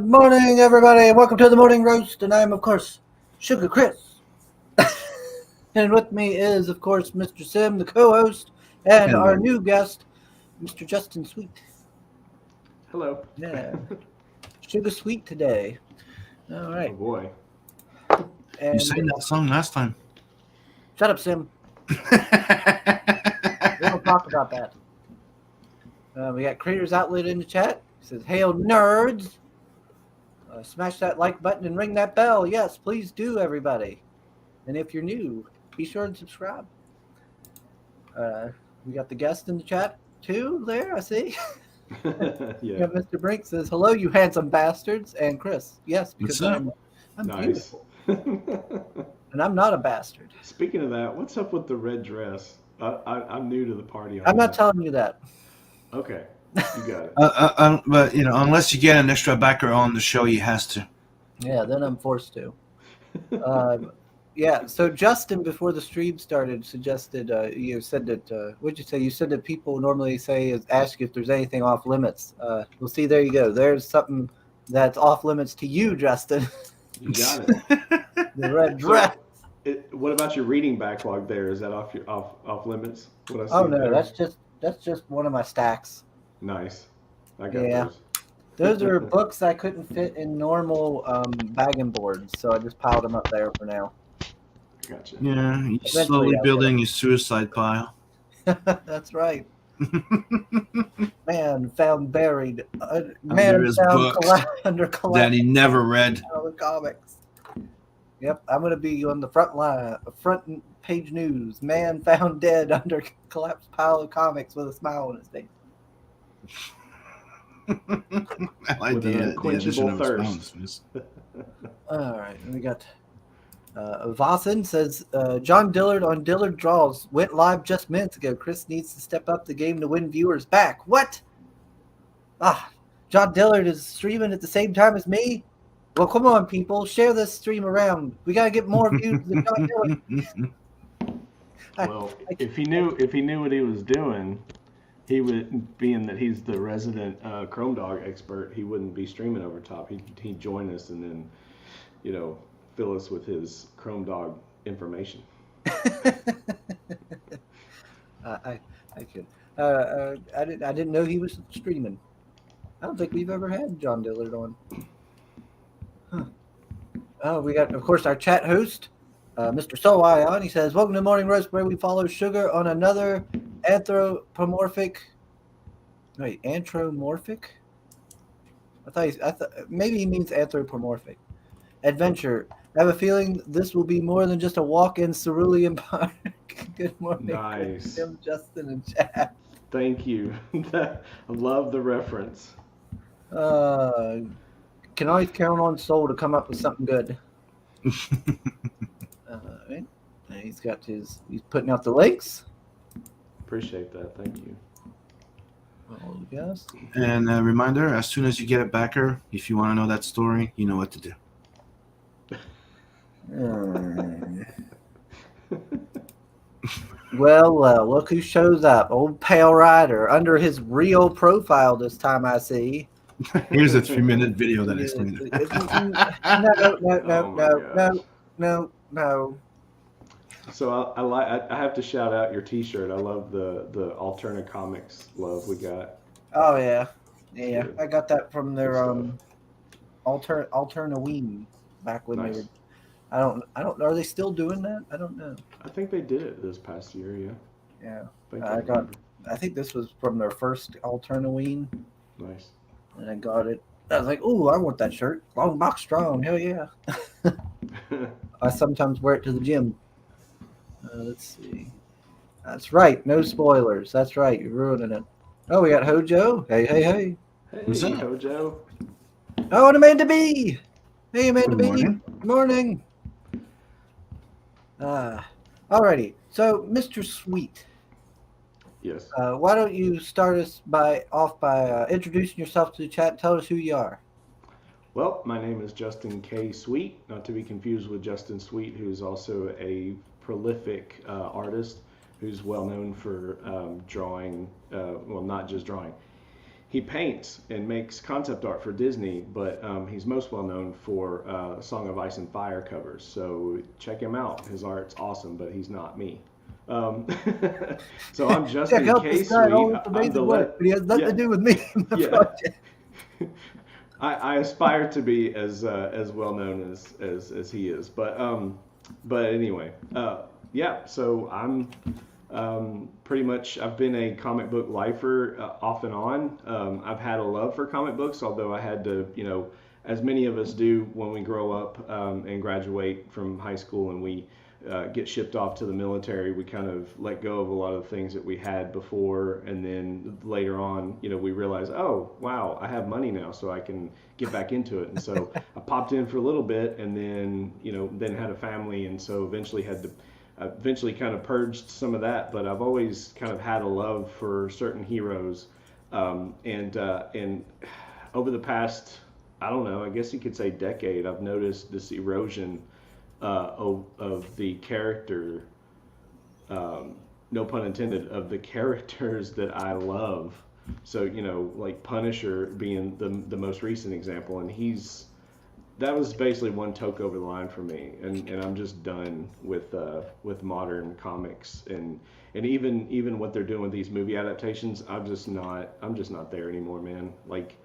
Good morning, everybody. Welcome to the Morning Roast, and I am, of course, Sugar Chris. And with me is, of course, Mr. Sim, the co-host, and Hello. our new guest, Mr. Justin Sweet. Hello. Yeah, Sugar Sweet today. All Oh right. boy. And You sang that song last time. shut up, Sim. We don't talk about that. We got Creators Outlet in the chat. It says, "Hail nerds! Smash that like button and ring that bell. Yes, please do, everybody. And if you're new, be sure and subscribe." We got the guest in the chat too. There, I see. Yeah. Mr. Brink says, "Hello, you handsome bastards." And Chris, yes, because What's up? I'm Nice. beautiful, and I'm not a bastard. Speaking of that, what's up with the red dress? I'm new to the party. I'm not telling you that. Okay, you got it. But unless you get an extra backer on the show, he has to. Yeah, then I'm forced to. Yeah, so Justin, before the stream started, suggested you said that what'd you say? You said that people normally ask if there's anything off limits. Well, see, there you go. There's something that's off limits to you, Justin. You got it. The red dress. What about your reading backlog there? Is that off limits? What I see Oh no, there? that's just one of my stacks. Nice. I got Yeah. those. Those are books I couldn't fit in normal bagging boards, so I just piled them up there for now. Gotcha. Yeah, he's Eventually slowly I'll building his suicide pile. That's right. Man found buried. Under Man his found books under that he never read. comics. Yep, I'm gonna be on the front page news. Man found dead under collapsed pile of comics with a smile on his face. I like With an the addition unquenchable of thirst. sounds. All right, we got Vossen says John Dillard on Dillard Draws went live just minutes ago. Chris needs to step up the game to win viewers back. What? John Dillard is streaming at the same time as me? Well, come on, people. Share this stream around. We got to get more views than John Dillard. Well, if he knew what he was doing, he would, being that he's the resident Chrome Dog expert, he wouldn't be streaming over top. He'd join us and then, fill us with his Chrome Dog information. I could. I didn't know he was streaming. I don't think we've ever had John Dillard on. Huh. Oh, we got, of course, our chat host, Mr. Solai on. He says, "Welcome to Morning Roast, where we follow Sugar on another anthropomorphic." Wait, anthropomorphic? I thought maybe he means anthropomorphic adventure. I have a feeling this will be more than just a walk in Cerulean Park. Good morning, Nice. Tim, Justin, and Chad. Thank you. I love the reference. Can always count on Soul to come up with something good. Right. He's putting out the links. Appreciate that. Thank you. Oh, yes. And a reminder, as soon as you get a backer, if you want to know that story, you know what to do. Well, look who shows up. Old Pale Rider under his real profile this time, I see. Here's a 3-minute video that explains it. No. So I have to shout out your T-shirt. I love the Alterna Comics love we got. Oh yeah. Good. I got that from their Good Alterna Ween back when they Nice. were. I don't. Are they still doing that? I don't know. I think they did it this past year. Yeah. Yeah. I think this was from their first Alterna Ween, Nice. and I got it. I was like, "Ooh, I want that shirt. Long box strong. Hell yeah." I sometimes wear it to the gym. Let's see. That's right. No spoilers. That's right. You're ruining it. Oh, we got Hojo. Hey. Hey, What's up? Hojo. Oh, and Amanda B. Hey, Amanda Good B. morning. Good morning. Alrighty. So, Mr. Sweet, Yes. why don't you start us by introducing yourself to the chat and tell us who you are? Well, my name is Justin K. Sweet, not to be confused with Justin Sweet, who's also a prolific artist who's well known for drawing, well, not just drawing. he paints and makes concept art for Disney, but he's most well known for Song of Ice and Fire covers. So check him out. His art's awesome, but he's not me. Um, so I'm Justin Check out K. this guy, all Sweet. this I'm the amazing work, but he has nothing yeah, to do with me in the yeah. project. I aspire to be as well known as he is, but anyway, yeah. So I'm pretty much, I've been a comic book lifer off and on. I've had a love for comic books, although I had to, as many of us do when we grow up and graduate from high school and we get shipped off to the military, we kind of let go of a lot of the things that we had before, and then later on, we realize, oh wow, I have money now, so I can get back into it. And so I popped in for a little bit, and then then had a family, and so eventually kind of purged some of that. But I've always kind of had a love for certain heroes, and over the past, I don't know, I guess you could say decade, I've noticed this erosion of the character, no pun intended, of the characters that I love. So like Punisher being the most recent example, and that was basically one toke over the line for me, and I'm just done with modern comics, and even what they're doing with these movie adaptations. I'm just not there anymore, man. Like,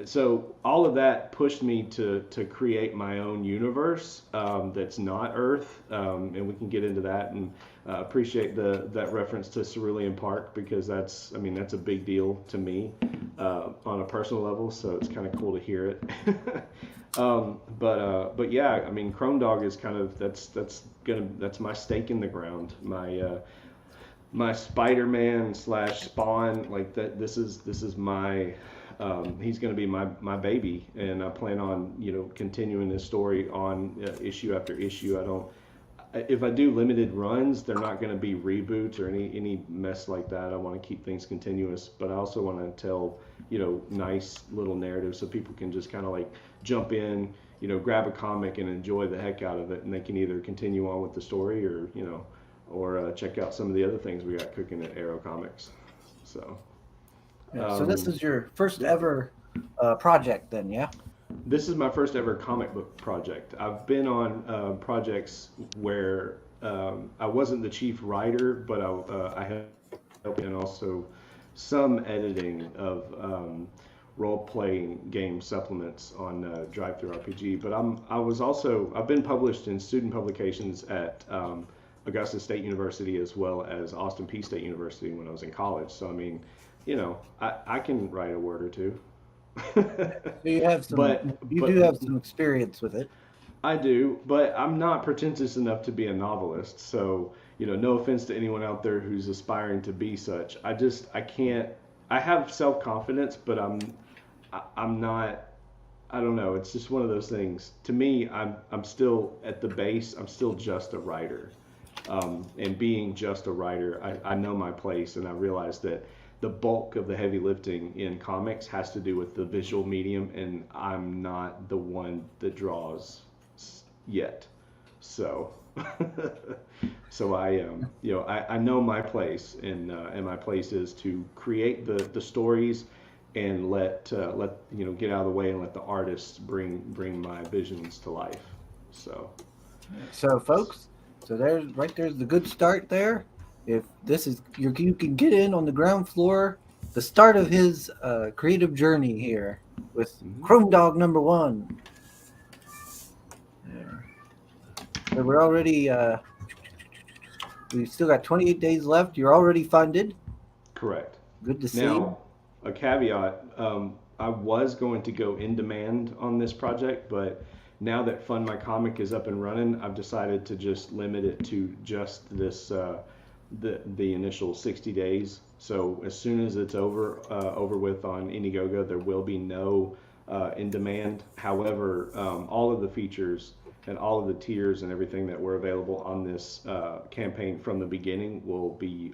so all of that pushed me to create my own universe that's not Earth, and we can get into that, and appreciate that reference to Cerulean Park, because that's a big deal to me on a personal level, so it's kind of cool to hear it. But yeah, Chrome Dog is kind of that's my stake in the ground, my Spider-Man / Spawn, like that. This is my he's going to be my baby, and I plan on continuing this story on issue after issue. If I do limited runs, they're not going to be reboots or any mess like that. I want to keep things continuous, but I also want to tell nice little narratives so people can just kind of like jump in, grab a comic and enjoy the heck out of it, and they can either continue on with the story or check out some of the other things we got cooking at Arrow Comics. So. Yeah, so this is your first ever project then, yeah? This is my first ever comic book project. I've been on projects where I wasn't the chief writer, but I had help, and also some editing of role-playing game supplements on DriveThruRPG. But I've been published in student publications at Augusta State University as well as Austin Peay State University when I was in college. So I can write a word or two. So you have some, do have some experience with it. I do, but I'm not pretentious enough to be a novelist. So, no offense to anyone out there who's aspiring to be such. I can't. I have self-confidence, but I'm not. I don't know. It's just one of those things. To me, I'm still at the base. I'm still just a writer, and being just a writer, I know my place, and I realize that the bulk of the heavy lifting in comics has to do with the visual medium, and I'm not the one that draws yet. So, I know my place, and my place is to create the stories and let get out of the way and let the artists bring my visions to life. So folks, there's the good start there. If this is you can get in on the ground floor, the start of his creative journey here with Chrome Dog #1. There. So we're already we've still got 28 days left. You're already funded. Correct. Good to see. Now, a caveat: I was going to go in demand on this project, but now that Fund My Comic is up and running, I've decided to just limit it to just this. The initial 60 days. So as soon as it's over with on Indiegogo, there will be no in demand. However, all of the features and all of the tiers and everything that were available on this campaign from the beginning will be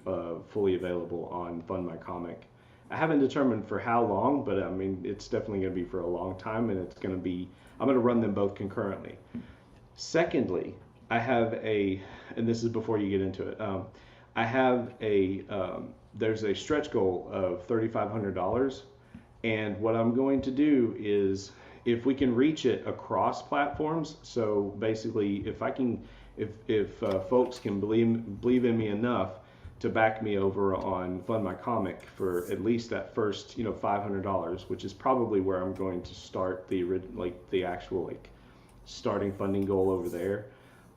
fully available on Fund My Comic. I haven't determined for how long, but it's definitely going to be for a long time, and I'm going to run them both concurrently. Secondly, I have and this is before you get into it, I have there's a stretch goal of $3,500, And what I'm going to do is, if we can reach it across platforms, so basically, if folks can believe in me enough to back me over on Fund My Comic for at least that first, $500, which is probably where I'm going to start the actual starting funding goal over there.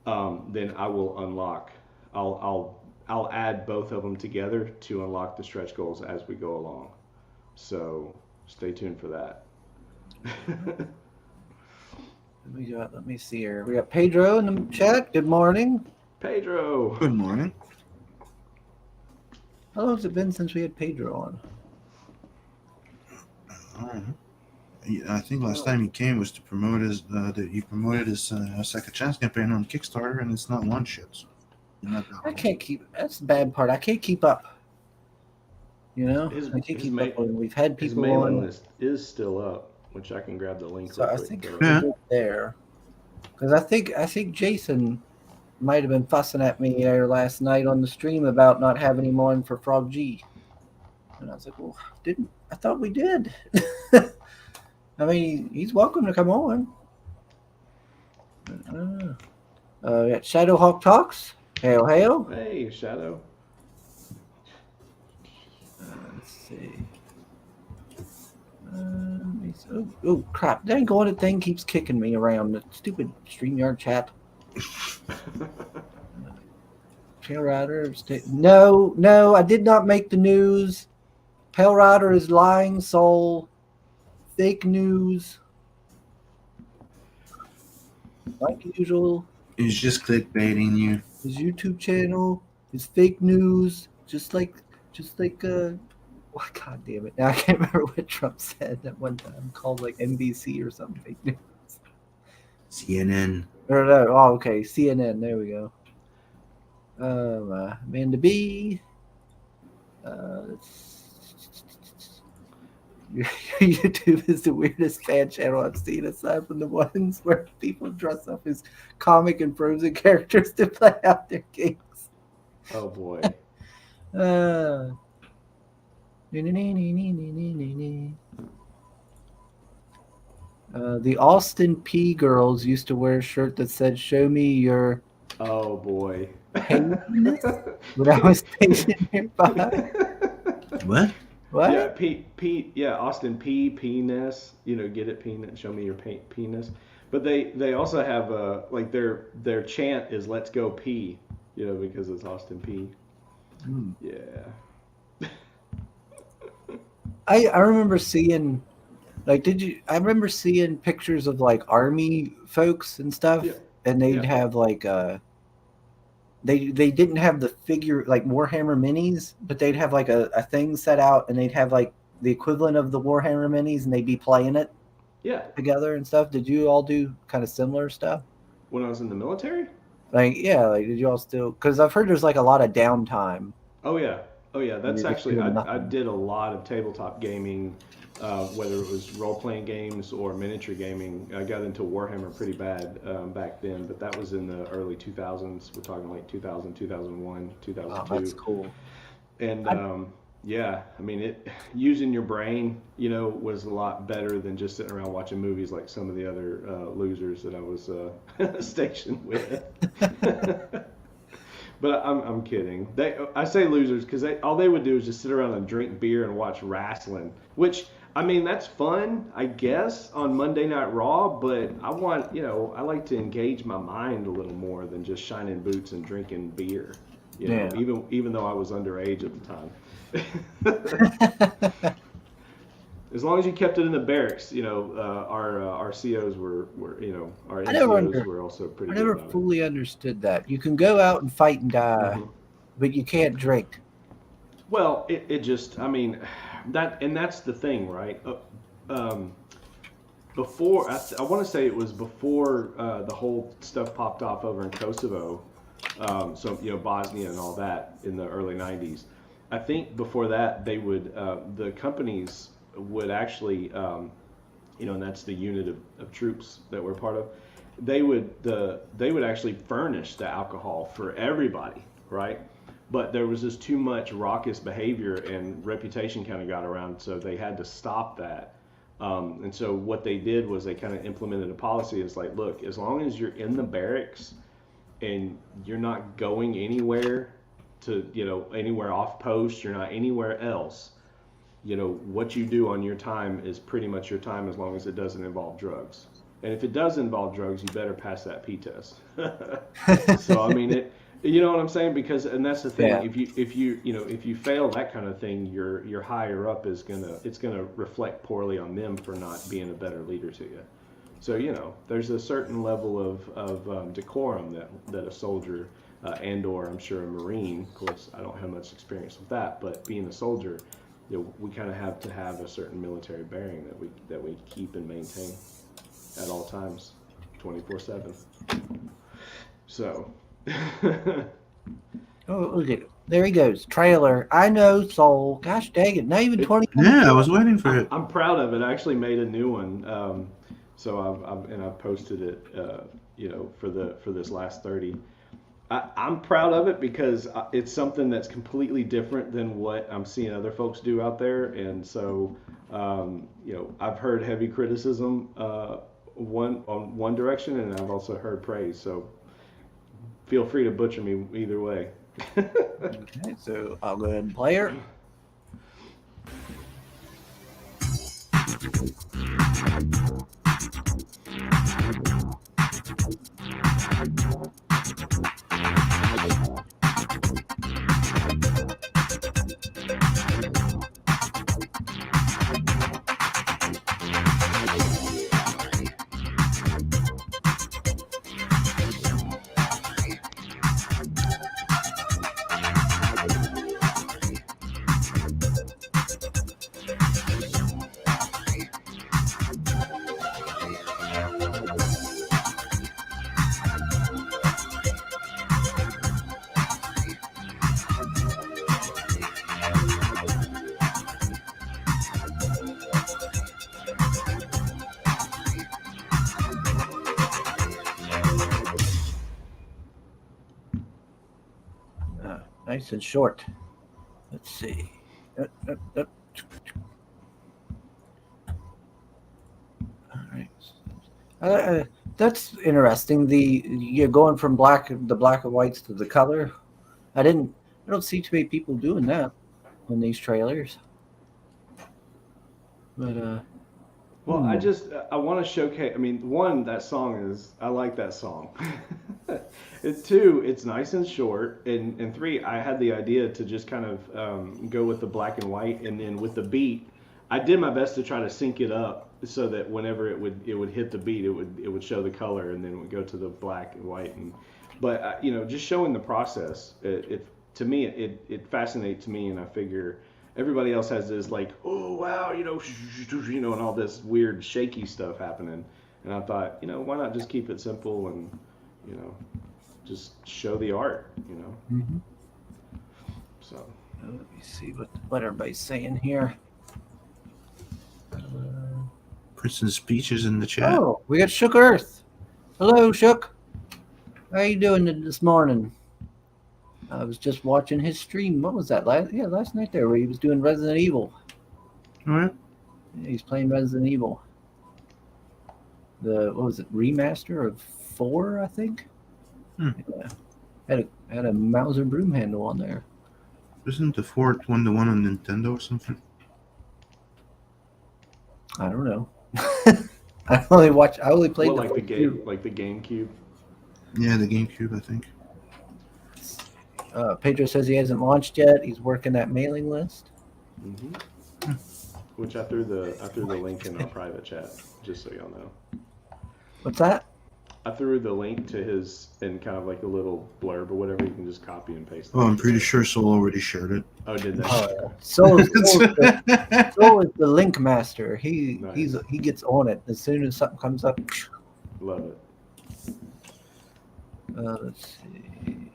Then I will unlock. I'll add both of them together to unlock the stretch goals as we go along. So stay tuned for that. Let me see here. We got Pedro in the chat. Good morning. Pedro. Good morning. How long has it been since we had Pedro on? I think last time he came was to promote his he promoted his Second Chance campaign on Kickstarter, and it's not launched yet. So I can't keep. That's the bad part. I can't keep up. I can't keep up when we've had His people mailing on. list is still up, which I can grab the link. So real I quick think for we're us. good there, because I think Jason might have been fussing at me there last night on the stream about not having him on for Frog G, and I was like, "Well, I thought we did." I mean, he's welcome to come on. We got Shadowhawk Talks. Hail, hail. Hey, Shadow. Let's see. Oh, crap. Dang, going that thing keeps kicking me around. The stupid StreamYard chat. Pale Rider. No, I did not make the news. Pale Rider is lying soul. Fake news. Like usual. he's just clickbaiting you. His YouTube channel is fake news. Just like oh, God damn it. Now I can't remember what Trump said at one time, called like NBC or something. Fake news. CNN. Or no, oh, okay. CNN. There we go. Amanda B. YouTube is the weirdest fan channel I've seen, aside from the ones where people dress up as comic and Frozen characters to play out their games. Oh boy. The Austin P girls used to wear a shirt that said "Show me your Oh boy. penis" when I was stationed nearby. What? What? Yeah, Pete. Yeah, Austin penis. Get it, penis. Show me your penis. But they also have like their chant is "Let's go P," because it's Austin P. Yeah. I remember seeing, like, I remember seeing pictures of like army folks and stuff, Yeah. and they'd have like they didn't have the figure like Warhammer minis, but they'd have like a thing set out, and they'd have like the equivalent of the Warhammer minis, and they'd be playing it together and stuff. Did you all do kind of similar stuff? When I was in the military? Like, yeah, like did you all still? Because I've heard there's like a lot of downtime. Oh yeah. That's You're actually doing I nothing. did a lot of tabletop gaming, whether it was role-playing games or miniature gaming. I got into Warhammer pretty bad back then, but that was in the early 2000s. We're talking like 2000, 2001, 2002. Oh, that's cool. And yeah, I mean, using your brain, was a lot better than just sitting around watching movies like some of the other losers that I was stationed with. But I'm kidding. I say losers because all they would do is just sit around and drink beer and watch wrestling, which, I mean, that's fun, I guess, on Monday Night Raw, but I want, I like to engage my mind a little more than just shining boots and drinking beer, even though I was underage at the time. As long as you kept it in the barracks, our COs were our NCOs were also pretty good. I never about fully understood that. You can go out and fight and die, but you can't drink. Well, it just, I mean, that's the thing, right? Before, I want to say it was before the whole stuff popped off over in Kosovo, so Bosnia and all that in the early 90s. I think before that they would the companies would actually, and that's the unit of troops that we're part of. They would actually furnish the alcohol for everybody, right? but there was just too much raucous behavior and reputation kind of got around, so they had to stop that. And so what they did was they kind of implemented a policy. It's like, look, as long as you're in the barracks and you're not going anywhere to, anywhere off post, you're not anywhere else, what you do on your time is pretty much your time as long as it doesn't involve drugs. And if it does involve drugs, you better pass that P test. So I mean, you know what I'm saying? Because, and that's the thing. Yeah. If you fail that kind of thing, your higher up it's gonna reflect poorly on them for not being a better leader to you. So there's a certain level of decorum that a soldier and/or I'm sure a Marine. Of course, I don't have much experience with that, but being a soldier, we kind of have to have a certain military bearing that we keep and maintain at all times, 24/7. So. Oh, look at it. There he goes. Trailer. I know Soul. Gosh dang it. Not even 20. Yeah, I was waiting for it. I'm proud of it. I actually made a new one. So I've posted it, for this last 30. I'm proud of it because it's something that's completely different than what I'm seeing other folks do out there. And so, I've heard heavy criticism one direction, and I've also heard praise. So feel free to butcher me either way. Okay, so I'll go ahead and play her. Nice and short. Let's see. All right. That's interesting. You're going from the black and whites to the color. I don't see too many people doing that on these trailers. But well, I want to showcase. I mean, one, that song I like that song. Two, it's nice and short, and three, I had the idea to just kind of go with the black and white, and then with the beat, I did my best to try to sync it up so that whenever it would hit the beat, it would show the color, and then it would go to the black and white, but just showing the process, to me it fascinates me, and I figure everybody else has this like, oh wow, and all this weird shaky stuff happening, and I thought, why not just keep it simple and just show the art, Mm-hmm. So let me see what everybody's saying here. Princeton's speeches in the chat. Oh, we got Shook Earth. Hello, Shook. How you doing this morning? I was just watching his stream. What was that? Last night there, where he was doing Resident Evil. All right. Yeah, he's playing Resident Evil. What was it? Remaster of 4, I think. Yeah. Had a Mauser broom handle on there. Isn't the fourth one the one on Nintendo or something? I don't know. I only played like the GameCube. Yeah, the GameCube, I think. Pedro says he hasn't launched yet. He's working that mailing list. Mm-hmm. Which I threw the link in our private chat, just so y'all know. What's that? I threw the link to his in kind of like a little blurb or whatever. You can just copy and paste. Oh, I'm pretty sure Soul already shared it. Oh, did that? Oh, Soul is the link master. He gets on it as soon as something comes up. Love it. Let's see.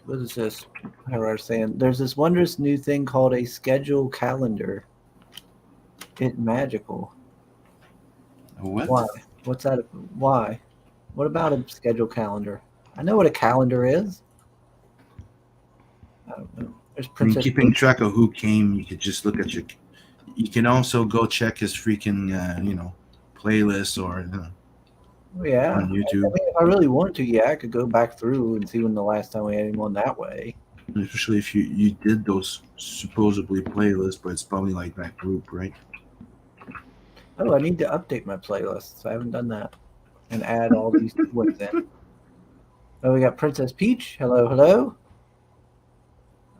What is this? How I was saying, there's this wondrous new thing called a schedule calendar. It's magical. What? Why? What's that? Why? What about a schedule calendar? I know what a calendar is. I don't know. There's I mean, Princess keeping Peach. track of who came, you could just look at your. You can also go check his freaking, playlist or Yeah. on I YouTube, mean, if I really wanted to, yeah, I could go back through and see when the last time we had him on that way. especially if you did those supposedly playlists, but it's probably like that group, right? Oh, I need to update my playlists. I haven't done that. And add all these ones in. Oh, we got Princess Peach. Hello, hello.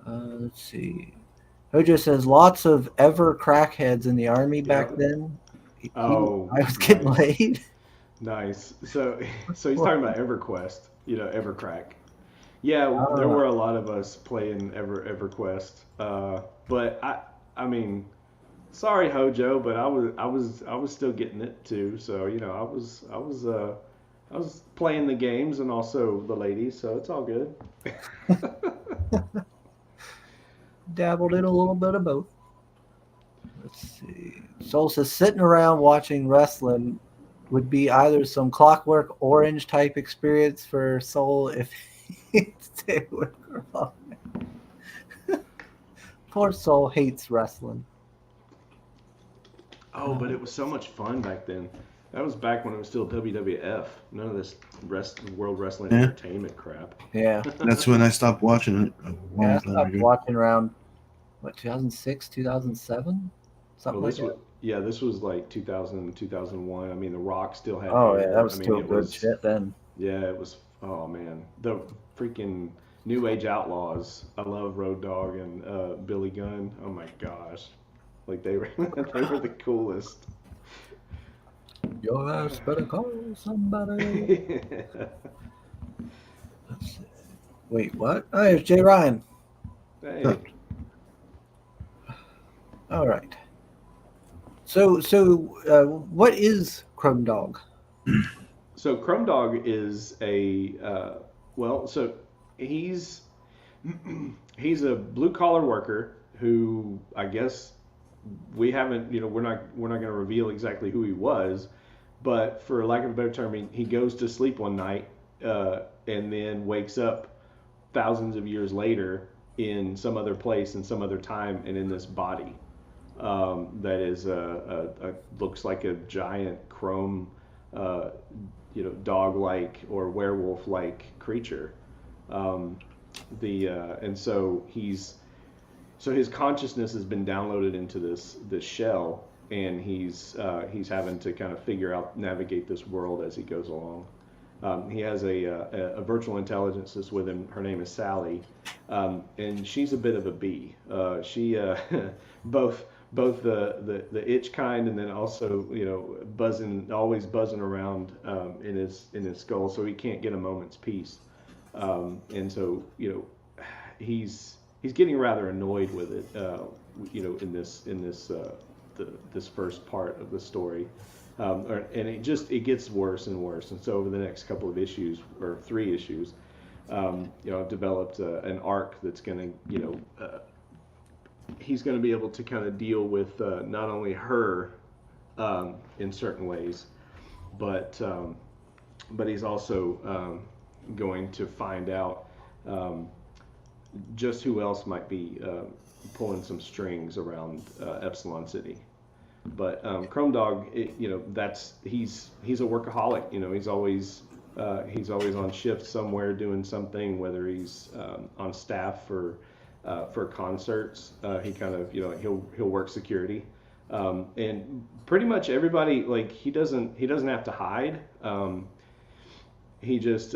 Let's see. Hojo says lots of ever crackheads in the army back Yep. then. Oh, I was getting nice. laid. Nice. So he's talking about EverQuest, EverCrack. Yeah, there were a lot of us playing EverQuest. But I mean, sorry Hojo, but I was still getting it too. So I was playing the games and also the ladies, so it's all good. Dabbled in a little bit of both. Let's see. Soul says sitting around watching wrestling would be either some Clockwork Orange type experience for Soul if he stayed with her. Poor Soul hates wrestling. Oh, but it was so much fun back then. That was back when it was still WWF. None of this World Wrestling Yeah. Entertainment crap. Yeah. That's when I stopped watching it a long I time stopped ago. watching around, 2006, 2007? Something Well, like that. this was like 2000, 2001. I mean, The Rock still had Oh, yeah, hair. that was I mean, still it good was, shit then. Yeah, it was. Oh man, the freaking New Age Outlaws. I love Road Dogg and Billy Gunn. Oh my gosh, like they were they were the coolest. Your ass better call somebody. Let's see. Wait, what? Oh, it's Jay Ryan. Hey, All right. So, what is Chrome Dog? so Chrome Dog is a so he's he's a blue collar worker who I guess we haven't we're not going to reveal exactly who he was, but for lack of a better term, he goes to sleep one night and then wakes up thousands of years later in some other place in some other time and in this body that is looks like a giant chrome dog-like or werewolf-like creature. And so his consciousness has been downloaded into this shell, and he's having to kind of navigate this world as he goes along. He has a virtual intelligence that's with him. Her name is Sally, and she's a bit of a bee. She both the itch kind, and then also always buzzing around in his skull, so he can't get a moment's peace. And so he's getting rather annoyed with it, in this first part of the story. And it gets worse and worse. And so over the next couple of issues, or 3 issues, I've developed an arc that's going to, he's going to be able to kind of deal with not only her in certain ways, but he's also going to find out just who else might be pulling some strings around Epsilon City. But Chrome Dog, he's a workaholic. He's always on shift somewhere doing something, whether he's on staff for concerts. He kind of he'll work security, and pretty much everybody, like, he doesn't have to hide. He just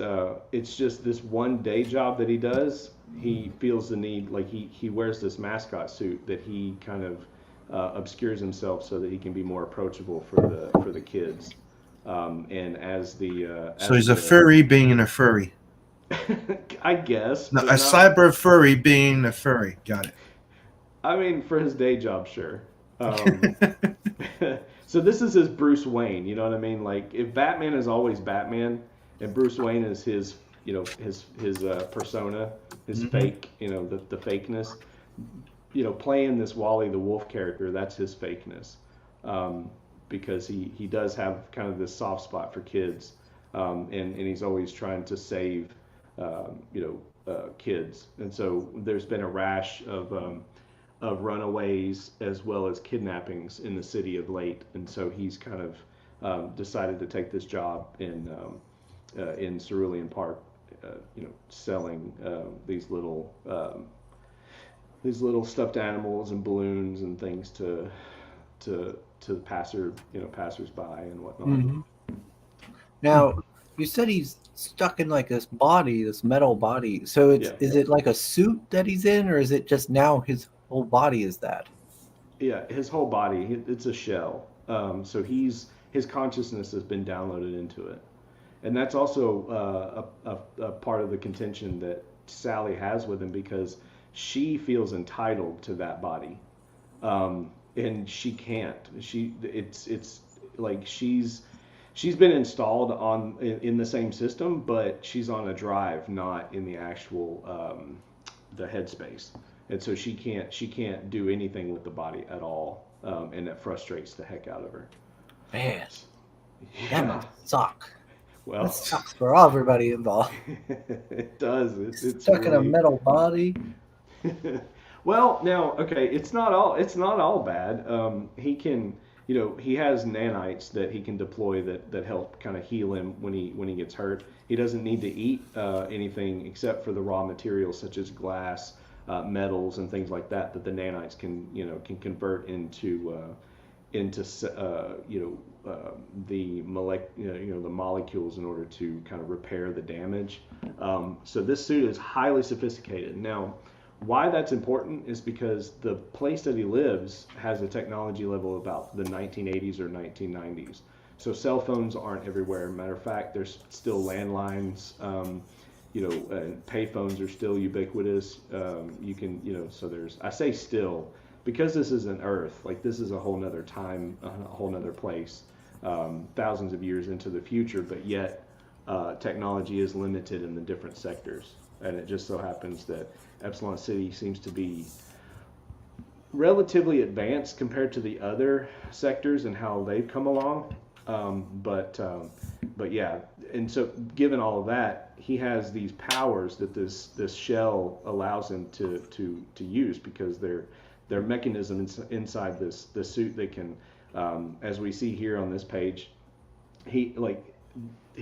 it's just this one day job that he does. He feels the need, like he wears this mascot suit that he kind of obscures himself so that he can be more approachable for the kids. And as the So he's a furry being a furry. I guess. No, a cyber furry being a furry. Got it. I mean, for his day job, sure. So this is his Bruce Wayne. You know what I mean? Like, if Batman is always Batman, and Bruce Wayne is his persona, his fake, the fakeness. Playing this Wally the Wolf character, that's his fakeness, because he does have kind of this soft spot for kids, and he's always trying to save kids, and so there's been a rash of runaways as well as kidnappings in the city of late, and so he's kind of decided to take this job in Cerulean Park, selling these little stuffed animals and balloons and things to passersby and whatnot. Mm-hmm. Now, you said he's stuck in like this body, this metal body. So is it like a suit that he's in, or is it just now his whole body is that? Yeah, his whole body. It's a shell. So his consciousness has been downloaded into it, and that's also a part of the contention that Sally has with him, because she feels entitled to that body, and she can't. It's like she's been installed in the same system, but she's on a drive, not in the actual the headspace, and so she can't do anything with the body at all, and that frustrates the heck out of her. Man, that must suck. Well, that sucks for everybody involved. It does. It's stuck in a metal body. Well, now, okay, it's not all bad. He can, he has nanites that he can deploy that help kind of heal him when he gets hurt. He doesn't need to eat anything except for the raw materials such as glass, metals, and things like that the nanites can convert into the molecules in order to kind of repair the damage. So this suit is highly sophisticated. Now, why that's important is because the place that he lives has a technology level about the 1980s or 1990s. So cell phones aren't everywhere. Matter of fact, there's still landlines. And payphones are still ubiquitous. You can, so there's. I say still because this isn't Earth. Like, this is a whole nother time, a whole nother place, thousands of years into the future. But yet, technology is limited in the different sectors. And it just so happens that Epsilon City seems to be relatively advanced compared to the other sectors and how they've come along. But yeah, and so given all of that, he has these powers that this shell allows him to use, because they're mechanisms inside this suit that can, as we see here on this page, he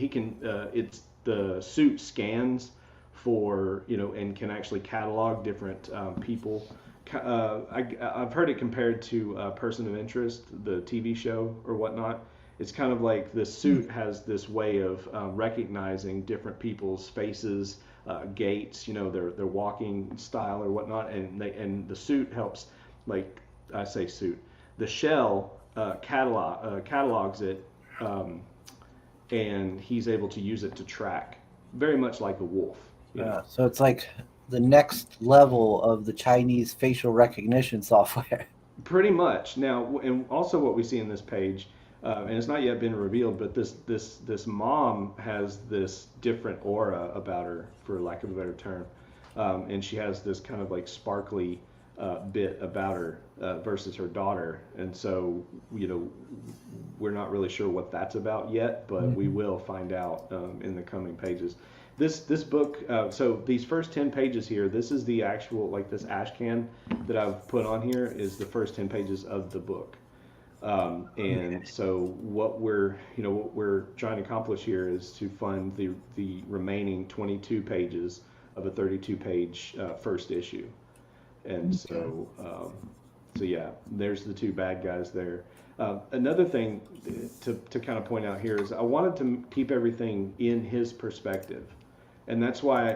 can it's the suit scans for and can actually catalog different people. I've heard it compared to Person of Interest, the TV show or whatnot. It's kind of like the suit has this way of recognizing different people's faces, gaits, their walking style or whatnot, and the suit helps. Like I say, suit. The shell catalogs it, and he's able to use it to track, very much like a wolf. So it's like the next level of the Chinese facial recognition software. Pretty much. Now, and also what we see in this page, and it's not yet been revealed, but this mom has this different aura about her, for lack of a better term, and she has this kind of like sparkly bit about her versus her daughter, and so we're not really sure what that's about yet, but we will find out in the coming pages. This book, so these first 10 pages here, this is the actual, like this ash can that I've put on here is the first 10 pages of the book. And so what we're trying to accomplish here is to fund the remaining 22 pages of a 32-page first issue. And so yeah, there's the two bad guys there. Another thing to kind of point out here is I wanted to keep everything in his perspective. And that's why,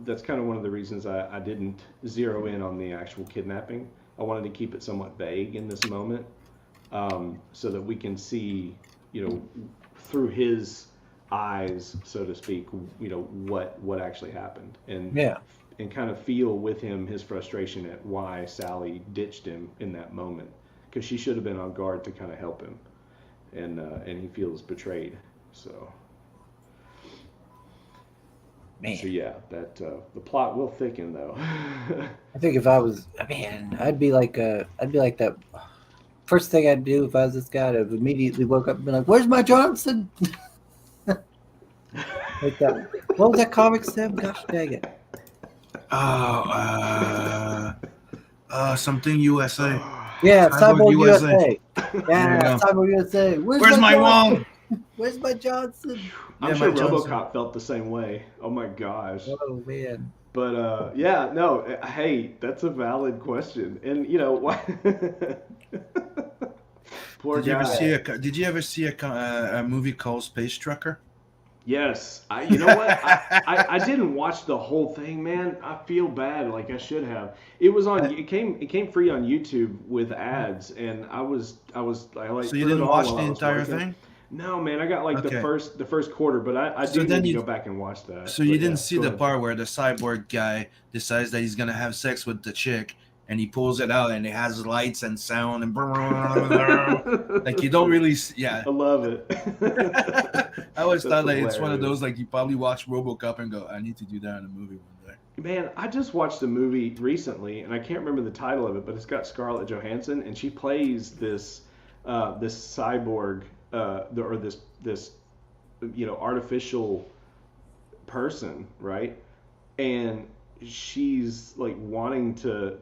that's kind of one of the reasons I didn't zero in on the actual kidnapping. I wanted to keep it somewhat vague in this moment, so that we can see, through his eyes, so to speak, what actually happened, and kind of feel with him his frustration at why Sally ditched him in that moment, because she should have been on guard to kind of help him, and he feels betrayed. So. Man. So yeah, that the plot will thicken though. I think if I was, I'd be like that. First thing I'd do if I was this guy, I'd have immediately woke up and be like, "Where's my Johnson?" Like that. What was that comic, Sam? Gosh dang it! Something USA. Yeah, Cyborg Cyborg USA. USA. There you Yeah, go. Cyborg USA. Where's my Johnson? Wong? Where's my Johnson? I'm Yeah, sure Mike Johnson. RoboCop felt the same way. Oh my gosh. Oh man. But yeah, no. Hey, that's a valid question, and you know why? Poor Did you ever guy. see Did you ever see a movie called Space Trucker? Yes, you know what? I didn't watch the whole thing, man. I feel bad, like I should have. It was on. It came free on YouTube with ads, and I like. So you put it didn't on watch while the I was entire working. thing? No, man. I got like Okay. the first quarter, but I So do then need to you- go back and watch that. So you But didn't yeah, see go the ahead. part where the cyborg guy decides that he's gonna have sex with the chick, and he pulls it out, and it has lights and sound and like you don't really. Yeah, I love it. I always That's thought like it's one of hilarious. those like you probably watch RoboCop and go, I need to do that in a movie one day. Man, I just watched a movie recently, and I can't remember the title of it, but it's got Scarlett Johansson, and she plays this cyborg, or this artificial person, right? And she's like wanting to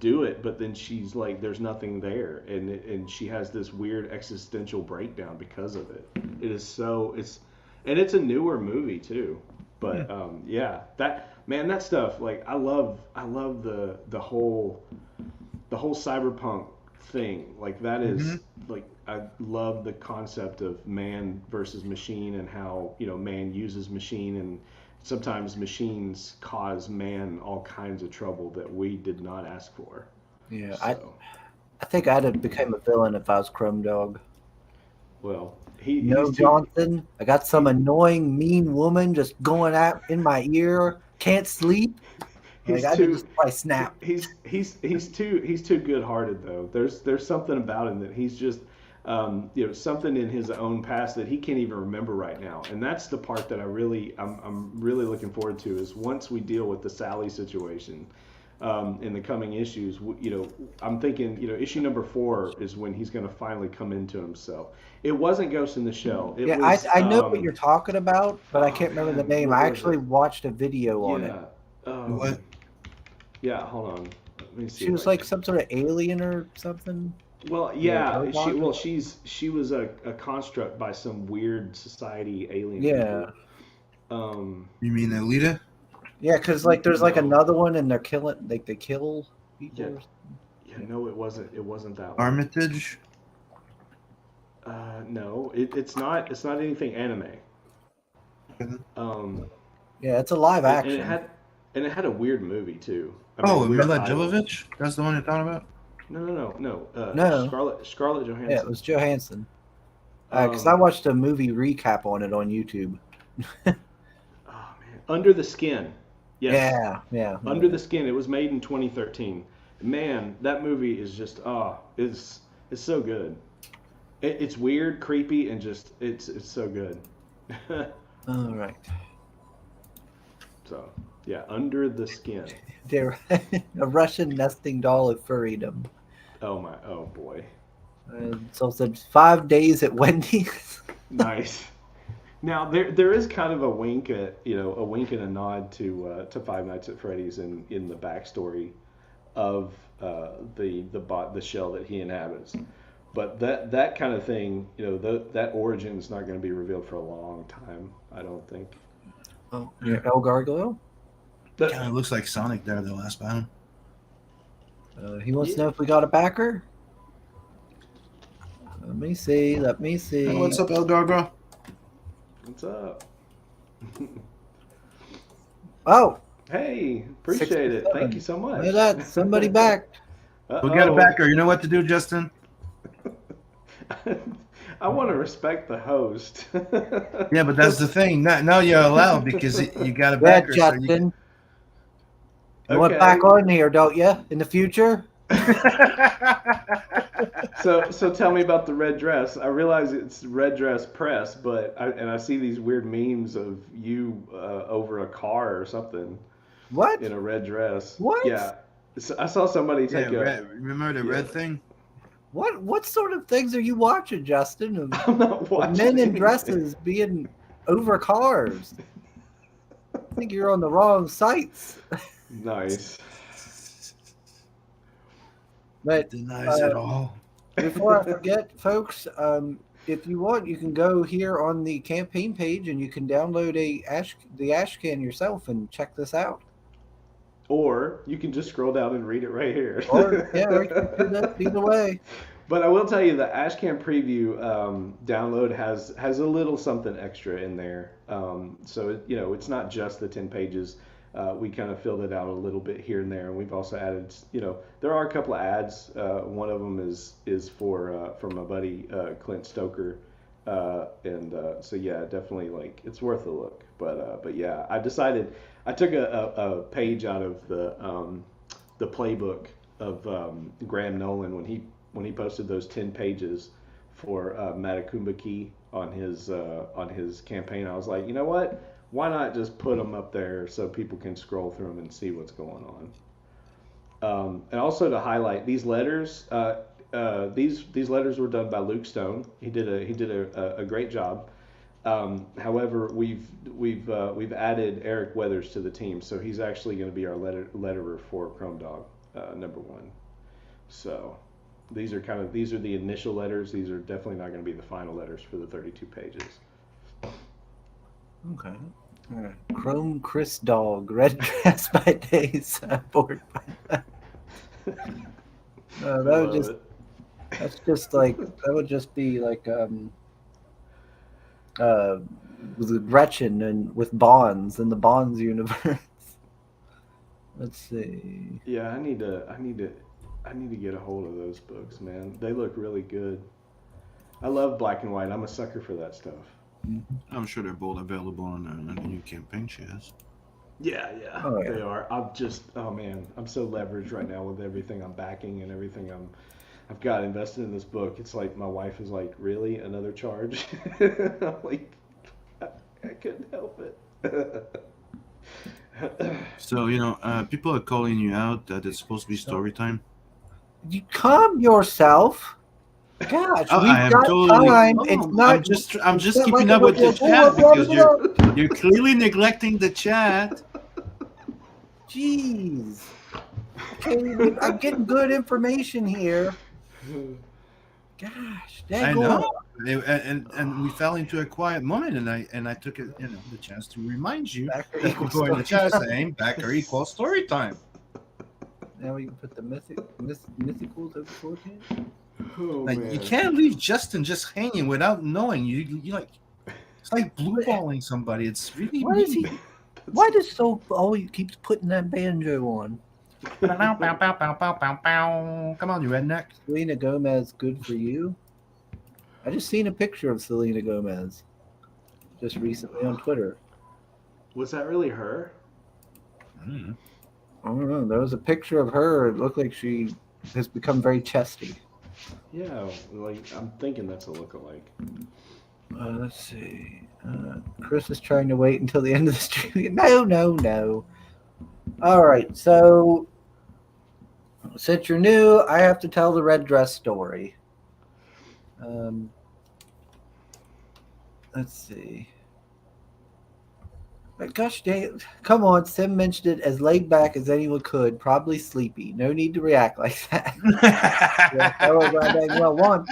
do it, but then she's like, there's nothing there, and she has this weird existential breakdown because of it. It is so and it's a newer movie too, but yeah, that stuff, like I love the whole cyberpunk thing, like that is like I love the concept of man versus machine, and how man uses machine, and sometimes machines cause man all kinds of trouble that we did not ask for. Yeah, So, I think I'd have become a villain if I was Chrome Dog. well, No he's too, Johnson. I got some annoying, mean woman just going out in my ear. Can't sleep. he's Like I too just probably snap. he's too good-hearted though. There's something about him that he's just something in his own past that he can't even remember right now, and that's the part that I'm really looking forward to, is once we deal with the Sally situation in the coming issues. I'm thinking issue number 4 is when he's going to finally come into himself. It wasn't Ghost in the Shell. It Yeah, was, I know what you're talking about, but I can't remember the man, name. what I was actually it? watched a video on it. What? Yeah, hold on. Let me see. She if was I like can- some sort of alien or something. Well, Yeah, yeah. She was a construct by some weird society alien. Yeah. People. You mean Alita? Yeah, because like there's like No. another one and they're killing, like they kill people. Yeah. or something. Yeah, no, it wasn't that one. Armitage? No, it's not anything anime. Yeah, it's a live And action. it had a weird movie too. Oh, weird Mila title. Jovovich? That's the one you're talking about? No. No. Scarlett Johansson. Yeah, it was Johansson. Because I watched a movie recap on it on YouTube. Oh man, Under the Skin. Yes. Yeah. Under the Skin. It was made in 2013. Man, that movie is just it's so good. It's weird, creepy, and just it's so good. All right. So yeah, Under the Skin. They're a Russian nesting doll of furrydom. Oh boy. So it said 5 days at Wendy's. Nice. Now there is kind of a wink and a nod to Five Nights at Freddy's in the backstory of the shell that he inhabits, but that kind of thing, that origin is not going to be revealed for a long time, I don't think. Oh, yeah, El Gargoyle. Kind of looks like Sonic there, the last battle. He wants to know if we got a backer. Let me see. Hey, what's up, El Gargoyle? What's up? Oh, Hey, appreciate it. Thank you so much. look at that. Somebody backed. We got a backer. You know what to do, Justin? I want to respect the host. Yeah, but that's the thing. Now you're allowed because you got a Yeah, backer. So Justin. You want Okay. back on here, don't you? In the future? So tell me about the red dress. I realize it's Red Dress Press, but I see these weird memes of you over a car or something What? in a red dress. What? Yeah. So I saw somebody yeah, take a. red, remember the red thing? What sort of things are you watching, Justin? Of I'm not watching men in anything. dresses being over cars. I think you're on the wrong sites. Nice. But Denies it all. before I forget, folks, if you want, you can go here on the campaign page and you can download the Ashcan yourself and check this out. Or you can just scroll down and read it right here. Or you can do that either way. But I will tell you the Ashcan preview download has a little something extra in there. So it's not just the 10 pages. We kind of filled it out a little bit here and there, and we've also added. There are a couple of ads. One of them is for my buddy Clint Stoker, and so yeah, definitely it's worth a look. But yeah, I decided I took a page out of the playbook of Graham Nolan when he posted those 10 pages for Matakumba Key on his campaign. I was like, you know what? Why not just put them up there so people can scroll through them and see what's going on? And also to highlight these letters. These letters were done by Luke Stone. He did a great job. However, we've added Eric Weathers to the team, so he's actually going to be our letterer for Chrome Dog #1. So these are the initial letters. These are definitely not going to be the final letters for the 32 pages. Okay. Chrome Chris Dog, red dress by day, board by night. That's just like that would just be like with Gretchen and with Bonds in the Bonds universe. Let's see. Yeah, I need to get a hold of those books, man. They look really good. I love black and white. I'm a sucker for that stuff. I'm sure they're both available on the new campaign shares. Yeah, Oh, yeah. They are. I'm so leveraged right now with everything I'm backing and everything I've got invested in this book. It's like my wife is like, really, another charge? I'm like, I couldn't help it. So people are calling you out that it's supposed to be story time. You calm yourself. Gosh, Oh, we've I am got totally. time. It's not. I'm just not keeping like up with the chat because you're clearly neglecting the chat. Jeez. I'm getting good information here. Gosh, I know, and we fell into a quiet moment, and I took it, the chance to remind you that people in the chat saying backer equals story time. Now we can put the mythicals over 14. Oh, You can't leave Justin just hanging without knowing. You like it's like blue balling somebody. It's really Why is he? Why does Soap always keeps putting that banjo on? Come on, you redneck. Selena Gomez, good for you. I just seen a picture of Selena Gomez just recently on Twitter. Was that really her? I don't know. There was a picture of her. It looked like she has become very chesty. Yeah, I'm thinking that's a lookalike. Let's see. Chris is trying to wait until the end of the stream. No. All right. So, since you're new, I have to tell the red dress story. Let's see. But gosh dang it. Come on, Sim mentioned it as laid back as anyone could, probably sleepy. No need to react like that. Well, one.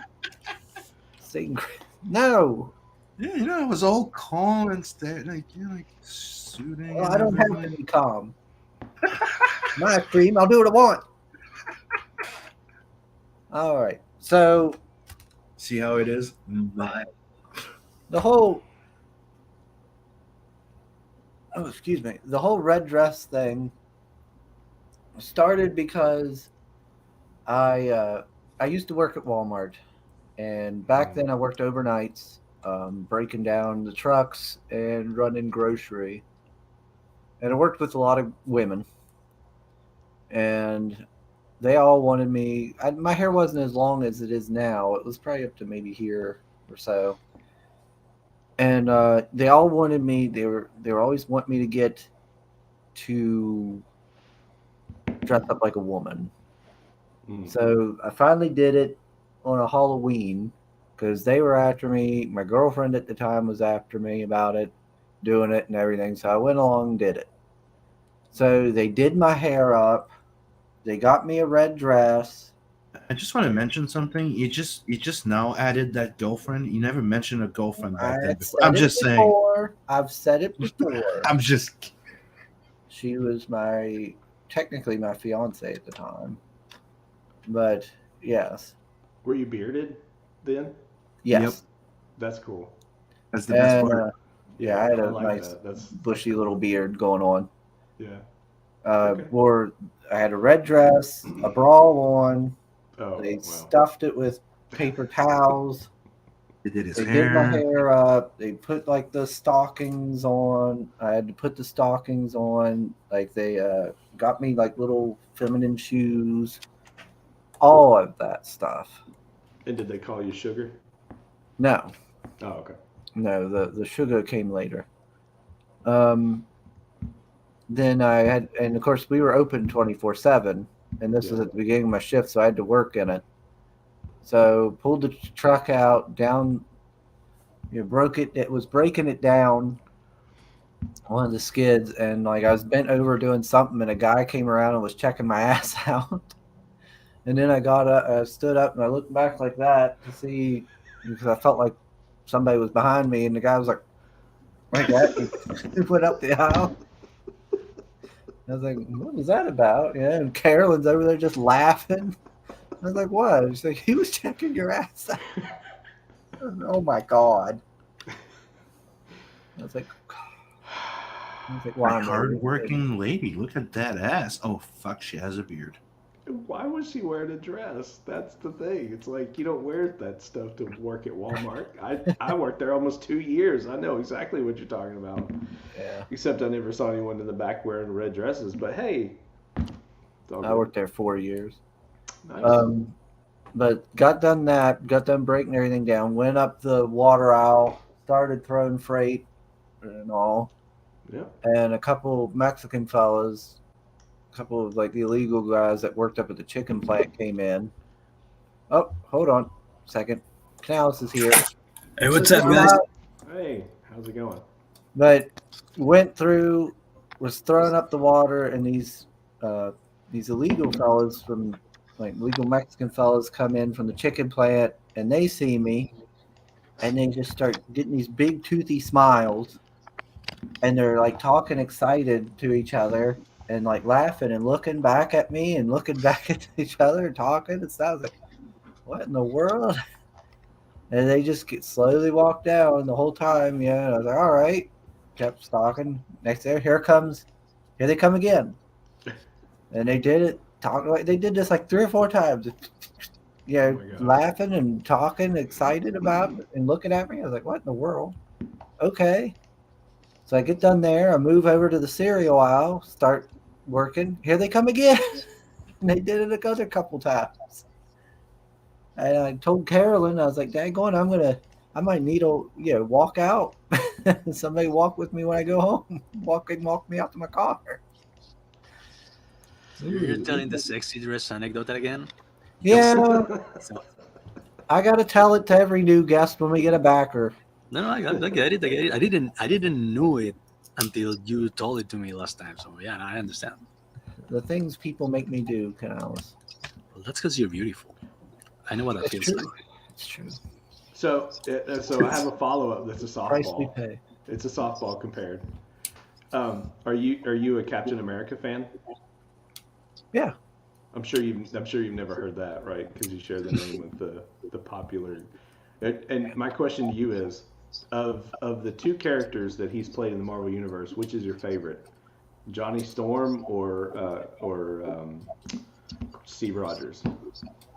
No. Yeah, it was all calm and steady, like soothing. Well, I don't have to be calm. My stream, I'll do what I want. All right. So, see how it is? Bye. The whole red dress thing started because I used to work at Walmart, and back then I worked overnights, breaking down the trucks and running grocery, and I worked with a lot of women, and they all wanted me. My hair wasn't as long as it is now. It was probably up to maybe here or so. And they all wanted me. They were always want me to get to dress up like a woman. So I finally did it on a Halloween because they were after me. My girlfriend at the time was after me about it, doing it and everything. So I went along and did it. So they did my hair up. They got me a red dress. I just want to mention something. You just now added that girlfriend. You never mentioned a girlfriend back then. I've I'm said it just saying. before. I've said it before. I'm just. She was technically my fiance at the time. But yes. Were you bearded then? Yes. Yep. That's cool. That's the best And, part. yeah, I had a like nice that. That's bushy little beard going on. yeah. Okay. I had a red dress, a bra on. Oh, They wow. stuffed it with paper towels. They did his They did my hair. hair up. They put like the stockings on. I had to put the stockings on. Like they got me like little feminine shoes. All of that stuff. And did they call you Sugar? No, Oh, okay. no. The sugar came later. Then I had, and of course we were open 24/7, and this was Yeah. at the beginning of my shift, so I had to work in it. So pulled the truck out down. Broke it. It was breaking it down. One of the skids, and like I was bent over doing something, and a guy came around and was checking my ass out. And then I got up, I stood up, and I looked back like that to see, because I felt like somebody was behind me, and the guy was like that. He went up the aisle. I was like, "What was that about?" Yeah, and Carolyn's over there just laughing. I was like, "What?" She's like, "He was checking your ass out." Oh my god! I was like, A hard-working lady. Look at that ass. Oh fuck, she has a beard. Why was she wearing a dress? That's the thing. It's like you don't wear that stuff to work at Walmart. I worked there almost 2 years. I know exactly what you're talking about. Yeah. Except I never saw anyone in the back wearing red dresses. But hey, it's all I good. worked there 4 years. Nice. But got done breaking everything down, went up the water aisle, started throwing freight and all. Yeah. And a couple Mexican fellas, a couple of like the illegal guys that worked up at the chicken plant came in. Oh, hold on a second. Canales is here. Hey, what's up, guys? Hey, how's it going? But went through, was throwing up the water, and these illegal fellas from like legal Mexican fellas come in from the chicken plant, and they see me, and they just start getting these big toothy smiles, and they're like talking excited to each other and like laughing and looking back at me and looking back at each other and talking and stuff. Like, what in the world? And they just slowly walk down the whole time. Yeah, and I was like, all right. Kept stalking. Next there, here they come again. And they did it. They did this like 3 or 4 times. Oh my God. Laughing and talking, excited about it, and looking at me. I was like, what in the world? Okay. So I get done there. I move over to the cereal aisle, start working. Here they come again. And they did it another couple times. And I told Carolyn, I was like, daggone, I might need to, walk out. Somebody walk with me when I go home. Walk me out to my car. You're telling the sexy dress anecdote again? Yeah, So, I got to tell it to every new guest when we get a backer. no, I get it. I didn't know it until you told it to me last time. So yeah, I understand. The things people make me do, Canales. Well, that's because you're beautiful. I know what that feels like. It's true. So I have a follow-up. That's a Price we softball. pay. It's a softball compared. Are you a Captain America fan? Yeah. I'm sure you've never heard that, right? Because you share the name with the popular. And my question to you is, of the 2 characters that he's played in the Marvel Universe, which is your favorite, Johnny Storm or Steve Rogers?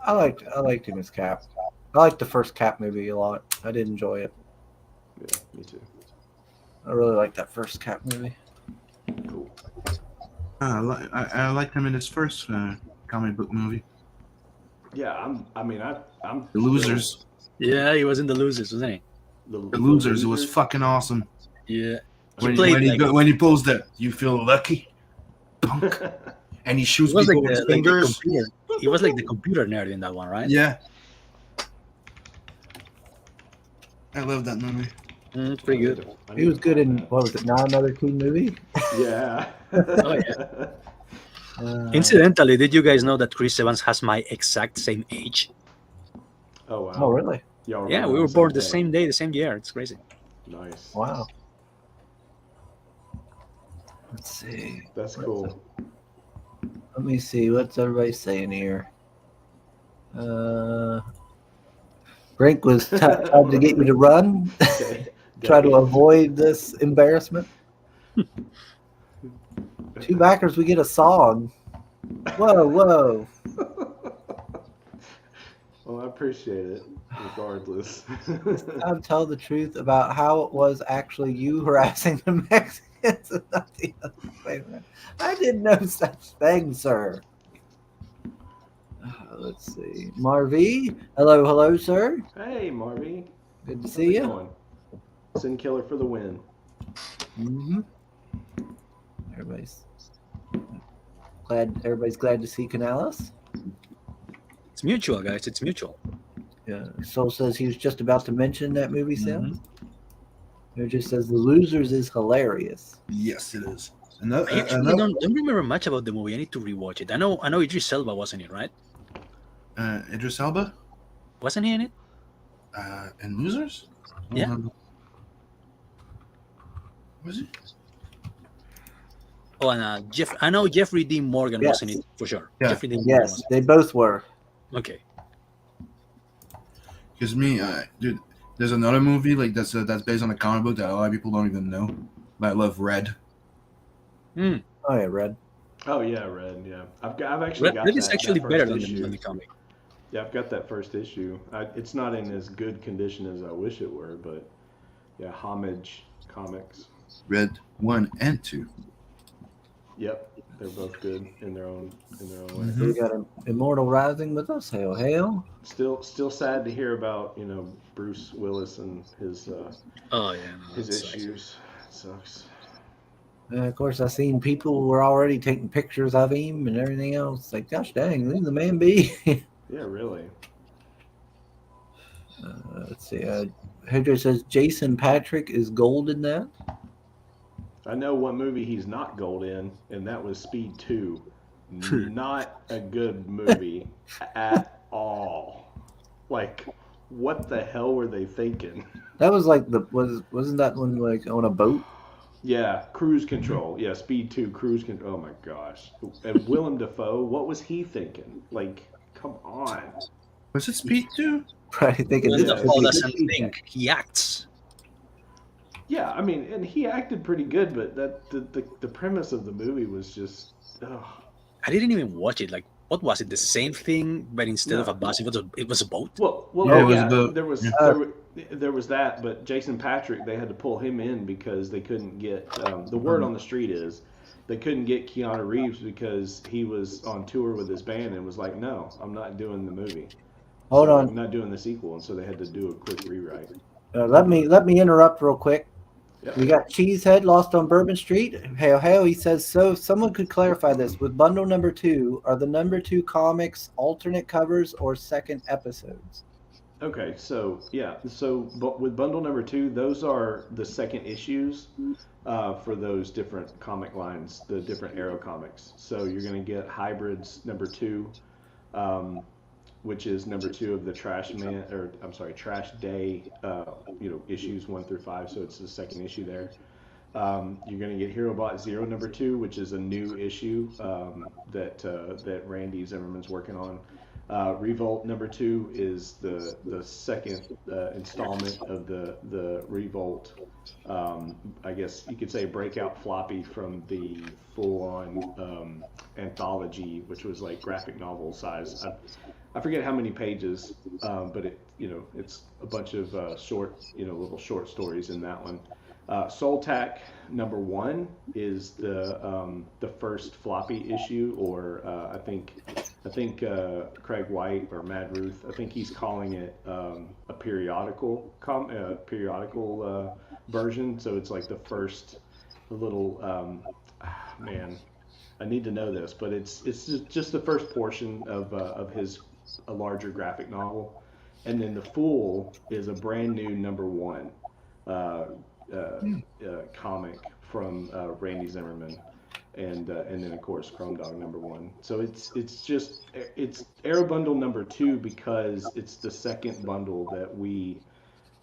I liked him as Cap. I liked the first Cap movie a lot. I did enjoy it. Yeah, me too. I really liked that first Cap movie. Cool. I liked him in his first comic book movie, Yeah, I'm The Losers. Yeah, he was in The Losers, wasn't he? The Losers. It was fucking awesome. Yeah. When he pulls that, you feel lucky, punk, and he shoots He was people like with the fingers. computer. He was like the computer nerd in that one, right? Yeah, I love that movie. It's pretty good. He was good in, what was it, Not Another Teen Movie? Yeah. Oh, Incidentally, did you guys know that Chris Evans has my exact same age? Oh wow. Oh, really? Y'all Yeah, remember we were the born the day. same day, the same year. It's crazy. Nice. Wow. Let's see. That's cool. Let me see. What's everybody saying here? Brink was tried to get you to run, try to avoid this embarrassment. 2 backers, we get a song. Whoa, whoa. Well, I appreciate it, regardless. Time to tell the truth about how it was actually you harassing the Mexicans and not the other. Wait a minute. I did no such thing, sir. Let's see. Marvy. Hello, hello, sir. Hey, Marvy. Good to How's see it you. going? Sin Killer for the win. Mm-hmm. Everybody's glad to see Canales. It's mutual, guys. It's mutual. Yeah. Soul says he was just about to mention that movie, Sam. It just says The Losers is hilarious. Yes, it is. I actually don't remember much about the movie. I need to rewatch it. I know Idris Elba was in it, right? Idris Elba? Wasn't he in it? And Losers? Yeah. Was he? Oh, and I know Jeffrey Dean Morgan was in it for sure. Yeah. Jeffrey Dean Morgan Yes, they both were. Okay. Because dude, there's another movie like that's based on a comic book that a lot of people don't even know. But I love Red. Oh yeah, Red. Oh yeah, Red. Yeah, I've actually got Red that. is actually that better first than the comic. Yeah, I've got that first issue. It's not in as good condition as I wish it were, but yeah, Homage Comics. Red 1 and 2. Yep, they're both good in their own way. So we got Immortal Rising with us. Hail, hail. Still sad to hear about Bruce Willis and his his issues. It sucks. Of course, I seen people were already taking pictures of him and everything else. Like, gosh dang, leave the man be. Yeah, really. Let's see. Hedger says Jason Patrick is gold in that. I know one movie he's not gold in, and that was Speed 2. Not a good movie at all. Like, what the hell were they thinking? That was like wasn't that one like on a boat? Yeah, Cruise Control. Yeah, Speed 2, Cruise Control. Oh my gosh. And Willem Dafoe, what was he thinking? Like, come on. Was it Speed 2? Probably thinking Willem this Dafoe could be doesn't good. think, he acts. Yeah, I mean, and he acted pretty good, but the premise of the movie was just, ugh. I didn't even watch it. Like, what was it? The same thing, but instead of No. a bus, it was a boat. Well, Yeah, it was yeah, about- there was that, but Jason Patrick, they had to pull him in because they couldn't get the word on the street is they couldn't get Keanu Reeves because he was on tour with his band and was like, no, I'm not doing the movie. Hold So on. I'm not doing the sequel, and so they had to do a quick rewrite. Let me interrupt real quick. Yeah. We got Cheesehead lost on Bourbon Street. Hail, hail. He says, so if someone could clarify this, with bundle number 2, are the number 2 comics alternate covers or second episodes? Okay, so yeah, but with bundle number 2, those are the second issues for those different comic lines, the different Arrow comics. So you're going to get Hybrids number 2, which is number 2 of the Trash Day, issues 1 through 5. So it's the second issue there. You're going to get HeroBot Zero number 2, which is a new issue that Randy Zimmerman's working on. Revolt number 2 is the second installment of the Revolt. I guess you could say breakout floppy from the full-on anthology, which was like graphic novel size. I forget how many pages, but it's a bunch of little short stories in that one. Soultac number 1 is the first floppy issue, or I think Craig White or Mad Ruth, I think he's calling it a periodical version. So it's like the first little man. I need to know this, but it's just the first portion of his a larger graphic novel, and then the Fool is a brand new number 1. comic from Randy Zimmerman, and then of course Chrome Dog #1. So it's Arrow Bundle #2 because it's the second bundle that we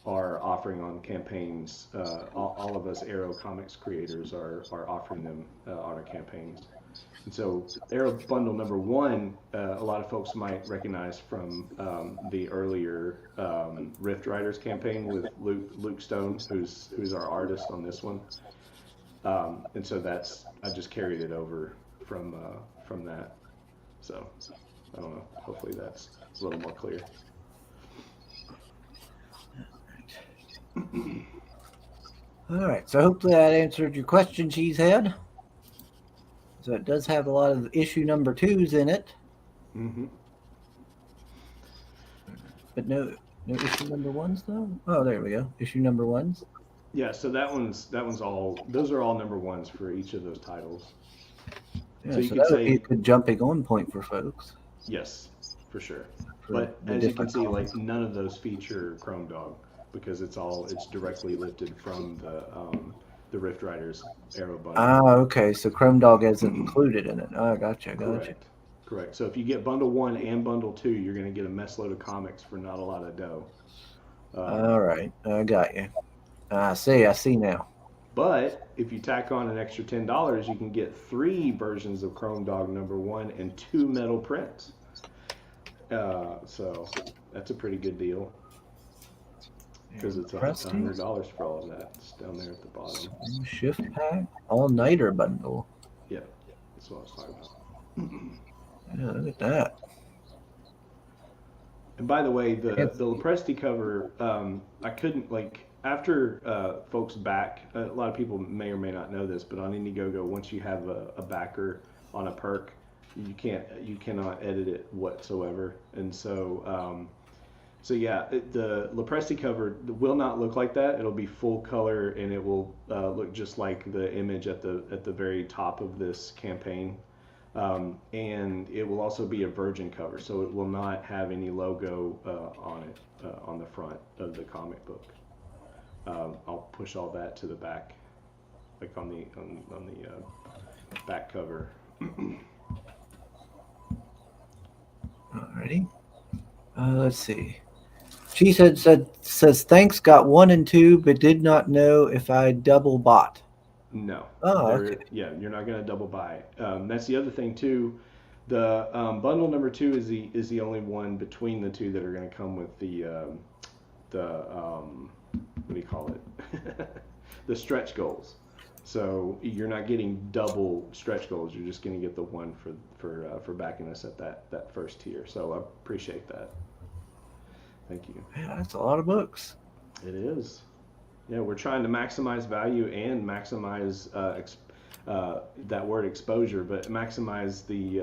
are offering on campaigns. All of us Arrow Comics creators are offering them on our campaigns. And so Arrow Bundle #1, a lot of folks might recognize from the earlier Rift Riders campaign with Luke Stone, who's our artist on this one. And so I just carried it over from that. So I don't know. Hopefully that's a little more clear. All right, so hopefully that answered your question, Cheesehead. So it does have a lot of issue #2s in it, Mm-hmm. but no issue #1s though. Oh, there we go. Issue #1s. Yeah, so that one's all. Those are all #1s for each of those titles. Yeah, So you so could that would be say- a good jumping on point for folks. Yes, for sure. for But the as you can different see, comics. like none of those feature Chrome Dog because it's directly lifted from the Rift Riders Arrow bundle. Ah, okay. So Chrome Dog isn't included in it. Oh, gotcha. Correct. So if you get bundle 1 and bundle 2, you're going to get a mess load of comics for not a lot of dough. All right, I got you. I see now. But if you tack on an extra $10, you can get 3 versions of Chrome Dog #1 and 2 metal prints. So that's a pretty good deal because it's $100 for all of that. It's down there at the bottom. Shift pack, all-nighter bundle. Yeah, that's what I was talking about. Yeah, look at that. And by the way, the Lopresti cover, I couldn't after folks back. A lot of people may or may not know this, but on Indiegogo, once you have a backer on a perk, you cannot edit it whatsoever. And so yeah, the Lopresti cover will not look like that. It'll be full color, and it will look just like the image at the very top of this campaign. And it will also be a virgin cover, so it will not have any logo on it on the front of the comic book. I'll push all that to the back, like on the back cover. Alrighty. Let's see. She says thanks. Got 1 and 2, but did not know if I double bought. No. Oh, okay. Yeah, you're not going to double buy. That's the other thing too. The bundle #2 is the only one between the two that are going to come with the what do you call it? The stretch goals. So you're not getting double stretch goals. You're just going to get the one for backing us at that first tier. So I appreciate that. Thank you. Man, that's a lot of books. It is. Yeah, we're trying to maximize value and maximize that word exposure, but maximize the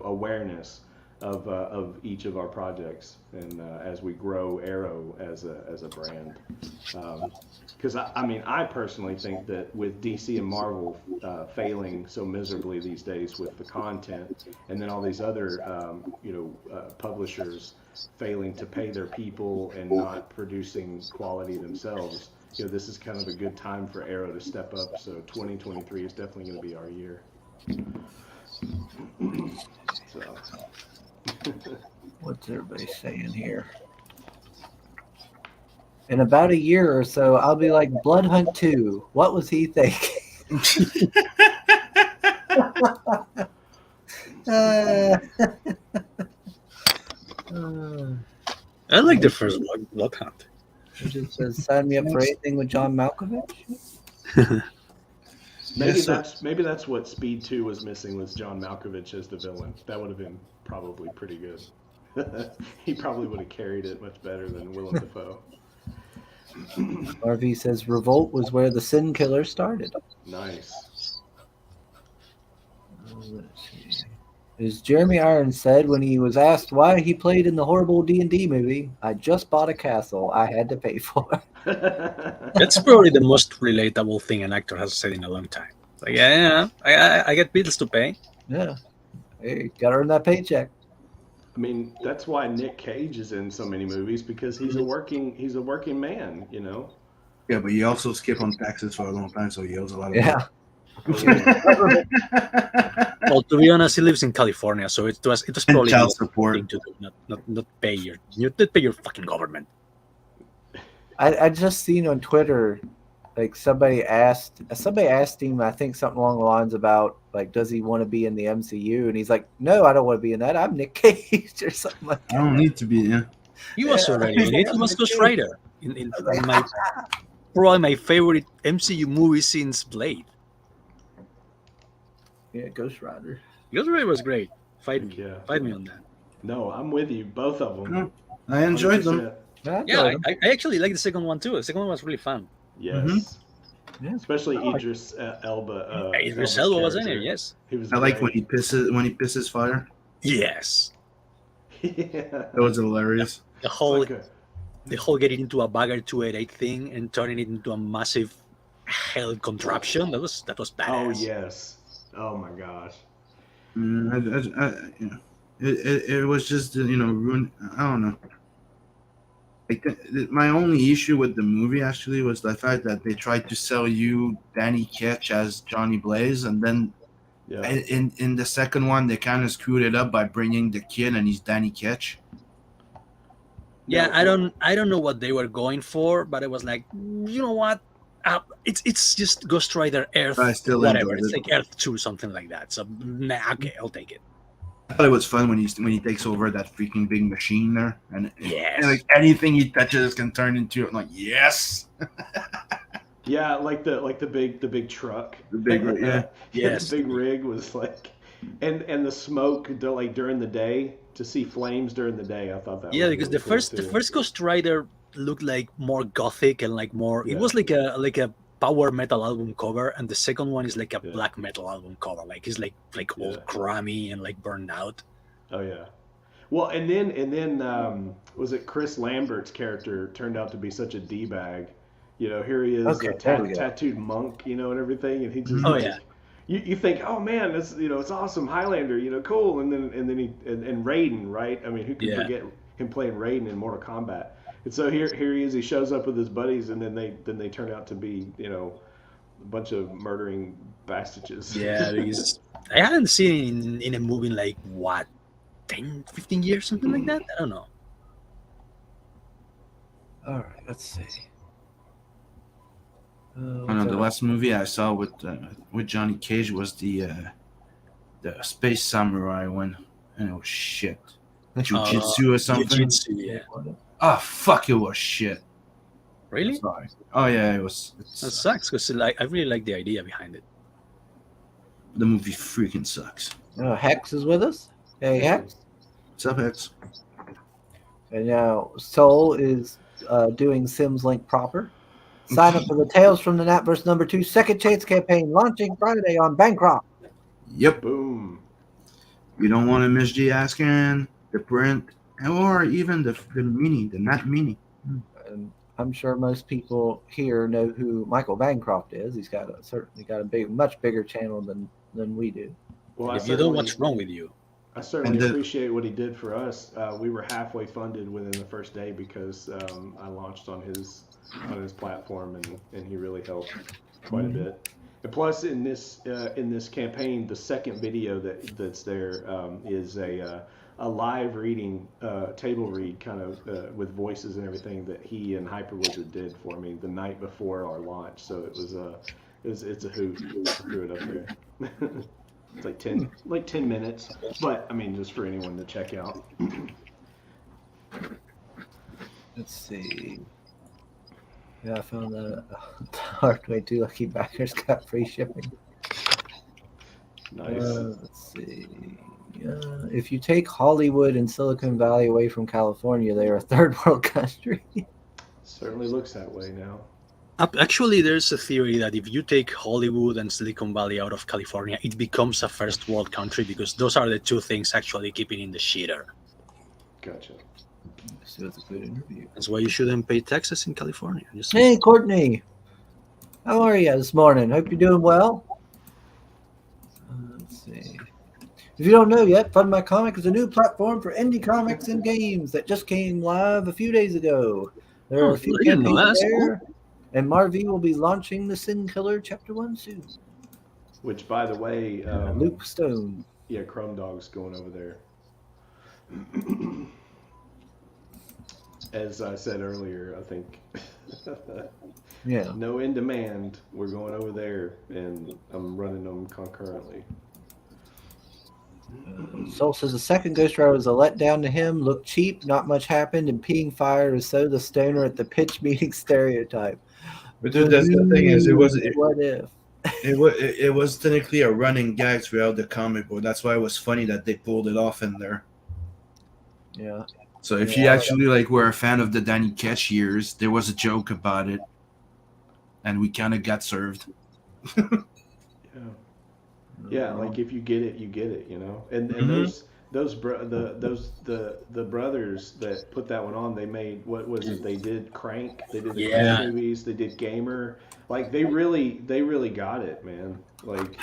awareness of each of our projects, and as we grow Arrow as a brand. Because I personally think that with DC and Marvel failing so miserably these days with the content, and then all these other publishers failing to pay their people and not producing quality themselves, this is kind of a good time for Arrow to step up. So 2023 is definitely going to be our year. So. What's everybody saying here? In about a year or so, I'll be like Blood Hunt 2. What was he thinking? I like the first Blood Hunt. It just says, sign me up for anything with John Malkovich. Maybe that's what Speed 2 was missing, was John Malkovich as the villain. That would have been probably pretty good. He probably would have carried it much better than Willem Dafoe. RV says Revolt was where the Sin Killer started. Nice. Let's see. As Jeremy Irons said when he was asked why he played in the horrible D&D movie, I just bought a castle I had to pay for. That's probably the most relatable thing an actor has said in a long time. Like, I get bills to pay. Yeah. Hey, gotta earn that paycheck. I mean, that's why Nick Cage is in so many movies, because he's a working man, Yeah, but you also skip on taxes for a long time, so he owes a lot of Yeah. money. Well, to be honest, he lives in California, so it was And probably child the support. thing to do, not pay your fucking government. I just seen on Twitter, like somebody asked him, I think something along the lines about like, does he want to be in the MCU? And he's like, no, I don't want to be in that. I'm Nick Cage or something like I that. don't need to be. Yeah. He was Yeah. already in it. He was Ghost Rider in probably my favorite MCU movie since Blade. Yeah, Ghost Rider. Ghost Rider was great. Fight me on that. No, I'm with you. Both of them. No, I enjoyed them. 100%. Yeah, I actually like the second one too. The second one was really fun. Yes. Yeah. Especially Idris Elba. Idris Elba's Elba was in character. it. Yes. He was I like when great. he pisses fire. Yes. Yeah. That was hilarious. The whole Like a- the whole getting into a Bagger 288 thing and turning it into a massive hell contraption. That was badass. oh yes. Oh my gosh. It was just ruin. I don't know. Like my only issue with the movie actually was the fact that they tried to sell you Danny Ketch as Johnny Blaze, and then Yeah. in the second one they kind of screwed it up by bringing the kid and he's Danny Ketch. Yeah, No, I don't know what they were going for, but it was like, you know what? It's just Ghost Rider Earth, But I still whatever. enjoyed It's it. like Earth 2, something like that. So okay, I'll take it. I thought it was fun when he takes over that freaking big machine there, and Yes. like anything he touches can turn into. I'm like, yes, Yeah, like the big truck. the big yeah. Yes. The big rig was like, and the smoke like during the day, to see flames during the day. I thought that. Yeah, was because really the cool, too. first Ghost Rider looked like more gothic and like more. Yeah. It was like a power metal album cover, and the second one is like a Yeah. black metal album cover. Like it's like Yeah. old crummy and like burned out. Oh yeah. Well, and then was it Chris Lambert's character turned out to be such a d bag? You know, here he is, Okay, a there we go. tattooed monk, and everything, and he just Oh, like, yeah. You think, oh man, it's it's awesome, Highlander, cool, and then he and Raiden, right? I mean, who can Yeah. forget him playing Raiden in Mortal Kombat? And so here he is, he shows up with his buddies, and then they turn out to be a bunch of murdering bastages. Yeah, because I hadn't seen it in a movie in like what, 10, 15 years, something like that. I don't know. All right, let's see. I know the last movie I saw with Johnny Cage was the Space Samurai one, and it was shit. Jiu-Jitsu or something. Jiu-Jitsu, yeah. Oh fuck, it was shit. Really? Sorry. Oh yeah, it was. That sucks because I really like the idea behind it. The movie freaking sucks. Hex is with us. Hey, Hex. What's up, X? And now Soul is doing Sims Link proper. Sign up for the Tales from the Natverse #2 Second Chance campaign launching Friday on Bancroft. Yep. Boom. You don't want to miss the Ascan, the print, or even the mini, the Nat Mini. And I'm sure most people here know who Michael Bancroft is. He's certainly got a much bigger channel than we do. Well, If you don't, what's wrong with you? I certainly And the- appreciate what he did for us. We were halfway funded within the first day because I launched on his platform, and he really helped quite a bit. And plus, in this campaign, the second video that's there is a live reading, table read, kind of with voices and everything that he and Hyperwizard did for me the night before our launch. So it's a hoot to throw it up there. It's like 10 minutes, but I mean, just for anyone to check out. Let's see. Yeah, I found that the hard way too. Lucky Backers got free shipping. Nice. Let's see. If you take Hollywood and Silicon Valley away from California, they are a third world country. Certainly looks that way now. Actually, there's a theory that if you take Hollywood and Silicon Valley out of California, it becomes a first world country because those are the two things actually keeping in the shitter. Gotcha. So it's a good interview. That's why you shouldn't pay taxes in California. Just Hey, Courtney. How are you this morning? Hope you're doing well. Let's see. If you don't know yet, Fund My Comic is a new platform for indie comics and games that just came live a few days ago. There are Oh, a few I didn't know campaigns that. there. And Marv will be launching The Sin Killer Chapter 1 soon. Which, by the way, Luke Stone. yeah, Chrome Dog's going over there. As I said earlier, I think Yeah. no in demand. We're going over there, and I'm running them concurrently. Soul says the second Ghost Rider was a letdown to him. Looked cheap, not much happened, and peeing fire is so the stoner at the pitch meeting stereotype. But dude, that's the thing is, What if? it was technically a running gag throughout the comic book. That's why it was funny that they pulled it off in there. Yeah. So if you actually were a fan of the Danny Ketch years, there was a joke about it, and we kind of got served. Yeah, like if you get it, you get it, you know. And the brothers that put that one on, they made, what was it? They did Crank, they did the Crank movies, they did Gamer. Like they really got it, man. Like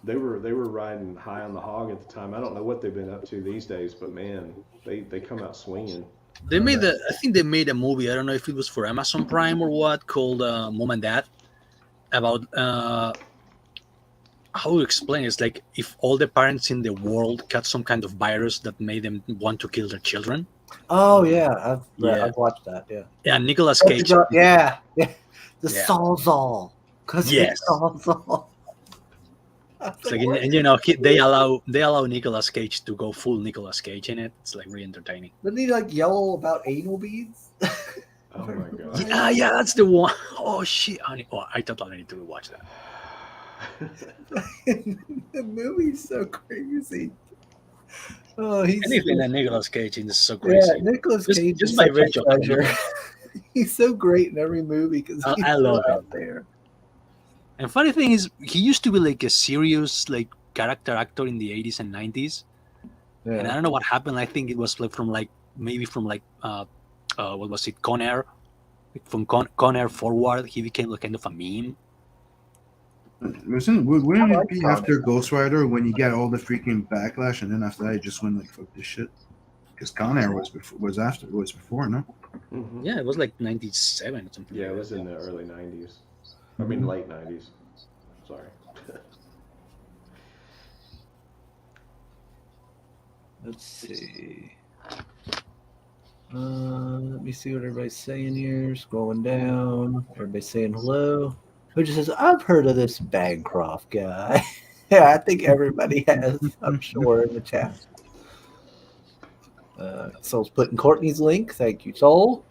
they were riding high on the hog at the time. I don't know what they've been up to these days, but man, they come out swinging. They made I think they made a movie. I don't know if it was for Amazon Prime or what, called Mom and Dad, about how to explain it. It's like if all the parents in the world got some kind of virus that made them want to kill their children. Oh yeah, I've watched that. Yeah. Yeah, Nicolas Cage. Yeah. The Sawzall. Yes. Sawzall. It's like, and you know, they allow Nicolas Cage to go full Nicolas Cage in it. It's like really entertaining. Didn't he like yell about anal beads? Oh my god. Yeah, that's the one. Oh shit! I totally need to watch that. The movie's so crazy. Oh, he's anything that Nicolas Cage is so crazy. Yeah, Nicolas Cage just is by such a virtue of pleasure. He's so great in every movie because I love out him. there. And funny thing is, he used to be like a serious character actor in the 80s and 90s. Yeah. And I don't know what happened. I think it was from what was it, Con Air? From Con Air forward, he became kind of a meme. Wouldn't it be after Ghost Rider when you get all the freaking backlash, and then after that you just went fuck this shit? Because Con Air was before, no? Mm-hmm. Yeah, it was like 97 or something. Yeah, it was in the early 90s. I mean, late 90s. Sorry. Let's see. Let me see what everybody's saying here. Scrolling down. Everybody's saying hello. Who just says, I've heard of this Bancroft guy. Yeah, I think everybody has, I'm sure, in the chat. Soul's putting Courtney's link. Thank you, Soul.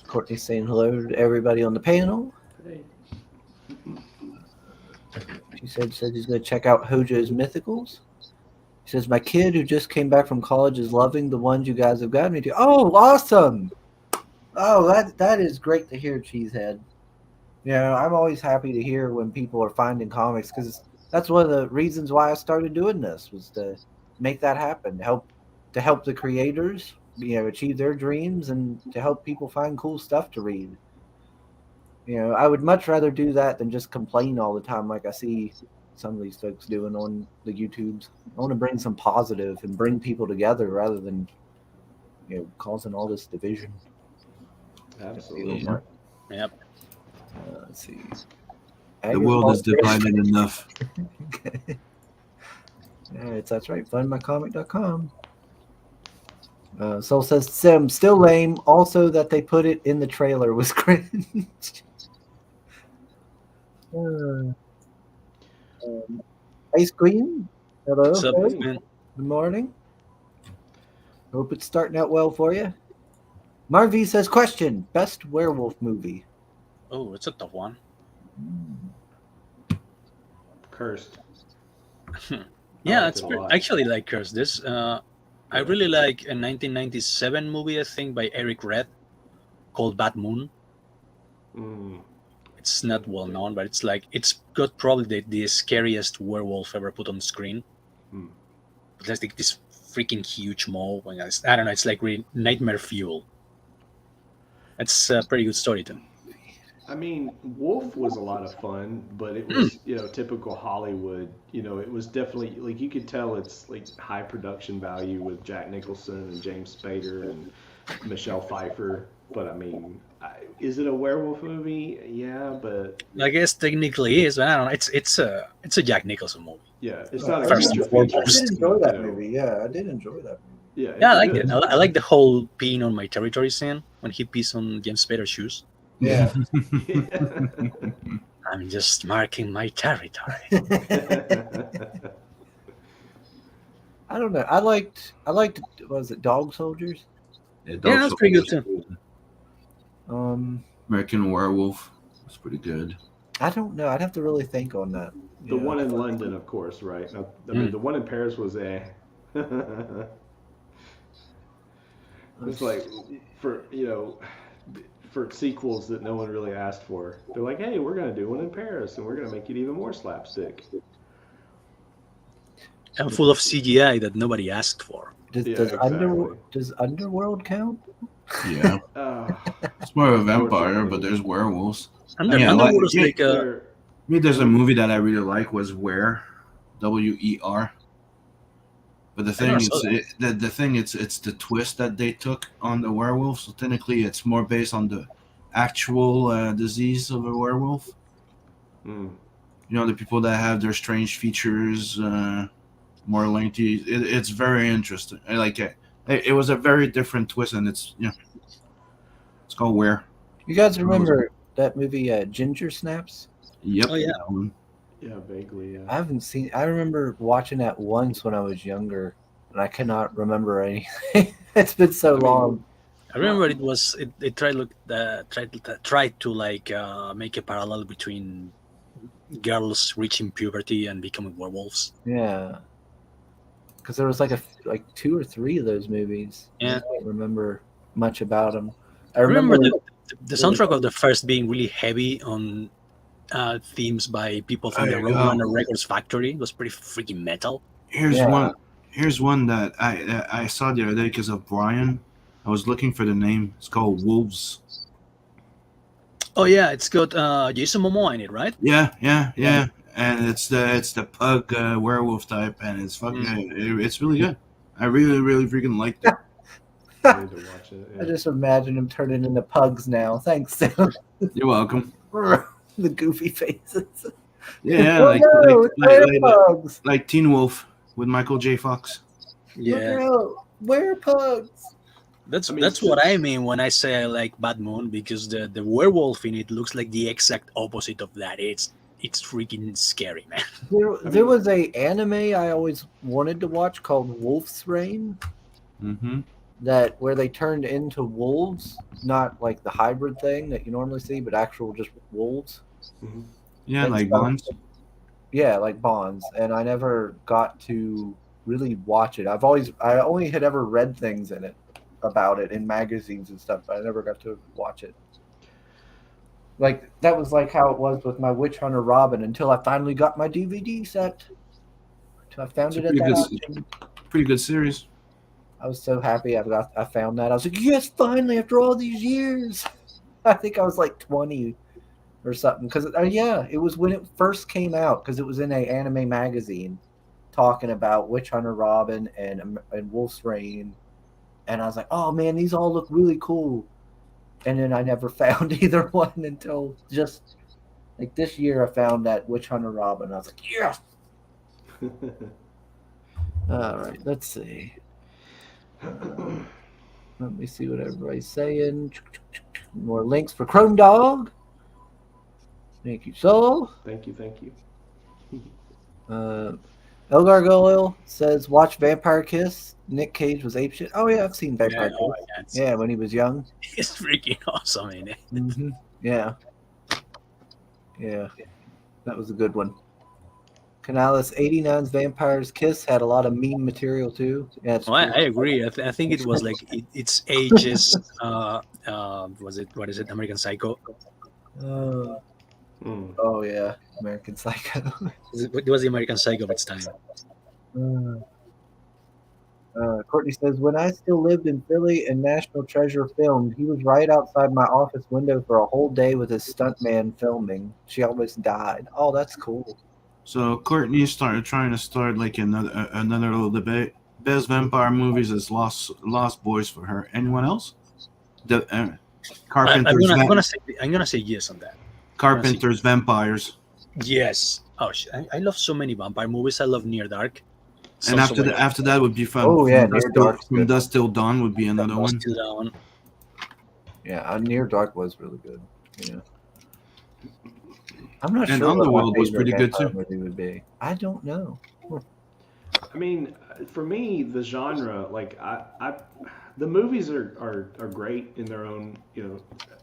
Courtney's saying hello to everybody on the panel. She said he's going to check out Hojo's Mythicals. He says, my kid who just came back from college is loving the ones you guys have gotten me to. Oh, awesome. Oh, that is great to hear, Cheesehead. You know, I'm always happy to hear when people are finding comics because that's one of the reasons why I started doing this was to make that happen, to help the creators, you know, achieve their dreams and to help people find cool stuff to read. You know, I would much rather do that than just complain all the time like I see some of these folks doing on the YouTubes. I want to bring some positive and bring people together rather than, you know, causing all this division. Absolutely. Yep. Let's see. The world is divided enough. That's right. Fundmycomic.com. Soul says, Sim, still lame. Also, that they put it in the trailer was cringe. Ice Queen. Hello. What's up, man? Good morning. Hope it's starting out well for you. Marv says, question, best werewolf movie? Oh, it's a tough one. Cursed. Yeah, liked it's it a lot. actually like Cursed. This I really like a 1997 movie, I think, by Eric Red called Bad Moon. It's not well known, but it's got probably the scariest werewolf ever put on screen. It's like this freaking huge mole. I don't know. It's like really nightmare fuel. It's a pretty good story too. I mean, Wolf was a lot of fun, but it was, you know, typical Hollywood. You know, it was definitely, like, you could tell it's, like, high production value with Jack Nicholson and James Spader and Michelle Pfeiffer. But I mean, is it a werewolf movie? Yeah, but I guess technically is, but I don't know. It's a Jack Nicholson movie. yeah, it's not a First creature and foremost. feature. I did enjoy that you know. movie. Yeah, I did enjoy that movie. Yeah, Yeah, I it's liked good. it. I like the whole peeing on my territory scene when he pees on James Spader's shoes. Yeah. I'm just marking my territory. I don't know. I liked. Was it Dog Soldiers? Yeah, Yeah, that's pretty good too. American Werewolf was pretty good. I don't know. I'd have to really think on that. The Yeah. one in London, of course, right? Now, I mean, the one in Paris was It's like for sequels that no one really asked for. They're like, hey, we're gonna do one in Paris, and we're gonna make it even more slapstick. And full of CGI that nobody asked for. Does, Yeah, does, exactly. does Underworld count? Yeah, Uh, it's more of a vampire, but there's werewolves. Yeah, Underworld like- was like they're- I mean, there's a movie that I really like was Where, WER. But the thing never is, saw the thing it's the twist that they took on the werewolf. So technically, it's more based on the actual disease of a werewolf. mm. You know, the people that have their strange features, more lengthy. It's very interesting. I like it. It was a very different twist, and it's it's called Where. You guys remember that movie Ginger Snaps? Yep. Oh, yeah. that one. Yeah, vaguely. I haven't seen. I remember watching that once when I was younger, and I cannot remember anything. It's been so long. I remember it tried to like make a parallel between girls reaching puberty and becoming werewolves. Yeah, because there was like two or three of those movies. Yeah. I don't remember much about them. I I remember remember. the soundtrack of the first being really heavy on themes by people from the There you Roadrunner go. Records factory. It was pretty freaking metal. Here's Yeah. one. Here's one that I saw the other day because of Brian. I was looking for the name. It's called Wolves. Oh yeah, it's got Jason Momoa in it, right? Yeah. And it's the pug werewolf type, and it's fucking. It's really good. I really freaking liked it. I need to watch it. I just imagine them turning into pugs now. Thanks, Sam. You're welcome. The goofy faces. Yeah, Oh, like, no, like, where like, pugs? like Teen Wolf with Michael J. Fox. Yeah, Look out, where pugs? that's I mean, that's what I mean when I say I like Bad Moon, because the werewolf in it looks like the exact opposite of that. It's freaking scary, man. There was a anime I always wanted to watch called Wolf's Rain, Mm-hmm. that where they turned into wolves, not like the hybrid thing that you normally see, but actual just wolves. Mhm. Yeah, And like stuff. Bonds. Yeah, like Bonds, and I never got to really watch it. I only had ever read things in it about it in magazines and stuff, but I never got to watch it. Like that was like how it was with my Witch Hunter Robin until I finally got my DVD set. Until I found It's it a at that pretty auction. Pretty good series. I was so happy I found that. I was like, yes, finally, after all these years. I think I was like 20 or something. Because, yeah, it was when it first came out, because it was in an anime magazine talking about Witch Hunter Robin and Wolf's Rain. And I was like, oh, man, these all look really cool. And then I never found either one until just like this year I found that Witch Hunter Robin. I was like, yes. All right, let's see. Let me see what everybody's saying. More links for Chrome Dog. Thank you, Soul. Thank you. El Gargoyle says, watch Vampire Kiss. Nick Cage was apeshit. Oh, yeah, I've seen Vampire Yeah, oh, Kiss. yeah, Yeah, when he was young. it's freaking awesome, ain't it? Yeah. Yeah. That was a good one. Canalis 89's Vampire's Kiss had a lot of meme material, too. Yeah, it's Oh, I true. agree. I think it was like its ages. What is it? American Psycho. Mm. Oh, yeah. American Psycho. It was the American Psycho of its time. Courtney says, when I still lived in Philly and National Treasure filmed, he was right outside my office window for a whole day with his stuntman filming. She almost died. Oh, that's cool. So Courtney started trying to start like another little debate. best vampire movies is Lost Boys for her. Anyone else? The Carpenter's I'm gonna say yes on that. Carpenter's Vampires. Yes. Oh shit! I love so many vampire movies. I love Near Dark. It's And also after that would be fun. Oh, yeah, Near Dark's From good. Dusk Till Dawn would be another one. Still Down. Yeah, Near Dark was really good. Yeah. I'm not And sure what my Underworld was favorite pretty good, vampire too. movie would be. I don't know. I mean, for me, the genre, like the movies are great in their own,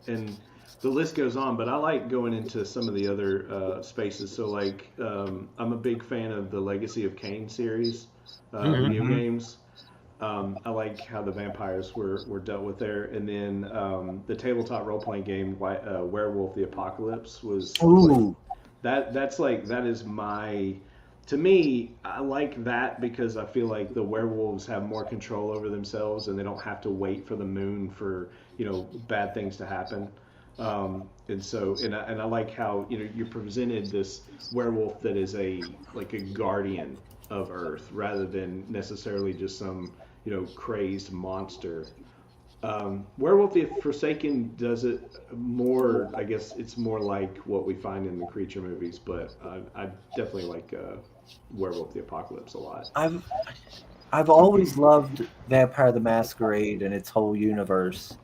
and the list goes on. But I like going into some of the other spaces. So, like, I'm a big fan of the Legacy of Kain series, video games. I like how the vampires were dealt with there, and then the tabletop role playing game, Werewolf: The Apocalypse, was Ooh. that is my. To me, I like that because I feel like the werewolves have more control over themselves and they don't have to wait for the moon for, bad things to happen. And I like how, you're presented this werewolf that is a guardian of Earth rather than necessarily just some, crazed monster. Werewolf the Forsaken does it more, I guess it's more like what we find in the creature movies, but I definitely like Werewolf the Apocalypse a lot. I've always loved Vampire the Masquerade and its whole universe.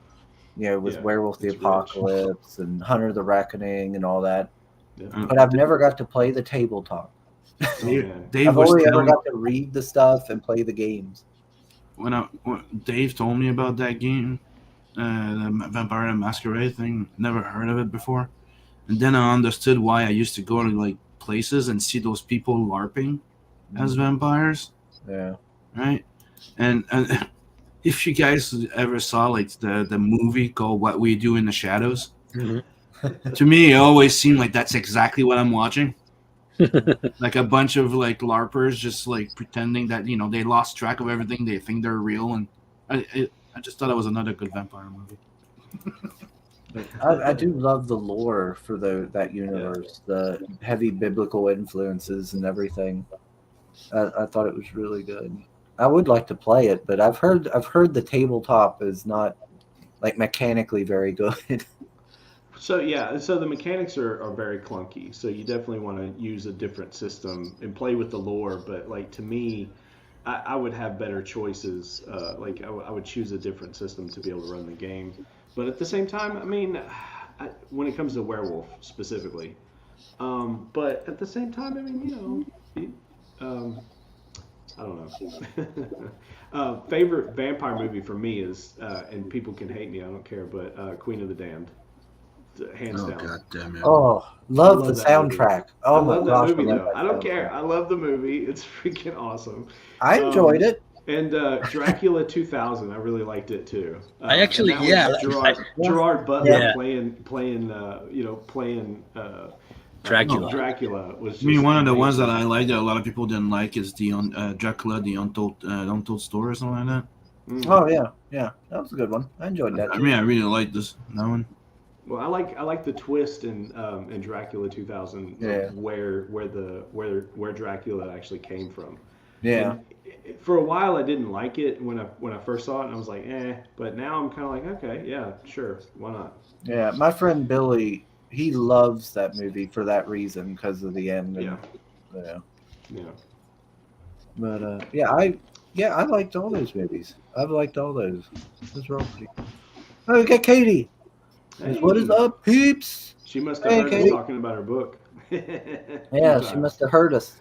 With Werewolf the it's rich. Apocalypse and Hunter the Reckoning and all that. Yeah. But I've never got to play the tabletop. Dave I've was only ever telling, got to read the stuff and play the games. when Dave told me about that game, the Vampire the Masquerade thing. Never heard of it before, and then I understood why I used to go to like places and see those people LARPing as vampires. Yeah. Right, and if you guys ever saw like the movie called What We Do in the Shadows, to me it always seemed like that's exactly what I'm watching. Like a bunch of like LARPers just like pretending that they lost track of everything. They think they're real, and I just thought it was another good vampire movie. I do love the lore for that universe, the heavy biblical influences and everything. I thought it was really good. I would like to play it, but I've heard the tabletop is not like mechanically very good. So the mechanics are very clunky. So you definitely want to use a different system and play with the lore. But like to me, I would have better choices. I would choose a different system to be able to run the game. But at the same time, I mean, when it comes to Werewolf specifically, but at the same time, I mean, I don't know. Favorite vampire movie for me is, and people can hate me, I don't care, but Queen of the Damned. Hands down. God damn it! Oh, love the love that soundtrack. Oh I my love gosh, that movie love though. that I don't soundtrack. care. I love the movie. It's freaking awesome. I enjoyed it. And Dracula 2000, I really liked it too. I actually, and that was Gerard Butler playing Dracula. Dracula was. Just I mean, one of the amazing. ones that I like that a lot of people didn't like is the Dracula, the Untold Story or something like that. Oh yeah, that was a good one. I enjoyed that. I mean, I really like that one. Well, I like the twist in Dracula 2000 of where Dracula actually came from. Yeah. And for a while, I didn't like it when I first saw it, and I was like, eh. But now I'm kind of like, okay, yeah, sure, why not? Yeah, my friend Billy, he loves that movie for that reason because of the end. And, Yeah. But I liked all those movies. I've liked all those. Those were all pretty. Oh, we got Katie. Hey. What is up, peeps? She must have heard us Katie. talking about her book. Yeah, she must have heard us.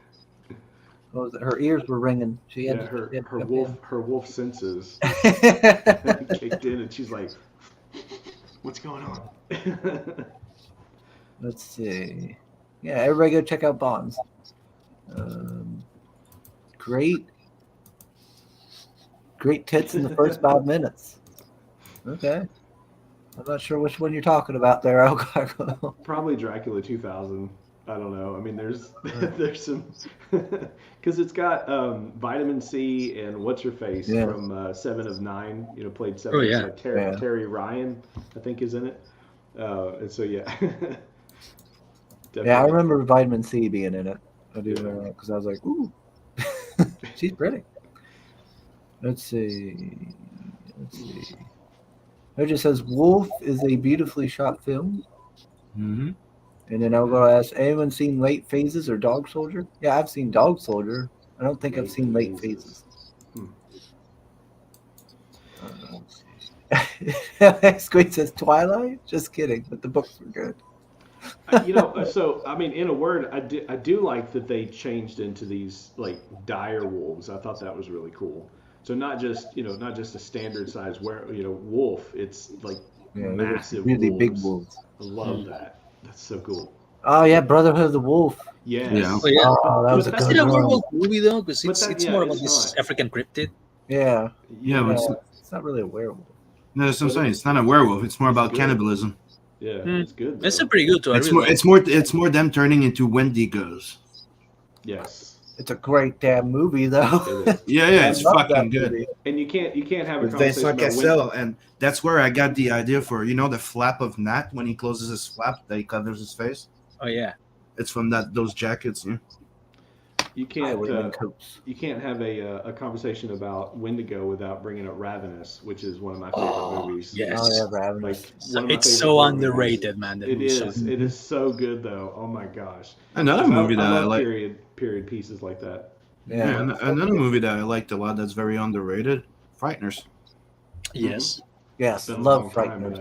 What was it? Her ears were ringing. She had her wolf senses to kicked in, and she's like, "What's going on?" Let's see. Yeah, everybody go check out Bonds. Great tits in the first 5 minutes. Okay. I'm not sure which one you're talking about there, Alcargo. Probably Dracula 2000. I don't know. I mean, there's some because it's got Vitamin C and what's her face from 7 of 9. Played 7. Oh, yeah. Like Terry Ryan, I think, is in it. And so yeah. Yeah, I remember Vitamin C being in it. I do remember that because I was like, ooh, she's pretty. Let's see. It just says Wolf is a beautifully shot film. Mm-hmm. And then I'll go ask, anyone seen Late Phases or Dog Soldier? Yeah, I've seen Dog Soldier. I don't think I've seen Late Phases. Squid says Twilight? Just kidding, but the books were good. So I mean, in a word, I do like that they changed into these like dire wolves. I thought that was really cool. So not just a standard size wolf. It's like massive, really wolves. big wolves. I love that. That's so cool. Oh yeah, Brotherhood of the Wolf. Yes. Yeah. Oh, yeah. Oh, that was a But that's good not a one. werewolf movie though, because But it's that- more yeah, about it's this not. African cryptid. Yeah, Yeah, but it's not really a werewolf. no, that's what I'm saying. It's not a werewolf. It's more about Good. cannibalism. Yeah, Hmm. it's good. It's though. pretty good too. I It's really more. like it. It's more them turning into Wendigos. Yes. It's a great damn movie though. It is. Yeah, I it's love that fucking good. movie. And you can't have a With conversation Vincent about Cassel, and that's where I got the idea for the flap of Nat when he closes his flap that he covers his face. Oh yeah. It's from those jackets. Yeah. you I can't would have been coats. you can't have a conversation about Wendigo without bringing up Ravenous, which is one of my favorite movies. yes. Oh yeah, Like Ravenous. one of my It's favorite so horror underrated, movies. man. That It movie's so- is. It is so good though. Oh my gosh. Another 'Cause movie that I love like. period pieces like that. Yeah. Another movie that I liked a lot that's very underrated. Frighteners. Yes. Yes, It's been a love long time, but Frighteners.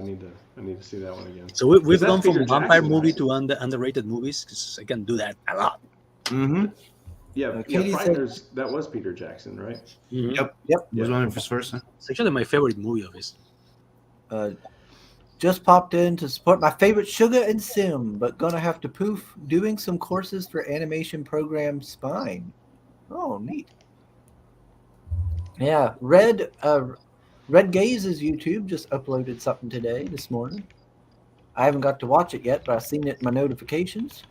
I need to see that one again. So we've Because that's gone from Peter vampire Jackson, movie right? to underrated movies because I can do that a lot. Mm-hmm. Yeah, Katie said- Frighteners. That was Peter Jackson, right? Mhm. Yep. Yep. Was one of his first. It's actually my favorite movie of his. Just popped in to support my favorite Sugar and Sim, but gonna have to poof doing some courses for animation program Spine. Oh, neat. Yeah, Red Gaze's YouTube just uploaded something this morning. I haven't got to watch it yet, but I've seen it in my notifications.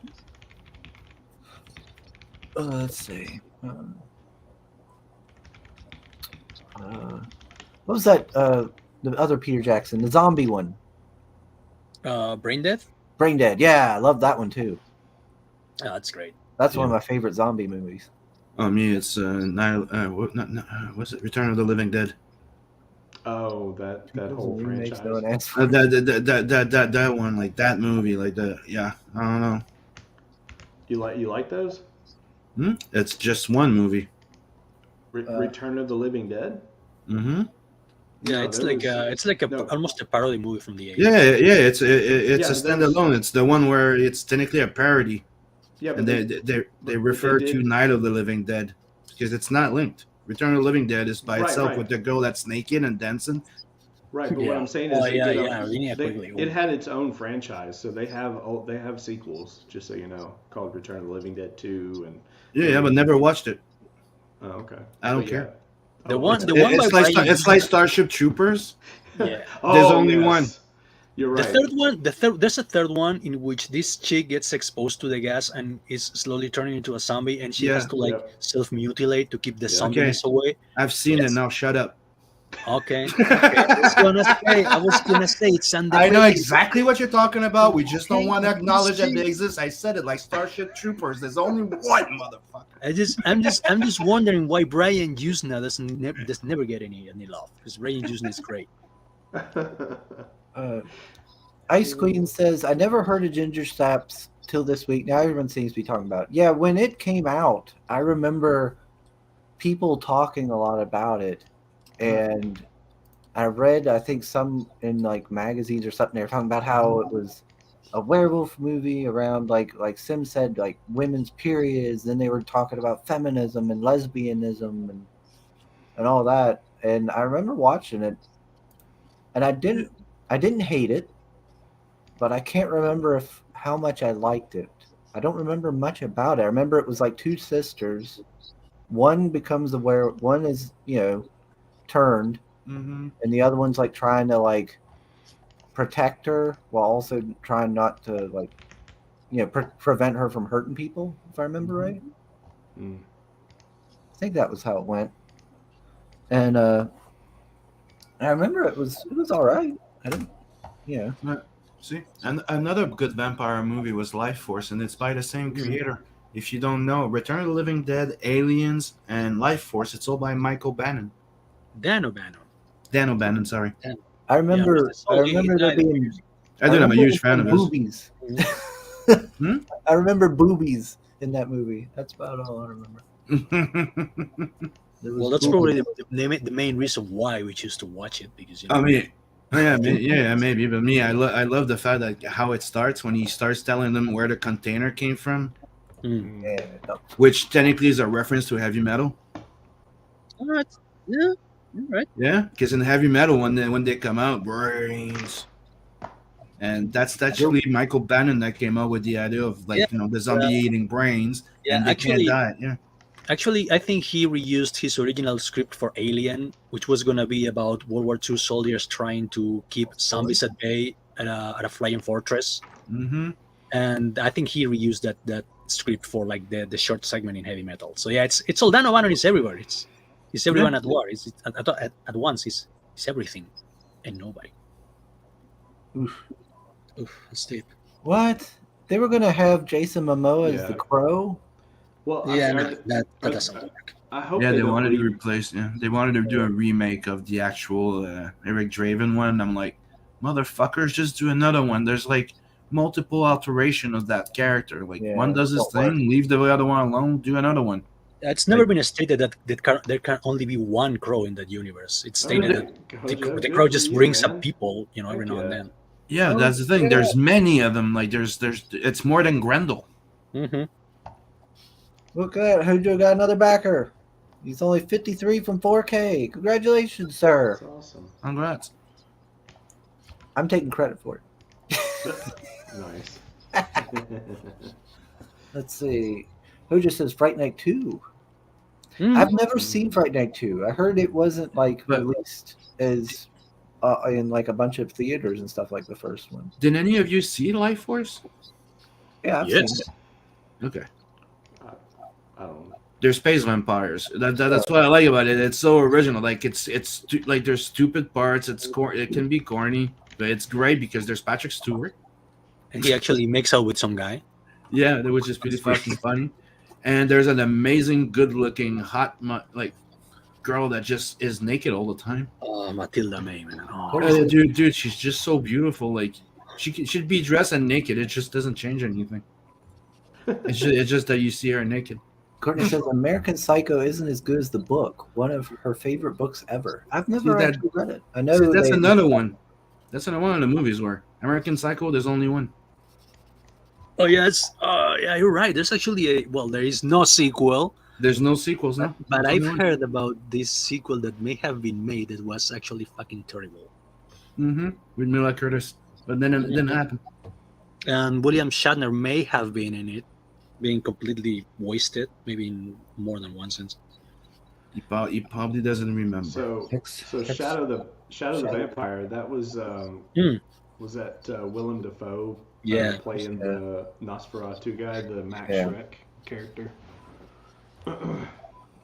Let's see. What was that? The other Peter Jackson, the zombie one. Brain Dead. Brain Dead. Yeah, I love that one too. Oh, that's great. That's one of my favorite zombie movies. Me, it's what's it? Return of the Living Dead. Oh, that whole Remakes, franchise. no one asked for. That one, like that movie, like that. Yeah, I don't know. You like those? It's just one movie. Return of the Living Dead? Mm-hmm. Yeah, No, it's there like was- it's like a no. almost a parody movie from the 80s. Yeah. It's Yeah, a but that's- standalone. It's the one where it's technically a parody, Yeah, and they but refer they to did- Night of the Living Dead because it's not linked. Return of the Living Dead is by Right, itself right. with the girl that's naked and dancing. Right, but Yeah. what I'm saying is, Oh, they yeah, did yeah, Linnea Quigley. it had its own franchise, so they have sequels, just so you know, called Return of the Living Dead 2 and Yeah, but never watched it. oh, okay. I don't But care. yeah. The Oh, one- okay. the one by Brian It's like Starship Troopers. Yeah. There's only one. You're The right. third one, there's a third one in which this chick gets exposed to the gas and is slowly turning into a zombie, and she has Yeah. to like Yep. self-mutilate to keep the Yeah. zombiness away. I've seen Yes. it now. Shut up. Okay. I was gonna say it's I know underrated. exactly what you're talking about. We just don't Okay, want to but acknowledge that see- they exist. I said it like Starship Troopers. There's only one motherfucker. I'm just wondering why Brian Usna does never get any love, because Brian Usna is great. Ice Queen says, I never heard of Ginger Snaps till this week. Now everyone seems to be talking about it. Yeah, when it came out, I remember people talking a lot about it. And I read, I think, some in like magazines or something, they were talking about how it was a werewolf movie around like Sim said, like women's periods. Then they were talking about feminism and lesbianism and all that. And I remember watching it, and I didn't hate it, but I can't remember how much I liked it. I don't remember much about it. I remember it was like two sisters. One becomes aware. One is turned, Mm-hmm. and the other one's like trying to like protect her while also trying not to like prevent her from hurting people, if I remember right. Mm. I think that was how it went. And I remember it was all right. I didn't See, and another good vampire movie was Life Force, and it's by the same creator. If you don't know, Return of the Living Dead, Aliens, and Life Force, it's all by Michael Bannon. Dan O'Bannon. Dan O'Bannon, sorry. I remember. Yeah, I remember there being. I do. I'm a remember huge fan some of his. boobies. Hmm? I remember boobies in that movie. That's about all I remember. There was Well, that's boobies. probably the main reason why we choose to watch it, because I mean, yeah, maybe, but me, I love the fact that how it starts when he starts telling them where the container came from, Yeah, no. which technically is a reference to heavy metal. All right. Yeah. All right. Yeah, because in heavy metal, when they come out, brains, and that's actually Michael Bannon that came up with the idea of Yeah. the zombie eating brains, Yeah, and they actually- can't die. Yeah. Actually, I think he reused his original script for Alien, which was going to be about World War II soldiers trying to keep zombies at bay at a flying fortress. Mm-hmm. And I think he reused that script for like the short segment in heavy metal. So yeah, it's all Dan O'Bannon is everywhere. It's everyone at war. It's at once. It's everything and nobody. Oof. That's deep. What? They were gonna have Jason Momoa as Yeah. the Crow. Well, Yeah, I, no, that I- doesn't work. I hope Yeah, they don't wanted to leave- replace. Yeah, they wanted to do a remake of the actual Eric Draven one. I'm like, motherfuckers, just do another one. There's like multiple alteration of that character. Like Yeah, one does his don't work. thing, leave the other one alone, do another one. It's never been stated that there can only be one Crow in that universe. It's stated that the Crow just brings up people, every now and then. Yeah, Oh, that's the thing. yeah. There's many of them. Like there's it's more than Grendel. Mm-hmm. Look at that. Hojo got another backer. He's only 53 from 4K. Congratulations, sir. That's awesome. Congrats. I'm taking credit for it. Nice. Let's see. Hojo says Fright Night 2. Mm. I've never seen Fright Night 2. I heard it wasn't like But- released as in like a bunch of theaters and stuff like the first one. Did any of you see Life Force? Yeah, I've Yes. seen it. Okay. I don't know. They're space vampires. That's what I like about it. It's so original. Like like there's stupid parts. It can be corny, but it's great because there's Patrick Stewart. And he actually makes out with some guy. Yeah, which is pretty fucking funny. And there's an amazing, good-looking, hot, girl that just is naked all the time. Oh, Matilda May, man. Oh. Dude, she's just so beautiful. Like she'd be dressed and naked. It just doesn't change anything. It's just that you see her naked. Courtney says American Psycho isn't as good as the book. One of her favorite books ever. I've never See, that- actually read it. I know See, that's they- another one. That's another one of the movies where American Psycho. There's only one. Oh yes. Yeah, you're right. There's actually there is no sequel, There's no sequels now. but There's I've only one. heard about this sequel that may have been made that was actually fucking terrible. With Mila Kunis, but then it didn't happen. And William Shatner may have been in it, being completely wasted, maybe in more than one sense. He probably doesn't remember. So Shadow the Vampire. That was was that Willem Dafoe? Yeah. Playing the Nosferatu guy, the Max Yeah. Schreck character.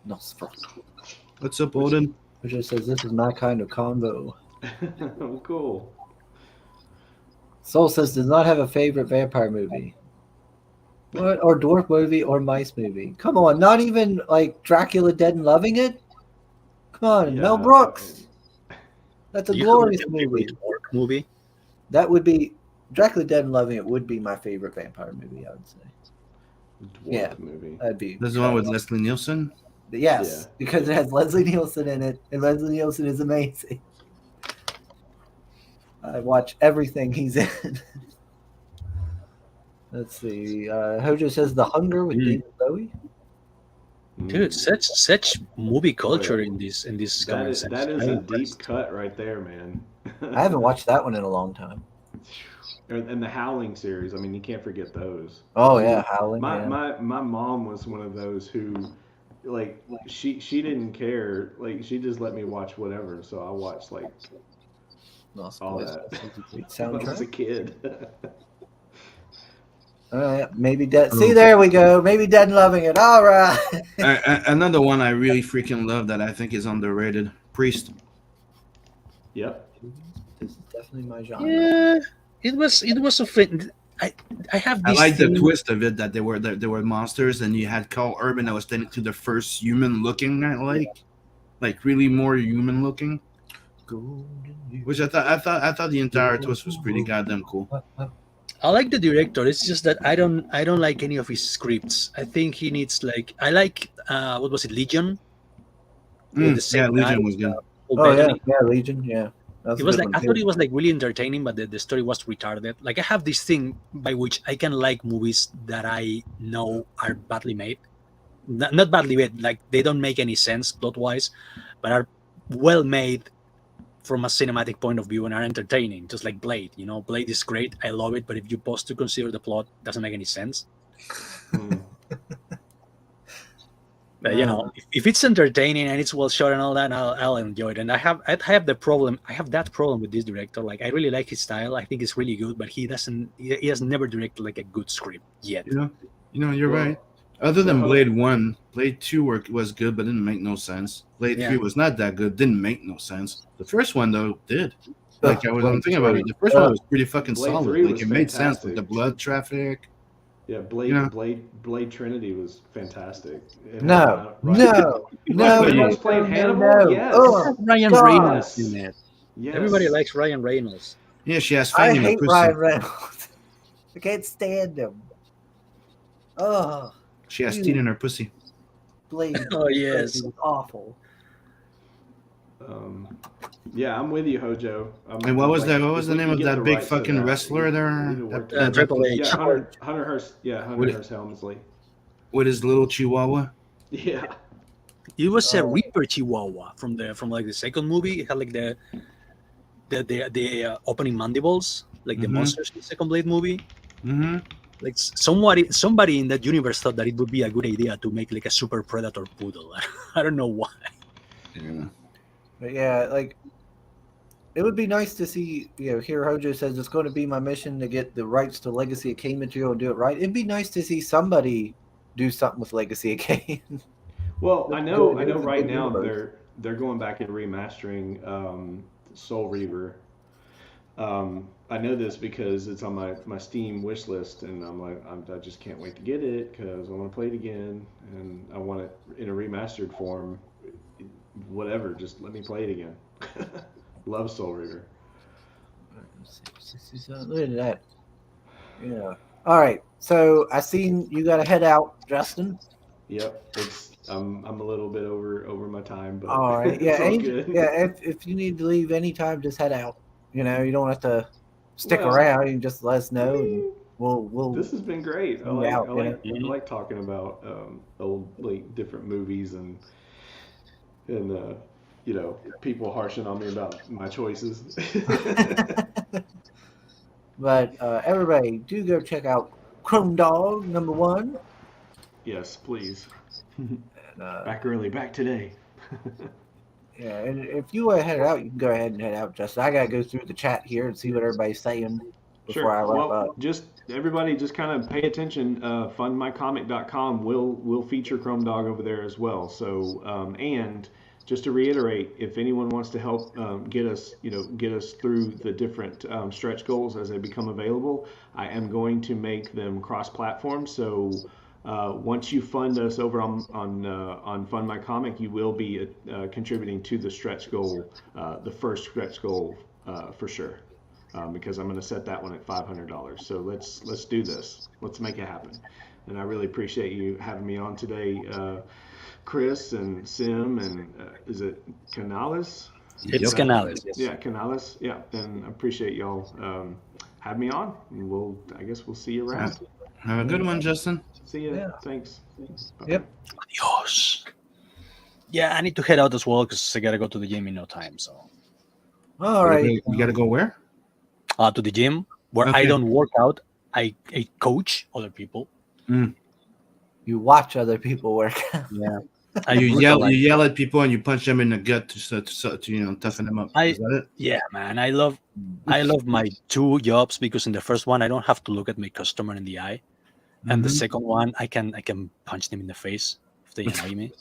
Nosferatu. What's up, Odin? Hojo says this is my kind of combo. Oh, cool. Soul says does not have a favorite vampire movie. What? Or dwarf movie or mice movie. Come on, not even like Dracula Dead and Loving It? Come on, Yeah. Mel Brooks. That's a Do you glorious have a movie. favorite orc movie? That would be Dracula Dead and Loving It would be my favorite vampire movie, I would say. Dwarf Yeah. movie. That'd be This is the one with Leslie Nielsen. Yes, Yeah. because it has Leslie Nielsen in it, and Leslie Nielsen is amazing. I watch everything he's in. Let's see. Hojo says The Hunger with David Bowie. Dude, such movie culture in this That comment is section. a I'm deep impressed. cut right there, man. I haven't watched that one in a long time. And the Howling series. I mean, you can't forget those. Oh yeah, Howling. My yeah. my mom was one of those who, like, she didn't care. Like, she just let me watch whatever. So I watched like Lost all Boys. that. That's a great when I was a soundtrack. kid. All right, maybe Dead. See, there we go. Maybe Dead and Loving It. All right. Another one I really freaking love that I think is underrated. Priest. Yep. This is definitely my genre. Yeah, it was a fit. I have I this like the thing- twist of it that they were monsters, and you had Carl Urban that was technically the first human looking like. like really more human looking. Golden years. Which I thought the entire twist was pretty goddamn cool. I like the director. It's just that I don't like any of his scripts. I think he needs like I like what was it, Legion? With the same Yeah, guy, Legion was good. Paul Oh yeah, Bettany. yeah, Legion. Yeah, that's It a was good like one, I thought too. it was like really entertaining, but the story was retarded. Like I have this thing by which I can like movies that I know are badly made, not badly made, like they don't make any sense plot wise, but are well made from a cinematic point of view and are entertaining. Just like Blade, Blade is great, I love it, but if you pause to consider the plot, it doesn't make any sense. Mm. But if it's entertaining and it's well shot and all that, I'll enjoy it. And I have that problem with this director. Like I really like his style. I think it's really good, but he has never directed like a good script yet. You're Well, right. Other than so- Blade 1, Blade 2 was good, but didn't make no sense. Blade 3 was not that good, didn't make no sense. The first one, though, did. Like, I'm thinking about it. The first one was pretty fucking Blade solid. 3 Like, was it made sense with fantastic. the blood traffic. Yeah, Blade, You know? Blade Trinity was fantastic. It No, had, no, no, Ryan no, Reynolds played no, Hannibal? no. Yes. Ugh, Ryan God. Reynolds in it. Yes. Everybody likes Ryan Reynolds. Yeah, she has I finding a hate pussy. Ryan Reynolds. I can't stand him. Oh, She has teeth in her pussy. Blade. Oh yes. It was awful. Yeah, I'm with you, Hojo. And what was like, What was if the we name can of get that the big rights to fucking that, wrestler we there? need to work That- Triple H. Yeah, Hunter Hearst. Yeah, Hunter With- Hearst Helmsley. with his little chihuahua. Yeah. It was a Oh. Reaper Chihuahua from like the second movie. It had like the opening mandibles, like the Mhm. monsters in the second Blade movie. Mm-hmm. Like somebody in that universe thought that it would be a good idea to make like a super predator poodle. I don't know why. Yeah. But yeah, like it would be nice to see. Here Hojo says it's going to be my mission to get the rights to Legacy of Kain material and do it right. It'd be nice to see somebody do something with Legacy of Kain. Well, I know right Good now universe. they're going back and remastering Soul Reaver. I know this because it's on my Steam wish list, and I'm like, I just can't wait to get it because I want to play it again, and I want it in a remastered form. Whatever, just let me play it again. Love Soul Reaver. Look at that. Yeah. All right. So I seen you got to head out, Justin. Yep, I'm a little bit over my time, but All right. Yeah. it's all any- good. yeah. If you need to leave anytime, just head out. You don't have to stick Well, around. You can just let us know, and we'll. This has been great. I Yeah, like talking about old different movies and people harshing on me about my choices. But everybody, do go check out Chrome Dog #1. Yes, please. And, Back early, back today. yeah, and if you want to head out, you can go ahead and head out, Justin. I gotta go through the chat here and see what everybody's saying before I wrap Well, up. just everybody, just kind of pay attention. Fundmycomic.com will feature Chrome Dog over there as well. So, and just to reiterate, if anyone wants to help get us through the different stretch goals as they become available, I am going to make them cross-platform. So. Once you fund us over on Fund My Comic, you will be contributing to the stretch goal, the first stretch goal for sure, because I'm going to set that one at $500. So let's do this. Let's make it happen. And I really appreciate you having me on today, Chris and Sim, and is it Canales? It's Canales. Yes. Yeah, Canales. Yeah, and I appreciate y'all having me on. And I guess we'll see you around. Have a good one, Justin. See you. Yeah. Thanks. Yep. Adios. Yeah, I need to head out as well because I gotta go to the gym in no time. So, All right. You gotta go where? to the gym where I Okay. don't work out. I coach other people. You watch other people work. Yeah. You yell at people and you punch them in the gut to toughen them up. Is that it? Yeah, man. I love my two jobs because in the first one I don't have to look at my customer in the eye, and the Mhm. second one I can punch them in the face if they annoy me.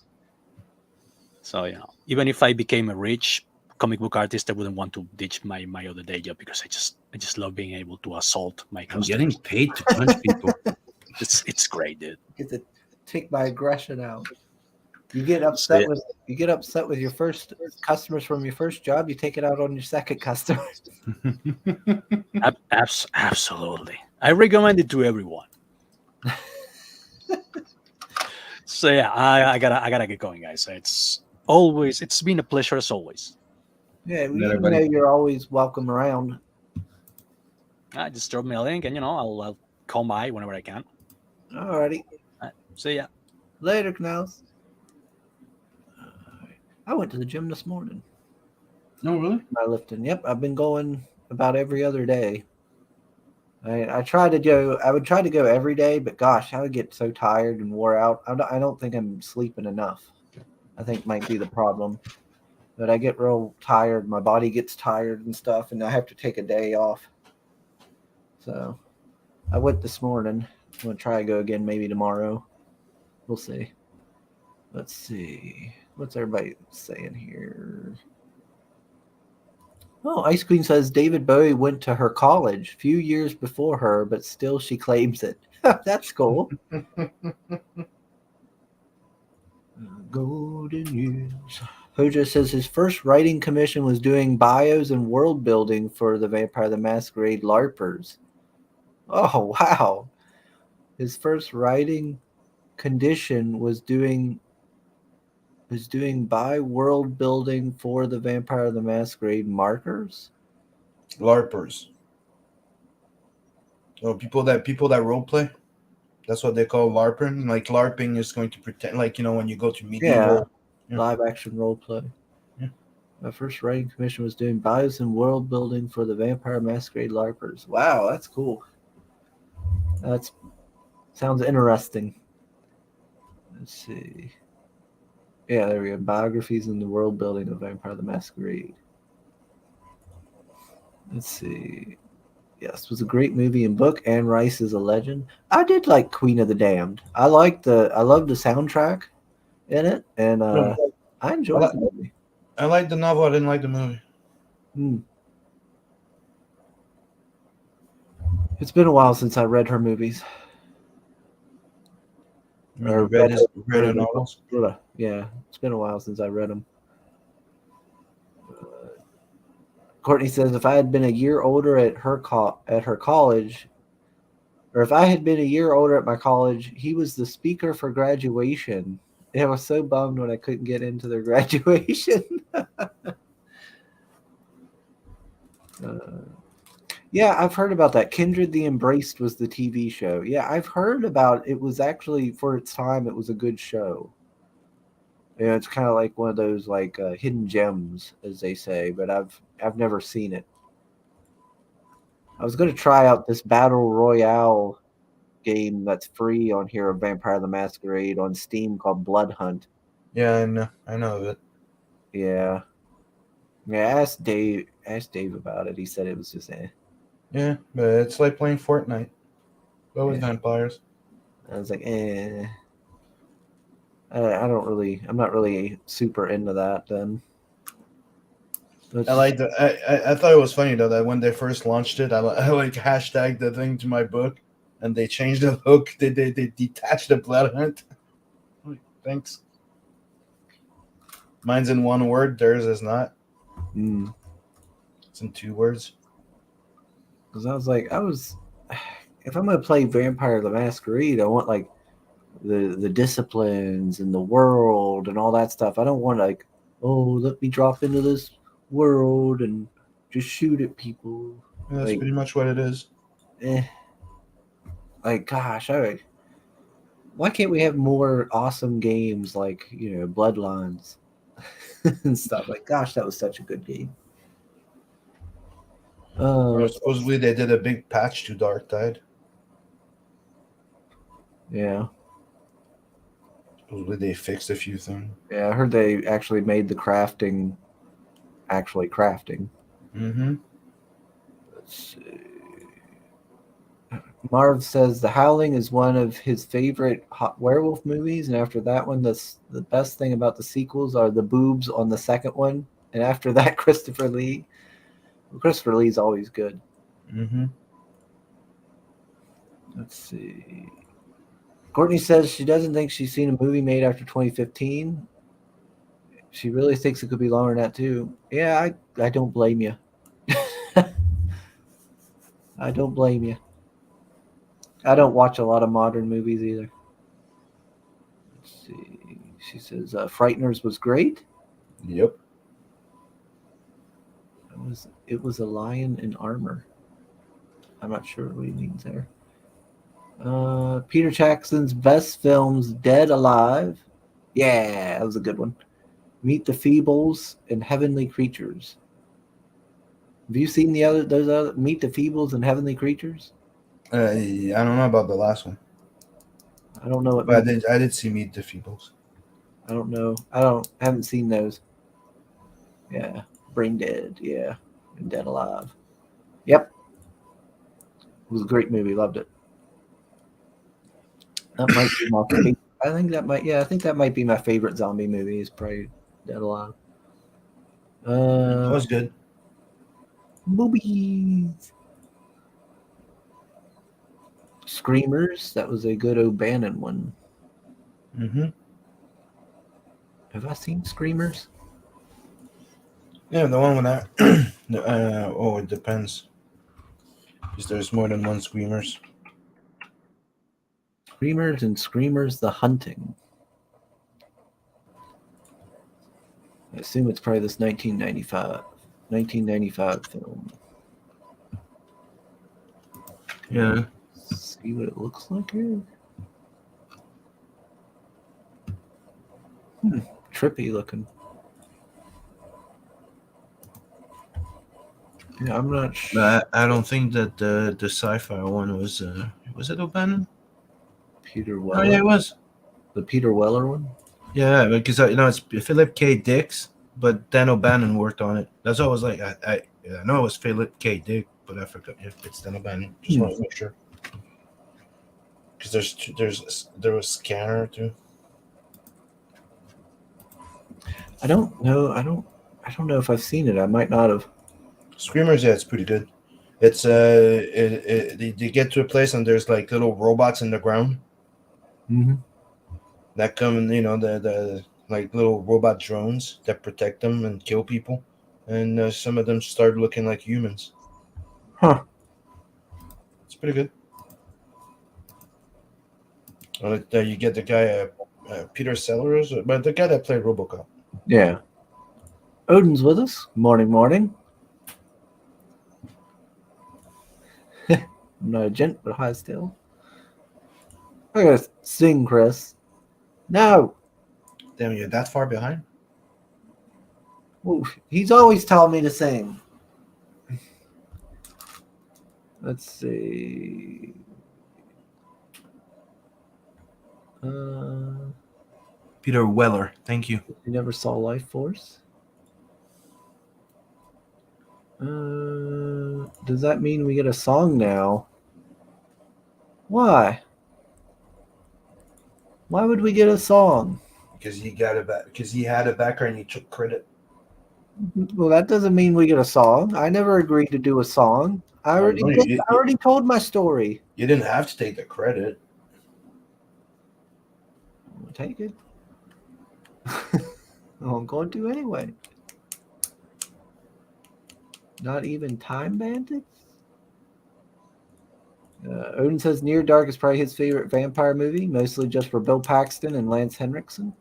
So even if I became a rich comic book artist, I wouldn't want to ditch my other day job because I just love being able to assault my I'm customers. getting paid to punch people. It's great, dude. Get to take my aggression out. You get upset with your first customers from your first job. You take it out on your second customer. Absolutely, I recommend it to everyone. So yeah, I gotta get going, guys. It's been a pleasure as always. Yeah, Not you know everybody. you're always welcome around. Just drop me a link, and I'll come by whenever I can. Alrighty, So yeah, later, Knaus. I went to the gym this morning. No, really? My lifting. Yep, I've been going about every other day. I try to go. I would try to go every day, but gosh, I would get so tired and wore out. I don't think I'm sleeping enough. I think might be the problem. But I get real tired. My body gets tired and stuff, and I have to take a day off. So I went this morning. I'm gonna try to go again maybe tomorrow. We'll see. Let's see. What's everybody saying here? Oh, Ice Queen says David Bowie went to her college a few years before her, but still she claims it. That's cool. Golden years. Hojo says his first writing commission was doing bios and world building for the Vampire the Masquerade LARPers. Oh, wow. His first writing condition was doing by world building for the Vampire the Masquerade markers. LARPers. Oh, people that role play. That's what they call LARPing. Like LARPing is going to pretend, like when you go to medieval. Yeah. Live action role play. Yeah. My first writing commission was doing bios and world building for the Vampire Masquerade LARPers. Wow, that's cool. That sounds interesting. Let's see. Yeah, there we go. Biographies in the world building of Vampire the Masquerade. Let's see. Yes, it was a great movie and book. Anne Rice is a legend. I did like Queen of the Damned. I loved the soundtrack in it, and I enjoyed the movie. I liked the novel. I didn't like the movie. It's been a while since I read her movies. Or read her novels. Yeah, it's been a while since I read them. Courtney says if I had been a year older at her college, or if I had been a year older at my college, he was the speaker for graduation. I was so bummed when I couldn't get into their graduation. Yeah, I've heard about that. Kindred the Embraced was the TV show. Yeah, I've heard about it. Was actually, for its time, it was a good show. Yeah, it's kind of like one of those like hidden gems, as they say, but I've never seen it. I was going to try out this battle royale game that's free on here of Vampire the Masquerade on Steam called Blood Hunt. Yeah, I know of it. Yeah. I asked Dave about it. He said it was just Yeah, but it's like playing Fortnite, but with vampires. I was like, I'm not really super into that then. I like I thought it was funny though that when they first launched it, I like hashtagged the thing to my book, and they changed the hook. They detached the Blood Hunt. Thanks. Mine's in one word. Theirs is not. It's in 2 words. Because I was like, if I'm gonna play Vampire the Masquerade, I want like the disciplines and the world and all that stuff. I don't want like, let me drop into this world and just shoot at people. Yeah, that's pretty much what it is. Like, gosh, why can't we have more awesome games like Bloodlines and stuff? Like, gosh, that was such a good game. Supposedly they did a big patch to Dark Tide. Yeah. Supposedly they fixed a few things. Yeah, I heard they actually made the crafting actually crafting. Mm-hmm. Let's see. Marv says The Howling is one of his favorite werewolf movies, and after that one, the best thing about the sequels are the boobs on the second one, and after that, Christopher Lee. Christopher Lee's always good. Mm-hmm. Let's see. Courtney says she doesn't think she's seen a movie made after 2015. She really thinks it could be longer than that too. Yeah, I don't blame you. I don't blame you. I don't watch a lot of modern movies either. Let's see. She says Frighteners was great. Yep. It was a lion in armor. I'm not sure what he means there. Peter Jackson's best films: Dead Alive. Yeah, that was a good one. Meet the Feebles and Heavenly Creatures. Have you seen those other Meet the Feebles and Heavenly Creatures? I don't know about the last one, I don't know what. but I did see Meet the Feebles. I don't know. Haven't seen those. Yeah, Brain Dead. Yeah, and Dead Alive. Yep, it was a great movie. Loved it. That might be my favorite. I think that might. Yeah, I think that might be my favorite zombie movie. Is probably Dead Alive. It was good. Movies. Screamers. That was a good O'Bannon one. Mm-hmm. Have I seen Screamers? Yeah, the one with that. It depends. Because there's more than one Screamers. Screamers and Screamers the Hunting. I assume it's probably this 1995 film. Yeah. See what it looks like here. Trippy looking. Yeah, I'm not sure. But I don't think that the sci-fi one was it O'Bannon? Peter Weller. Oh yeah, it was. The Peter Weller one? Yeah, because it's Philip K. Dick, but Dan O'Bannon worked on it. That's always like I know it was Philip K. Dick, but I forgot if it's Dan O'Bannon. Just want to make sure. Because there was Scanner too. I don't know. I don't know if I've seen it. I might not have. Screamers, yeah, it's pretty good. It's they get to a place and there's like little robots in the ground. Mm-hmm. That come, the like little robot drones that protect them and kill people, and some of them start looking like humans. Huh. It's pretty good. You get the guy Peter Sellers, but the guy that played RoboCop. Yeah. Odin's with us. Morning. I'm not a gent, but hi still. I gotta sing, Chris. No. Damn, you're that far behind? Ooh, he's always telling me to sing. Let's see. Peter Weller, thank you. You never saw Life Force? Does that mean we get a song now? Why? Why would we get a song? Because he had a background, and he took credit. Well, that doesn't mean we get a song. I never agreed to do a song. I already told my story. You didn't have to take the credit. I'll take it. I'm going to anyway. Not even Time Bandits? Odin says Near Dark is probably his favorite vampire movie, mostly just for Bill Paxton and Lance Henriksen.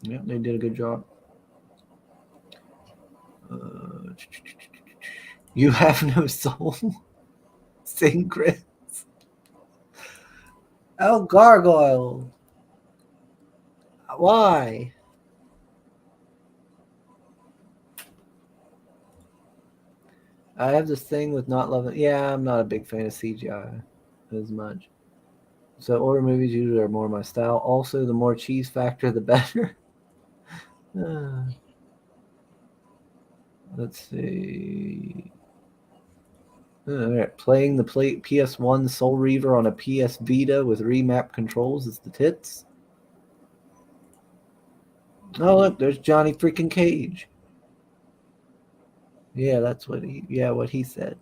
Yeah, they did a good job. You have no soul. Sing, Chris. Oh, Gargoyle. Why? I have this thing with not loving. Yeah, I'm not a big fan of CGI as much. So older movies usually are more my style. Also, the more cheese factor, the better. Let's see. All right, playing the PS1 Soul Reaver on a PS Vita with remap controls is the tits. Oh, look, there's Johnny freaking Cage. Yeah, that's what he said.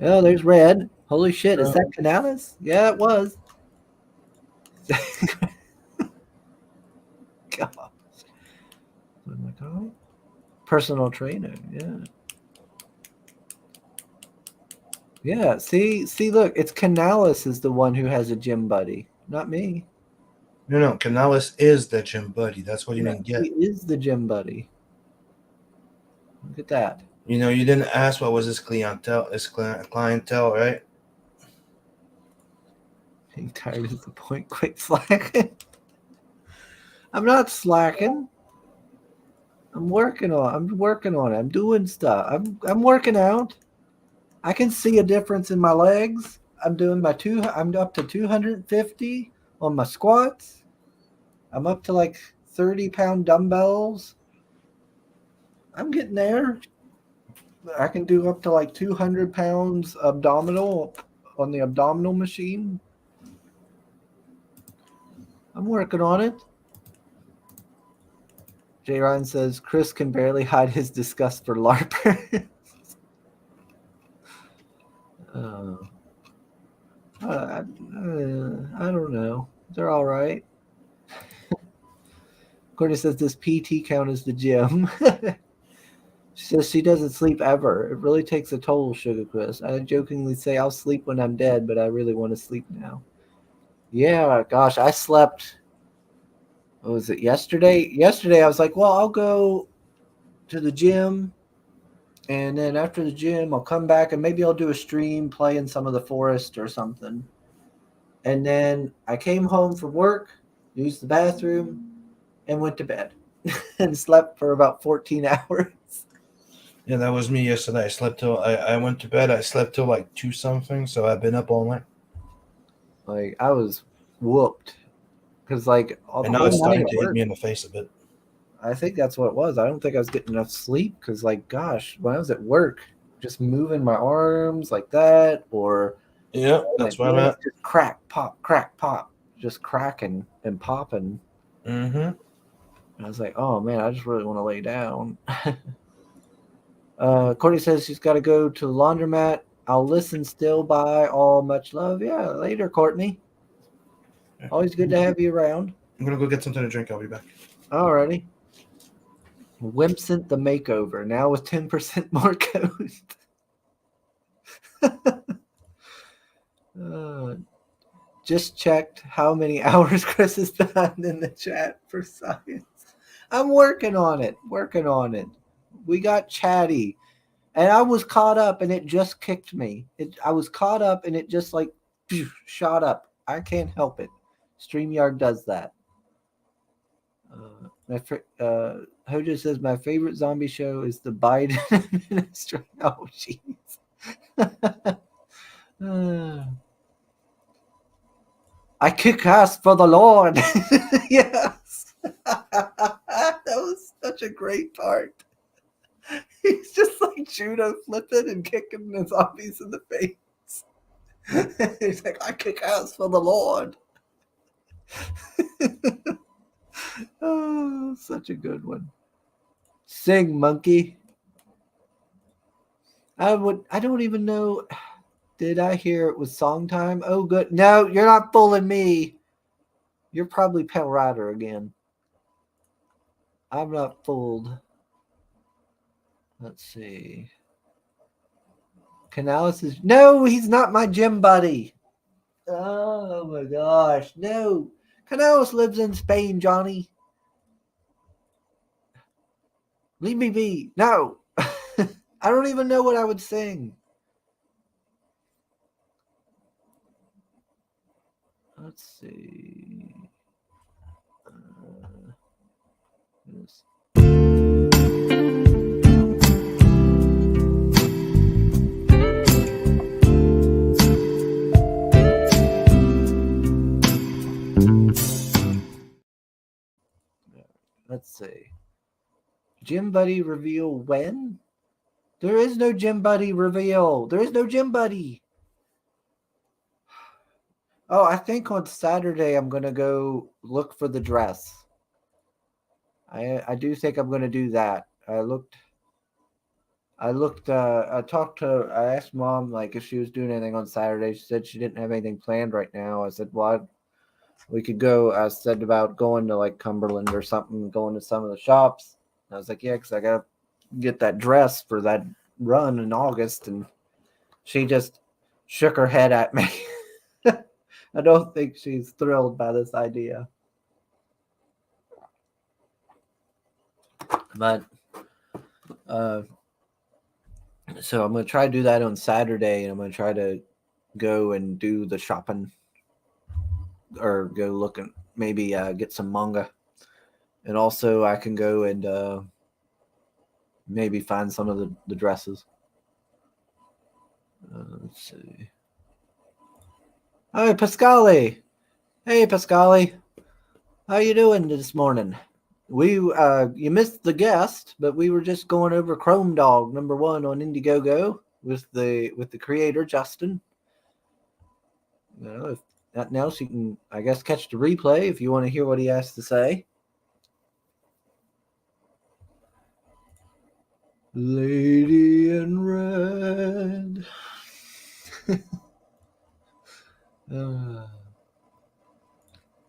Oh, there's Red. Holy shit, is that Canales? Yeah, it was. God. What am I calling? Personal trainer, yeah. Yeah, see, look, it's Canales is the one who has a gym buddy, not me. No, Canales is the gym buddy. That's what you didn't get. He is the gym buddy. Look at that. You didn't ask what was his clientele, right? Being tired is the point. Quit slacking. I'm not slacking. I'm working on it. I'm doing stuff. I'm working out. I can see a difference in my legs. I'm up to 250 on my squats. I'm up to like 30-pound dumbbells. I'm getting there. I can do up to like 200 pounds abdominal on the abdominal machine. I'm working on it. J. Ryan says Chris can barely hide his disgust for LARPers. I don't know. They're all right. Courtney says this PT count as the gym. She says she doesn't sleep ever. It really takes a toll, Sugar Chris. I jokingly say I'll sleep when I'm dead, but I really want to sleep now. Yeah, gosh, I slept. What was it, yesterday? Yesterday I was like, well, I'll go to the gym, and then after the gym I'll come back and maybe I'll do a stream playing some of the Forest or something. And then I came home from work, used the bathroom, and went to bed and slept for about 14 hours. Yeah, that was me yesterday. I went to bed. I slept till like 2 something, so I've been up all night. Like, I was whooped. Because, like, all and the now it's whole night starting to at hit work, me in the face a bit. I think that's what it was. I don't think I was getting enough sleep because, like, gosh, when I was at work, just moving my arms like that, or Yeah, that's where I'm at. Just crack, pop, just cracking and popping. Mm-hmm. And I was like, oh man, I just really want to lay down. Courtney says she's got to go to the laundromat. I'll listen still. Bye. All much love. Yeah, later, Courtney. Always good to have you around. I'm gonna go get something to drink. I'll be back. Alrighty. Wimpsent the makeover now with 10% more code. Just checked how many hours Chris has done in the chat for science. I'm working on it. We got chatty. And I was caught up and it just kicked me. I was caught up and it just like shot up. I can't help it. StreamYard does that. Hojo says my favorite zombie show is the Biden administration. Oh, jeez. I kick ass for the Lord. Yes. That was such a great part. He's just like judo flipping and kicking the zombies in the face. He's like, I kick ass for the Lord. Oh, such a good one. Sing, monkey. I don't even know. Did I hear it was song time? Oh, good. No, you're not fooling me. You're probably Pale Rider again. I'm not fooled. Let's see. Canales is... No, he's not my gym buddy. Oh, my gosh. No. Canales lives in Spain, Johnny. Leave me be. No. I don't even know what I would sing. Let's see. Yes. Let's see. Gym Buddy reveal when? There is no Gym Buddy reveal. There is no Gym Buddy. Oh, I think on Saturday I'm going to go look for the dress. I do think I'm going to do that. I looked. I looked. I asked Mom like if she was doing anything on Saturday. She said she didn't have anything planned right now. I said, "Well, we could go." I said about going to like Cumberland or something, going to some of the shops. I was like, "Yeah, because I gotta get that dress for that run in August." And she just shook her head at me. I don't think she's thrilled by this idea. But so I'm gonna try to do that on Saturday, and I'm gonna try to go and do the shopping, or go look and maybe get some manga, and also I can go and maybe find some of the dresses. Let's see. Hi, Pascali. Hey, Pascali. How you doing this morning? You missed the guest, but we were just going over Chrome Dog #1 on Indiegogo with the creator Justin. You know, if nothing else, you can, I guess, catch the replay if you want to hear what he has to say. Lady in Red.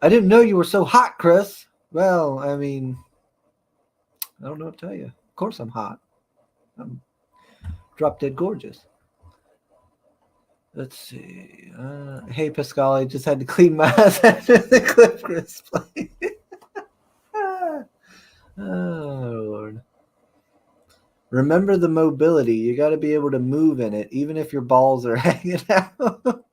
I didn't know you were so hot, Chris. Well, I mean, I don't know what to tell you. Of course I'm hot. I'm drop dead gorgeous. Let's see. Hey, Pascali, just had to clean my ass after the Cliff Chris play. Oh, Lord. Remember the mobility. You got to be able to move in it, even if your balls are hanging out.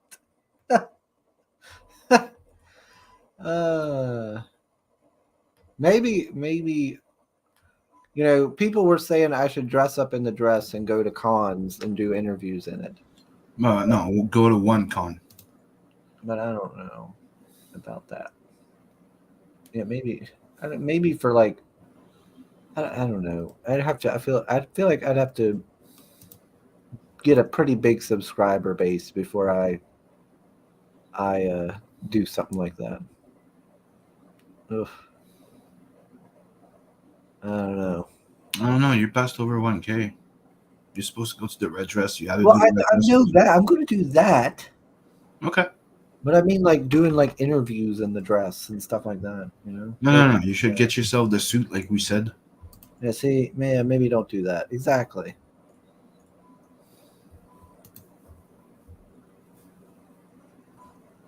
Maybe, you know, people were saying I should dress up in the dress and go to cons and do interviews in it. No, we'll go to one con. But I don't know about that. Yeah, maybe for like, I don't know. I feel like I'd have to get a pretty big subscriber base before I do something like that. Ugh. I don't know. I don't know. You passed over 1K. You're supposed to go to the red dress. You had to Well, do the I know that. I'm going to do that. Okay. But I mean, like doing like interviews in the dress and stuff like that. You know? No. You should get yourself the suit, like we said. Yeah. See, man, maybe don't do that. Exactly.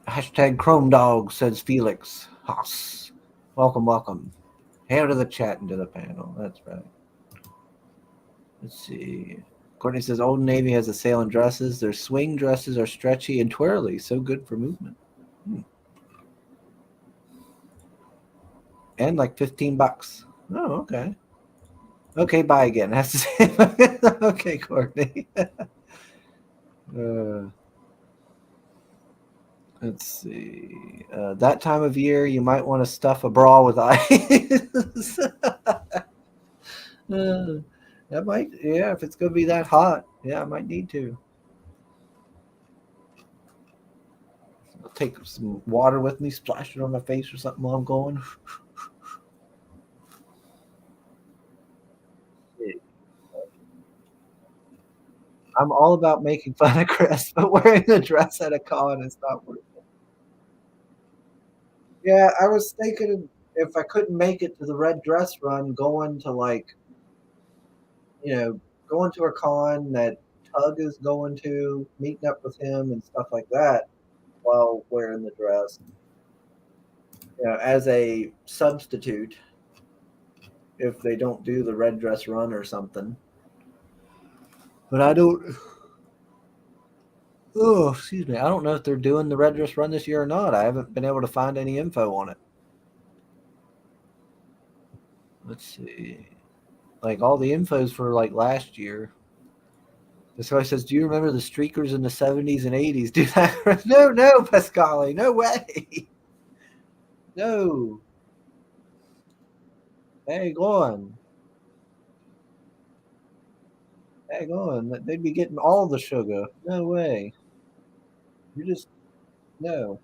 Hashtag Chrome Dog, says Felix Haas. Welcome. Hail to the chat and to the panel. That's right. Let's see. Courtney says Old Navy has a sale on dresses. Their swing dresses are stretchy and twirly, so good for movement. And like $15. Oh, okay. Okay, bye again. That's the same. Okay, Courtney. Let's see. That time of year, you might want to stuff a bra with ice. That might, yeah, if it's going to be that hot, yeah, I might need to. I'll take some water with me, splash it on my face or something while I'm going. I'm all about making fun of Chris, but wearing a dress at a con is not worth it. Yeah, I was thinking if I couldn't make it to the red dress run, going to like, you know, going to a con that Tug is going to, meeting up with him and stuff like that while wearing the dress. You know, as a substitute, if they don't do the red dress run or something. But I don't. Oh, excuse me. I don't know if they're doing the red dress run this year or not. I haven't been able to find any info on it. Let's see. Like all the info's for like last year. This guy says, "Do you remember the streakers in the 70s and 80s? Do that?" No, Pascali, no way. No. Hey, go on. They'd be getting all the sugar. No way. You just no.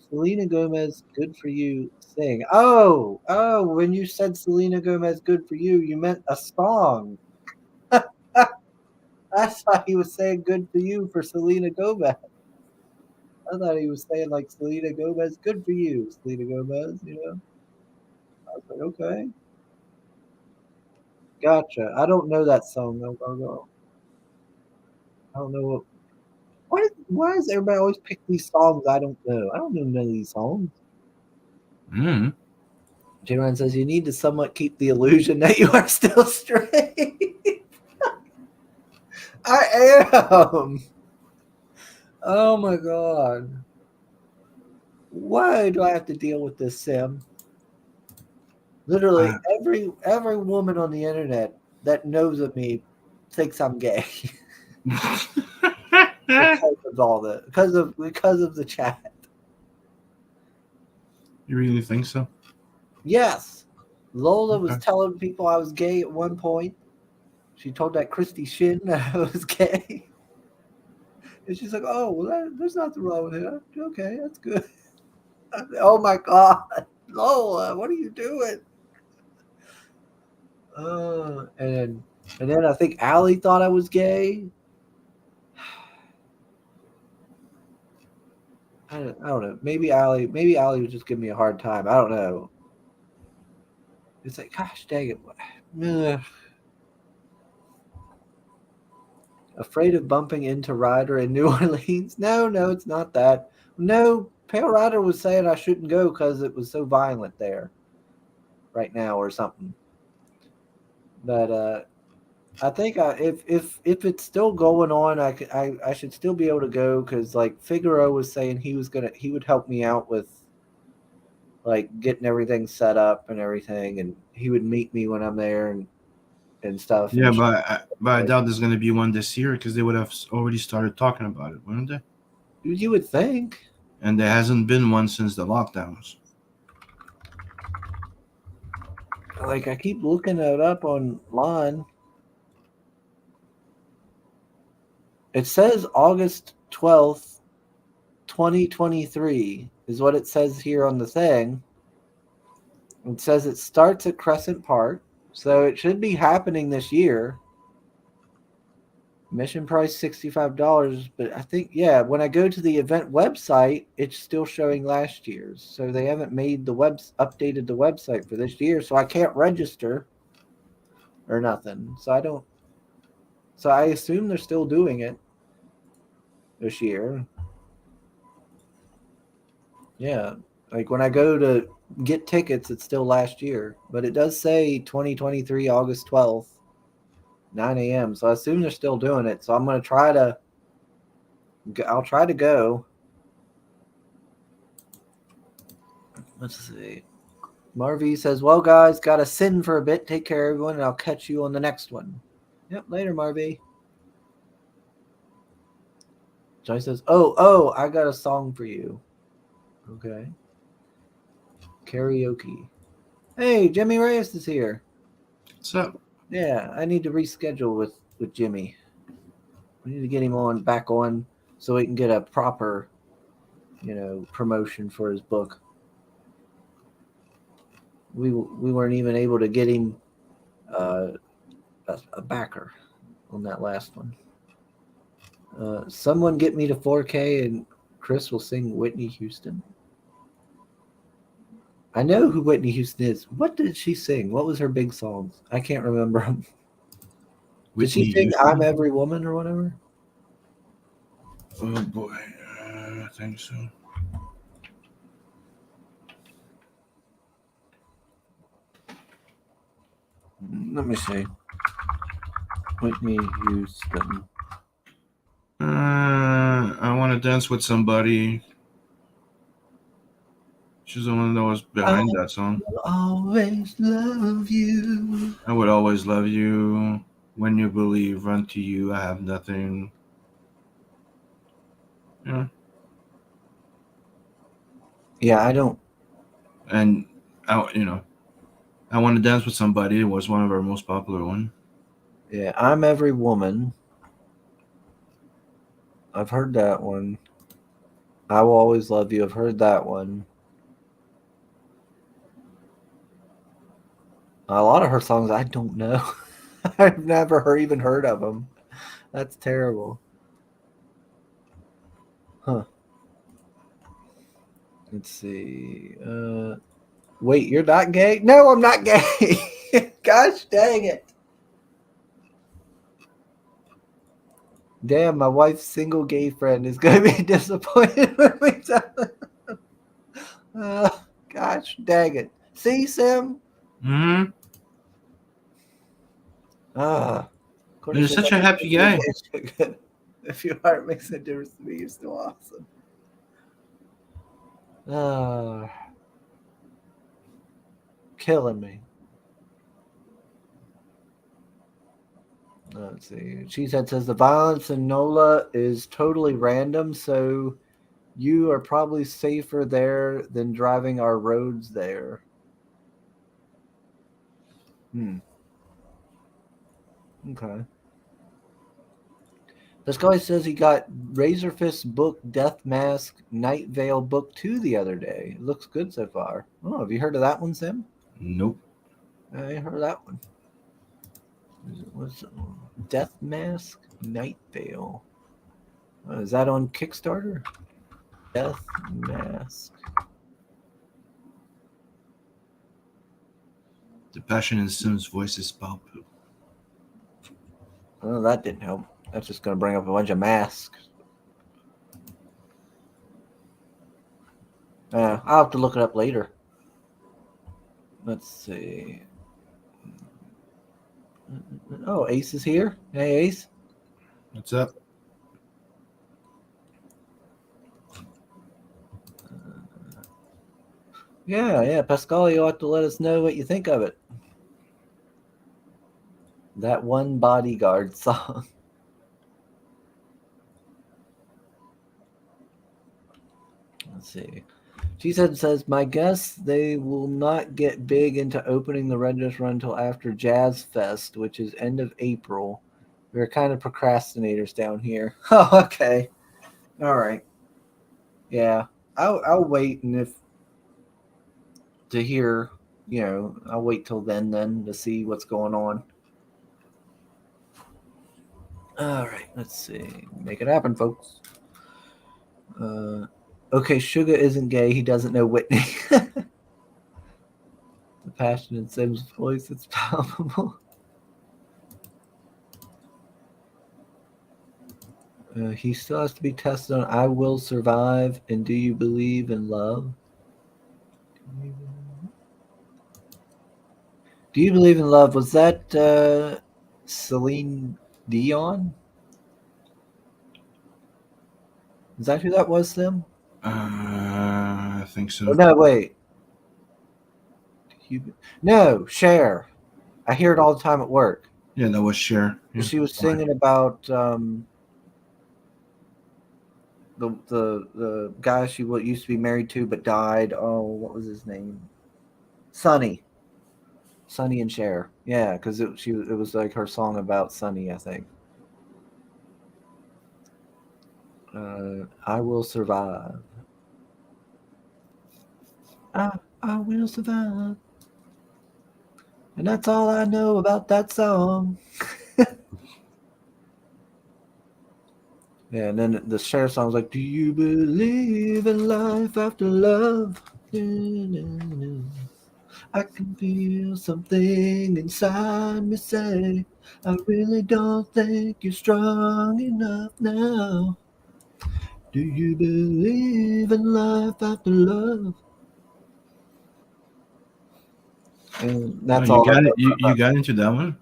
Selena Gomez, good for you, sing. Oh, when you said Selena Gomez, good for you, you meant a song. I thought he was saying good for you for Selena Gomez. I thought he was saying like Selena Gomez, good for you, Selena Gomez, you know? I was like, okay. Gotcha. I don't know that song though, Margot. I don't know why does everybody always pick these songs I don't know? I don't know none of these songs. Mm. J-Ryan says you need to somewhat keep the illusion that you are still straight. I am. Oh my god. Why do I have to deal with this, Sam? Literally every woman on the internet that knows of me thinks I'm gay. Because of all the because of the chat. You really think so? Yes. Lola was telling people I was gay at one point. She told that Christy Shin that I was gay. And she's like, oh, well, there's nothing wrong with it. Okay, that's good. Oh my God. Lola, what are you doing? And then I think Allie thought I was gay. I don't know. Maybe Allie was just giving me a hard time. I don't know. It's like, gosh dang it. Ugh. Afraid of bumping into Ryder in New Orleans? No, it's not that. No, Pale Rider was saying I shouldn't go because it was so violent there right now or something. But I think if it's still going on, I should still be able to go because like Figaro was saying he would help me out with like getting everything set up and everything, and he would meet me when I'm there and stuff. Yeah, but I doubt there's going to be one this year because they would have already started talking about it, wouldn't they? You would think. And there hasn't been one since the lockdowns. Like I keep looking it up online. It says August 12th, 2023 is what it says here on the thing. It says it starts at Crescent Park, so it should be happening this year. Mission price $65, but I think, yeah, when I go to the event website, it's still showing last year's. So they haven't made updated the website for this year, so I can't register or nothing. So I assume they're still doing it this year. Yeah, like when I go to get tickets, it's still last year, but it does say 2023 August 12th. 9 a.m. So I assume they're still doing it. So I'm going to try to go. Let's see. Marvy says, well, guys, got to sin for a bit. Take care, everyone, and I'll catch you on the next one. Yep, later, Marvy. Joy says, oh, I got a song for you. Okay. Karaoke. Hey, Jimmy Reyes is here. What's up? Yeah, I need to reschedule with Jimmy. We need to get him back on so we can get a proper, promotion for his book. We weren't even able to get him a backer on that last one. Someone get me to 4K and Chris will sing Whitney Houston. I know who Whitney Houston is. What did she sing? What was her big songs? I can't remember them. Did she sing I'm Every Woman or whatever? Oh boy, I think so. Let me see. Whitney Houston. I want to dance with somebody. She's the one that was behind that song. Always love you. I would always love you. When you believe, run to you. I have nothing. Yeah. Yeah, I don't. And I want to dance with somebody. It was one of our most popular one. Yeah, I'm Every Woman. I've heard that one. I Will Always Love You. I've heard that one. A lot of her songs I don't know. I've never even heard of them. That's terrible. Huh. Let's see. Wait, you're not gay? No, I'm not gay. Gosh dang it. Damn, my wife's single gay friend is going to be disappointed when we tell her. Gosh dang it. See, Sim? Hmm. Courtney You're says, such a happy guy. If your heart makes a difference to me, you're still awesome. Killing me. Let's see. Cheesehead says the violence in NOLA is totally random, so you are probably safer there than driving our roads there. Okay. This guy says he got Razorfist book Death Mask Night Veil book 2 the other day. It looks good so far. Oh, have you heard of that one, Sim? Nope. I ain't heard of that one. What's it? Death Mask Night Veil. Oh, is that on Kickstarter? Death Mask. The passion in Sim's voice is palpable. Oh, that didn't help. That's just going to bring up a bunch of masks. I'll have to look it up later. Let's see. Oh, Ace is here. Hey, Ace. What's up? Yeah, Pascal, you'll have to let us know what you think of it. That one Bodyguard song. Let's see. She says, my guess they will not get big into opening the Red Dress Run until after Jazz Fest, which is end of April. We're kind of procrastinators down here. Oh, okay. All right. Yeah, I'll wait, and if to hear, I'll wait till then to see what's going on. All right, let's see. Make it happen, folks. Okay, Sugar isn't gay. He doesn't know Whitney. The passion in Sim's voice, it's palpable. He still has to be tested on I Will Survive and Do You Believe in Love? Do You Believe in Love? Was that Celine Dion? Is that who that was, Sim? I think so. Oh, no, wait. No, Cher. I hear it all the time at work. Yeah, that was Cher. Yeah. She was singing about the guy she used to be married to but died. Oh, what was his name? Sonny and Cher. Yeah, because it was like her song about Sonny, I think. I Will Survive. I will survive. And that's all I know about that song. Yeah, and then the Cher song's like, do you believe in life after love? I can feel something inside me say, I really don't think you're strong enough now. Do you believe in life after love? And that's all. You got into that one?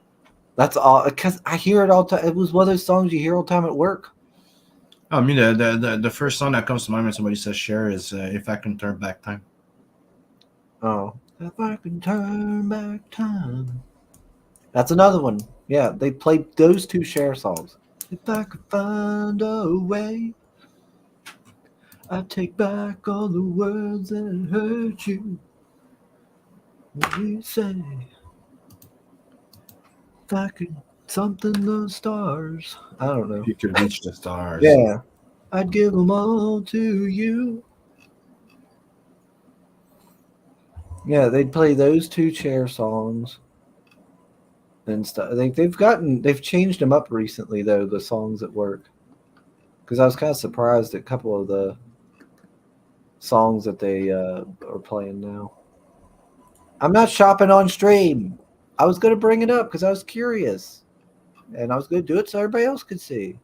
That's all, because I hear it all the time. It was one of those songs you hear all the time at work. Oh, I mean, the first song that comes to mind when somebody says Cher is If I Can Turn Back Time. Oh, if I can turn back time. That's another one. Yeah, they played those two Cher songs. If I could find a way, I'd take back all the words that hurt you. What do you say? If I could something the stars. I don't know. You could reach the stars. Yeah. I'd give them all to you. Yeah, they'd play those two chair songs and stuff. They've changed them up recently though, the songs at work. Because I was kind of surprised at a couple of the songs that they are playing now. I'm not shopping on stream. I was going to bring it up because I was curious, and I was going to do it so everybody else could see.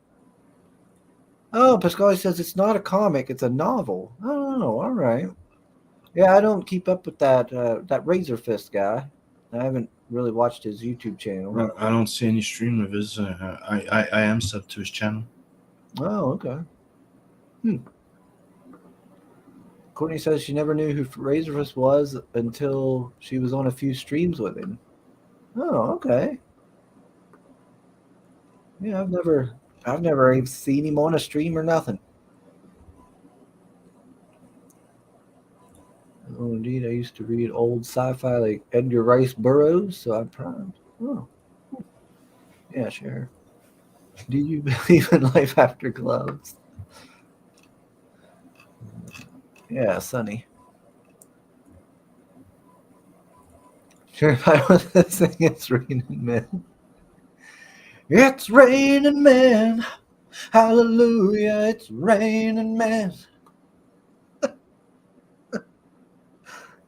Oh, Pasquale says it's not a comic; it's a novel. Oh, all right. Yeah, I don't keep up with that Razor Fist guy. I haven't really watched his YouTube channel. I don't see any stream of his. I am sub to his channel. Oh, okay. Courtney says she never knew who Razor Fist was until she was on a few streams with him. Oh, okay. Yeah, I've never even seen him on a stream or nothing. Oh, indeed, I used to read old sci-fi like Edgar Rice Burroughs, so I'm primed. Oh, yeah, sure. Do you believe in life after gloves? Yeah, Sonny. Sure, if I was to sing It's Raining Men. It's raining men. Hallelujah, it's raining men.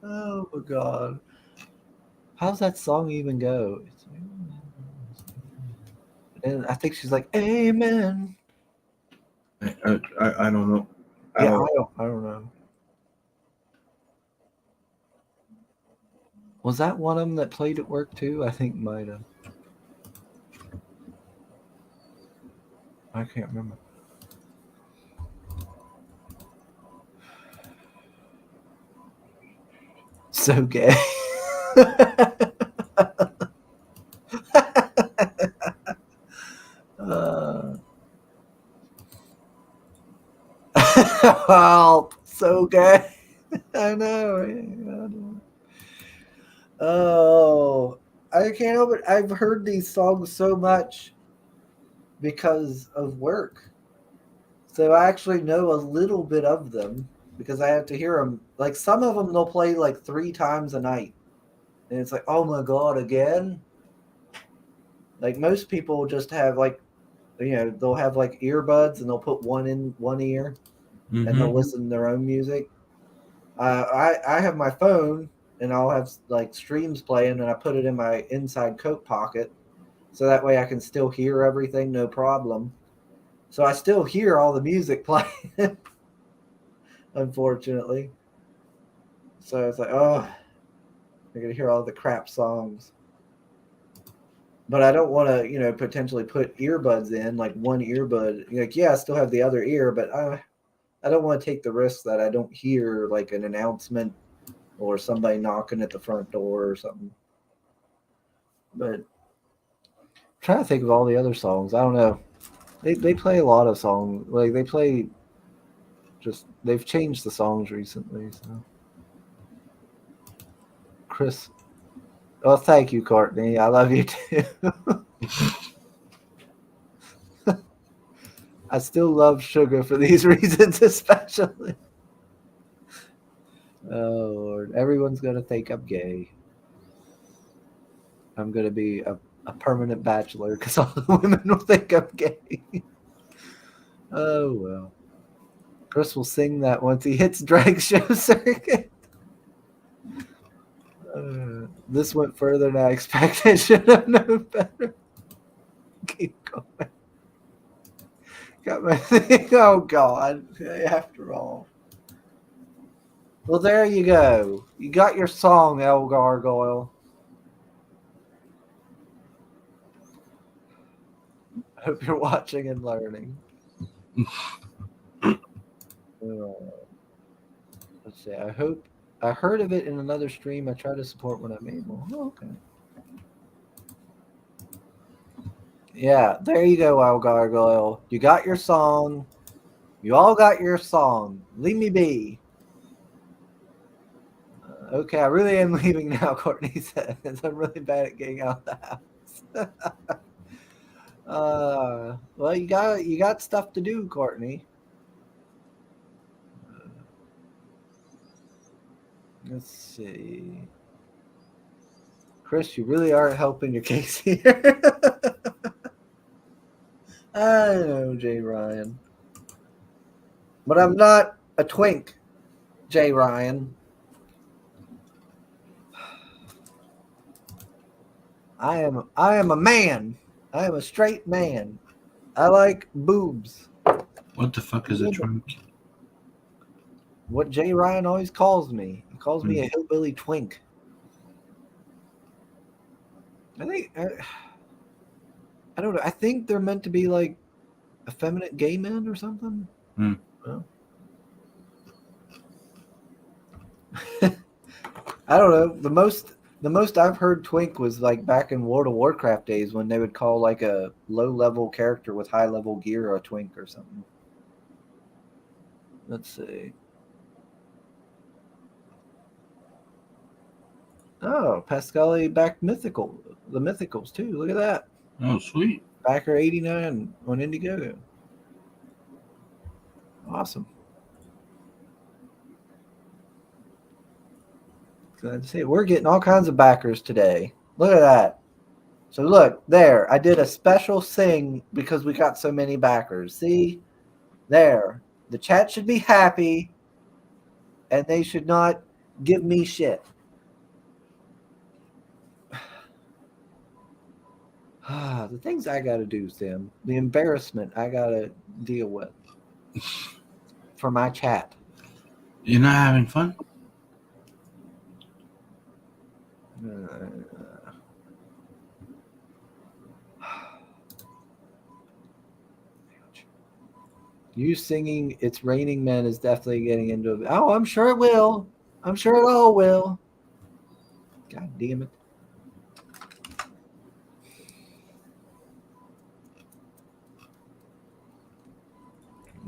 Oh my God. How's that song even go? And I think she's like, Amen. I don't know. I don't know. Was that one of them that played at work too? I think might have. I can't remember. So gay. Well, so gay. I know. Oh, I can't help it. I've heard these songs so much because of work. So I actually know a little bit of them because I have to hear them. Like some of them they'll play like 3 times a night. And it's like, oh my God, again? Like most people just have like, they'll have like earbuds and they'll put one in one ear and they'll listen to their own music. I have my phone and I'll have like streams playing and I put it in my inside coat pocket so that way I can still hear everything, no problem. So I still hear all the music playing, unfortunately. So it's like, oh, I got to hear all the crap songs. But I don't want to, potentially put earbuds in, like one earbud. Like, yeah, I still have the other ear, but I don't want to take the risk that I don't hear like an announcement or somebody knocking at the front door or something. But I'm trying to think of all the other songs. I don't know. They play a lot of songs. Like they've changed the songs recently. So Chris, well, thank you, Courtney. I love you too. I still love Sugar for these reasons, especially. Oh Lord, everyone's gonna think I'm gay. I'm gonna be a permanent bachelor because all the women will think I'm gay. Oh well. Chris will sing that once he hits drag show circuit. This went further than I expected. Should have known better. Keep going. Got my thing. Oh God. After all. Well, there you go. You got your song, El Gargoyle. Hope you're watching and learning. Let's see. I heard of it in another stream. I try to support when I'm able. Oh, okay. Yeah, there you go, El Gargoyle. You got your song. You all got your song. Leave me be. Okay, I really am leaving now, Courtney says. I'm really bad at getting out of the house. Well, you got stuff to do, Courtney. Let's see. Chris, you really are helping your case here. I know, Jay Ryan. But I'm not a twink, Jay Ryan. I am a man. I am a straight man. I like boobs. What the fuck is a twink? What Jay Ryan always calls me. He calls me a hillbilly twink. I think I don't know. I think they're meant to be like effeminate gay men or something. Well, I don't know. The most I've heard twink was like back in World of Warcraft days when they would call like a low level character with high level gear a twink or something. Let's see. Oh, Pascali backed the Mythicals too. Look at that. Oh, sweet. Backer 89 on Indiegogo. Awesome. Glad to see it. We're getting all kinds of backers today. Look at that. So look, there. I did a special sing because we got so many backers. See? There. The chat should be happy and they should not give me shit. The things I got to do, Sam. The embarrassment I got to deal with for my chat. You're not having fun? You singing "It's Raining Men" is definitely getting into it. Oh, I'm sure it will. I'm sure it all will. God damn it.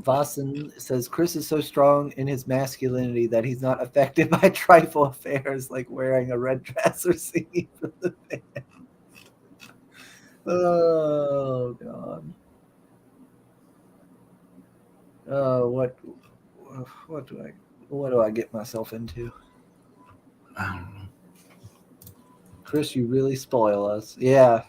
Vossen says Chris is so strong in his masculinity that he's not affected by trifle affairs like wearing a red dress or singing for the band. Oh God. What do I get myself into? I don't know. Chris, you really spoil us. Yeah.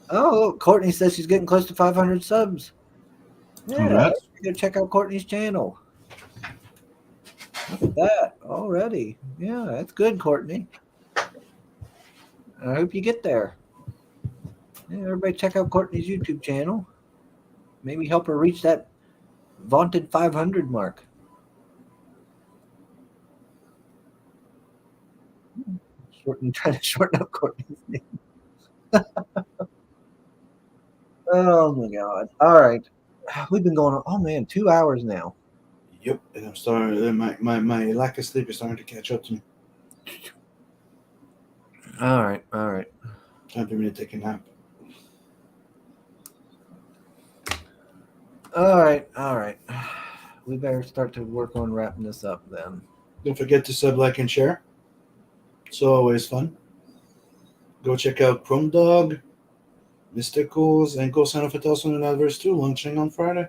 Oh, Courtney says she's getting close to 500 subs. Yeah, Congrats. go check out Courtney's channel. Look at that already. Yeah, that's good, Courtney. I hope you get there. Yeah, everybody check out Courtney's YouTube channel. Maybe help her reach that vaunted 500 mark. Trying to shorten up Courtney's name. Oh my God! All right, we've been going on. Oh man, 2 hours now. Yep, and I'm starting. My lack of sleep is starting to catch up to me. All right. Time for me to take a nap. All right. We better start to work on wrapping this up then. Don't forget to sub, like, and share. It's always fun. Go check out Chrome Dog, Mysticals, and go sign up for Tales from the Universe 2, launching on Friday.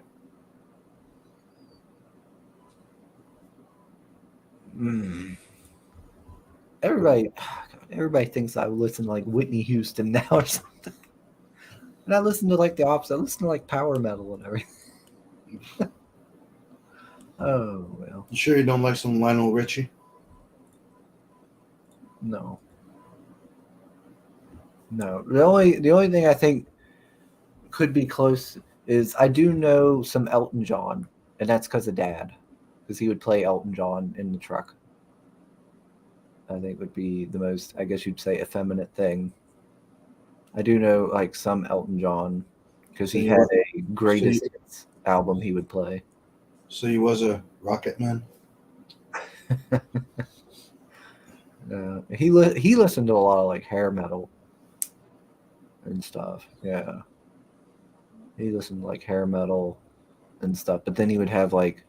Everybody thinks I listen to like Whitney Houston now or something. And I listen to like the opposite. I listen to like power metal and everything. Oh well. You sure you don't like some Lionel Richie? No. The only thing I think could be close is I do know some Elton John, and that's because of Dad, because he would play Elton John in the truck. I think would be the most, I guess you'd say, effeminate thing. I do know like some Elton John because he had a greatest hits album he would play. So he was a Rocket Man? He listened to a lot of like hair metal and stuff. Yeah, he listened to like hair metal and stuff. But then he would have like,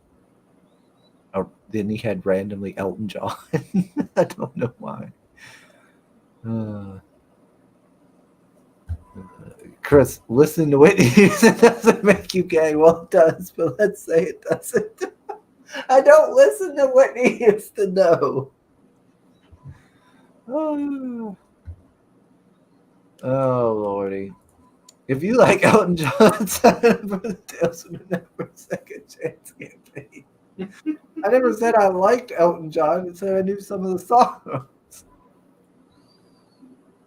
then he had randomly Elton John. I don't know why. Chris, listen to Whitney Houston doesn't make you gay. Well, it does, but let's say it doesn't. I don't listen to Whitney Houston, though. Oh, Lordy. If you like Elton John, sign up for the Tales from the Never Second Chance campaign. I never said I liked Elton John. I said I knew some of the songs.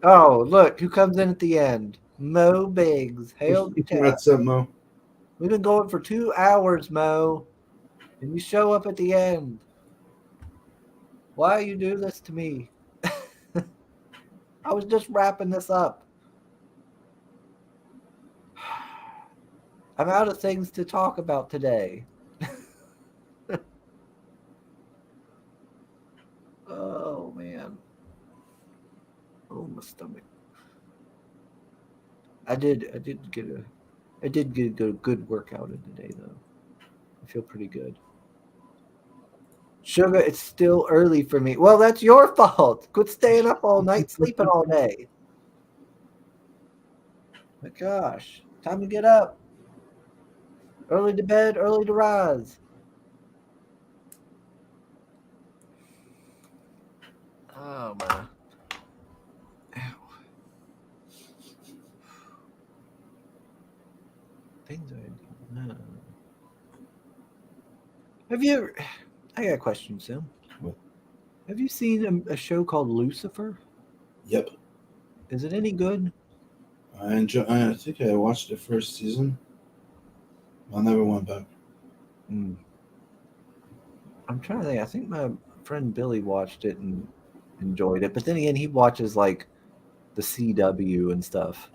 Oh, look, who comes in at the end? Mo Biggs. Hail the cat. What's up, Mo? We've been going for 2 hours, Mo. And you show up at the end. Why you do this to me? I was just wrapping this up. I'm out of things to talk about today. Oh, man. Oh, my stomach. I did get a good workout in today, though. I feel pretty good. Sugar, it's still early for me. Well, that's your fault. Quit staying up all night, sleeping all day. My gosh. Time to get up. Early to bed, early to rise. Oh, my. Things are. Have you ever. I got a question, Sam. What? Have you seen a show called Lucifer? Yep. Is it any good? I think I watched the first season. I never went back. I'm trying to think. I think my friend Billy watched it and enjoyed it. But then again, he watches like the CW and stuff.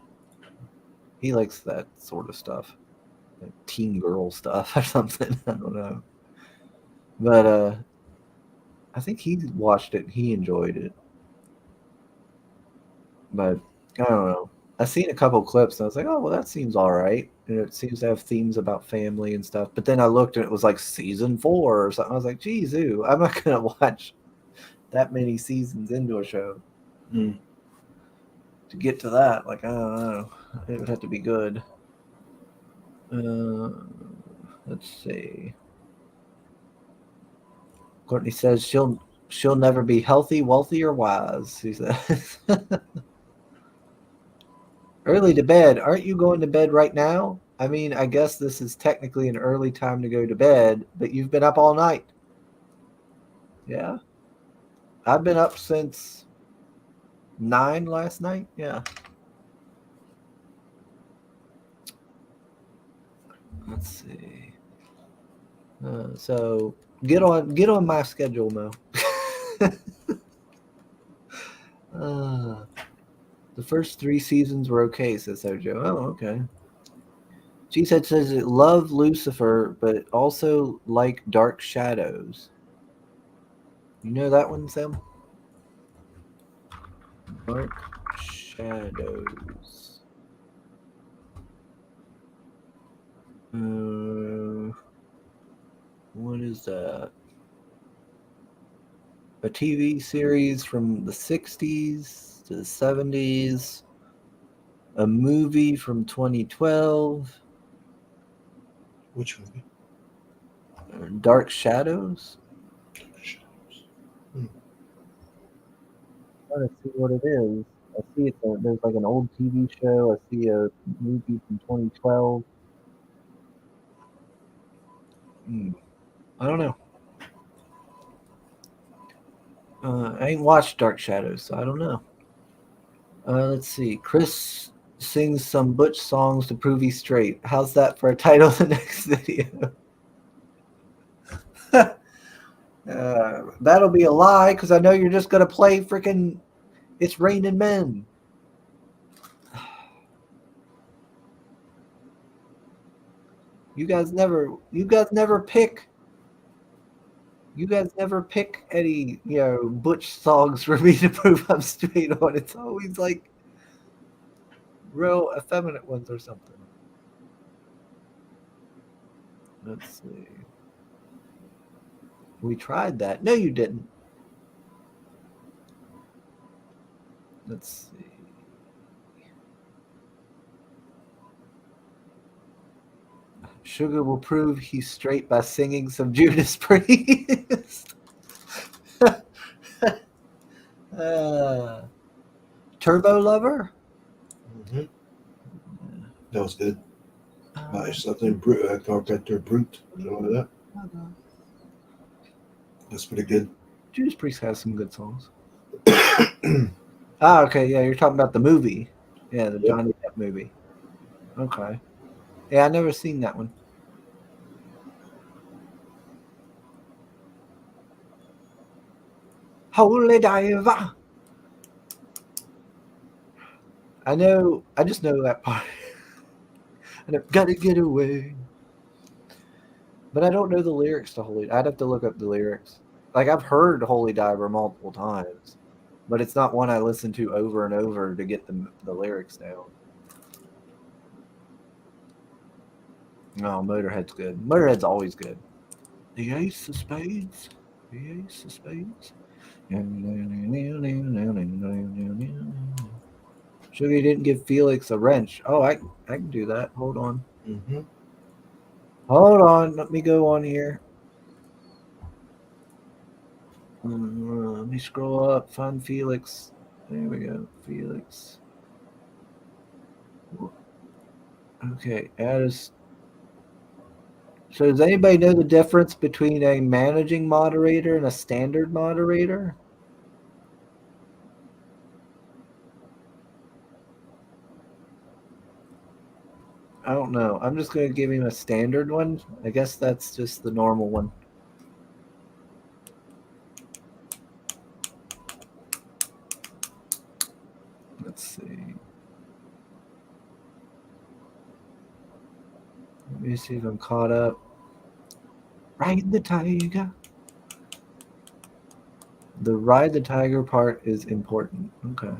He likes that sort of stuff. Like teen girl stuff or something. I don't know. But I think he watched it and he enjoyed it. But I don't know. I've seen a couple clips and I was like, oh, well, that seems all right. And it seems to have themes about family and stuff. But then I looked and it was like season 4 or something. I was like, geez, I'm not going to watch that many seasons into a show. To get to that, like, I don't know. It would have to be good. Let's see. Courtney says she'll never be healthy, wealthy, or wise. She says. Early to bed. Aren't you going to bed right now? I mean, I guess this is technically an early time to go to bed, but you've been up all night. Yeah. I've been up since 9 last night. Yeah. Let's see. So get on my schedule, Mo. The first 3 seasons were okay, says Sojo. Oh, okay. She says it loved Lucifer, but also like Dark Shadows. You know that one, Sam? Dark Shadows. What is that? A TV series from the 60s to the 70s. A movie from 2012. Which movie? Dark Shadows? I'm trying to see what it is. I see there's like an old TV show. I see a movie from 2012. I don't know. I ain't watched Dark Shadows, so I don't know. Let's see. Chris sings some Butch songs to prove he's straight. How's that for a title of the next video? That'll be a lie because I know you're just going to play freaking It's Raining Men. You guys never pick any, Butch songs for me to prove I'm straight on. It's always like real effeminate ones or something. Let's see. We tried that. No, you didn't. Let's see. Sugar will prove he's straight by singing some Judas Priest. Turbo Lover? That was good. Something brute. Carpenter Brute. Something like that. That's pretty good. Judas Priest has some good songs. Okay, yeah, you're talking about the movie. Yeah, the Johnny Depp movie. Okay. Yeah, I've never seen that one. Holy Diver. I just know that part. And I've got to get away. But I don't know the lyrics to Holy. I'd have to look up the lyrics. Like, I've heard Holy Diver multiple times, but it's not one I listen to over and over to get the lyrics down. No, Motorhead's good. Motorhead's always good. The Ace of Spades. The Ace of Spades. Sugar didn't give Felix a wrench. Oh, I can do that. Hold on. Mm-hmm. Hold on. Let me go on here. Let me scroll up. Find Felix. There we go. Felix. Okay. So does anybody know the difference between a managing moderator and a standard moderator? I don't know. I'm just going to give him a standard one. I guess that's just the normal one. Let's see. Let me see if I'm caught up. Ride the Tiger. The Ride the Tiger part is important. Okay.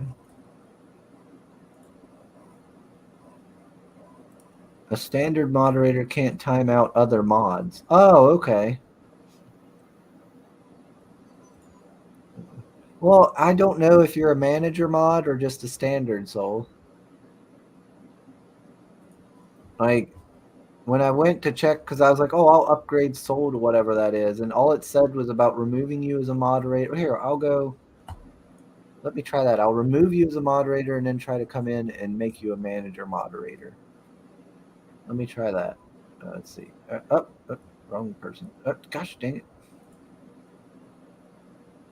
A standard moderator can't time out other mods. Oh, okay. Well, I don't know if you're a manager mod or just a standard soul. Like, when I went to check, because I was like, oh, I'll upgrade soul to whatever that is. And all it said was about removing you as a moderator. Here, I'll go. Let me try that. I'll remove you as a moderator and then try to come in and make you a manager moderator. Let me try that. Let's see. Wrong person. Gosh dang it.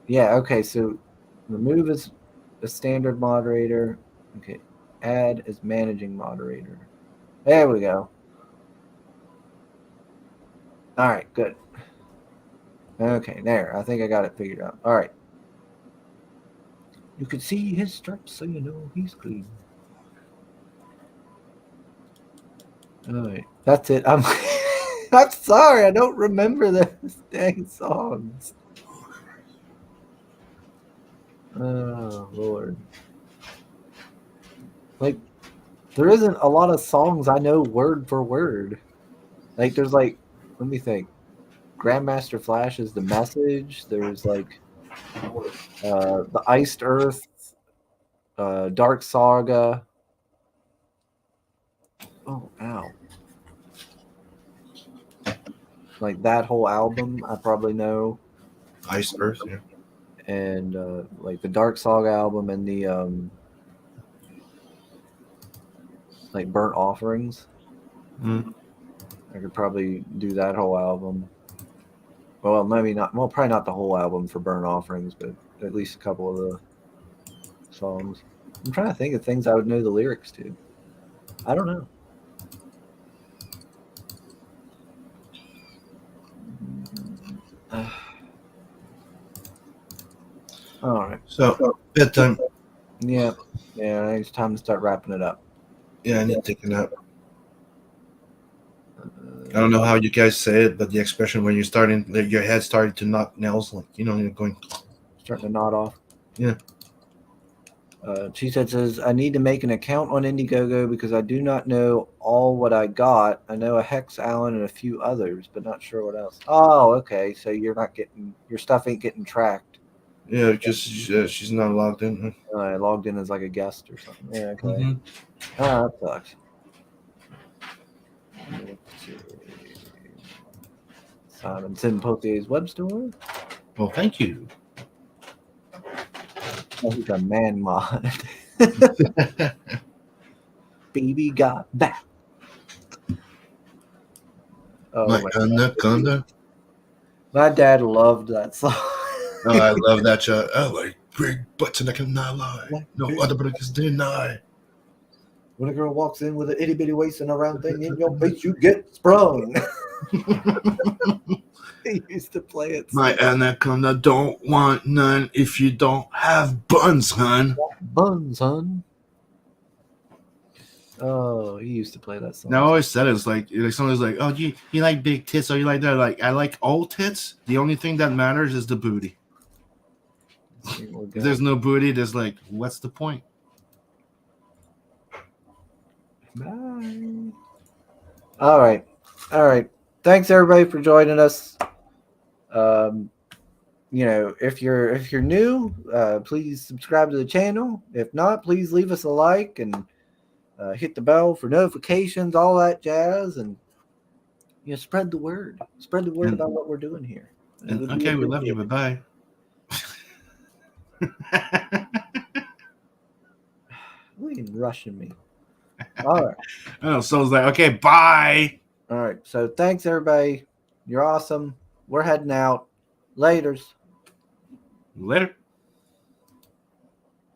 Yeah, okay, so remove as a standard moderator. Okay, add as managing moderator. There we go. All right, good. Okay, there. I think I got it figured out. All right. You can see his stripes, so you know he's clean. All right, that's it. I'm sorry, I don't remember those dang songs. Oh Lord! Like, there isn't a lot of songs I know word for word. Like, there's like, let me think. Grandmaster Flash is The Message. There's like the Iced Earth, Dark Saga. Oh, ow. Like that whole album, I probably know. Iced Earth, yeah. And like the Dark Saga album and the like Burnt Offerings. Mm. I could probably do that whole album. Well, maybe not. Well, probably not the whole album for Burnt Offerings, but at least a couple of the songs. I'm trying to think of things I would know the lyrics to. I don't know. All right. So, bedtime. Yeah. Yeah, it's time to start wrapping it up. Yeah, I need to take a nap. I don't know how you guys say it, but the expression when you're starting, your head starting to knock nails, like, you know, you're going. Starting to nod off. Yeah. She says, I need to make an account on Indiegogo because I do not know all what I got. I know a Hex Allen and a few others, but not sure what else. Oh, okay. So you're not getting, your stuff ain't getting tracked. Yeah, just she's not logged in. I logged in as like a guest or something. Yeah, okay. Mm-hmm. Oh, that sucks. Simonson Potier's web store. Well, thank you. Oh, he's a man mod. Baby got back. Oh My my anaconda. My dad loved that song. Oh, I love that show. I like big butts and I cannot lie. No other but can deny. When a girl walks in with an itty bitty waist and a round thing in your face, you get sprung. He used to play it. My anaconda don't want none if you don't have buns, hun. Buns, son. Oh, he used to play that song. And I always said it's like someone's like, oh, you like big tits or you like that? Like, I like old tits. The only thing that matters is the booty. If there's no booty, there's like, what's the point? Bye. All right. Thanks everybody for joining us. If you're new, please subscribe to the channel. If not, please leave us a like and hit the bell for notifications, all that jazz, and spread the word. Spread the word about what we're doing here. Okay, we love you. Bye bye. We ain't rushing me. All right. Oh, so it's like, okay, bye. All right. So thanks everybody. You're awesome. We're heading out. Laters. Later.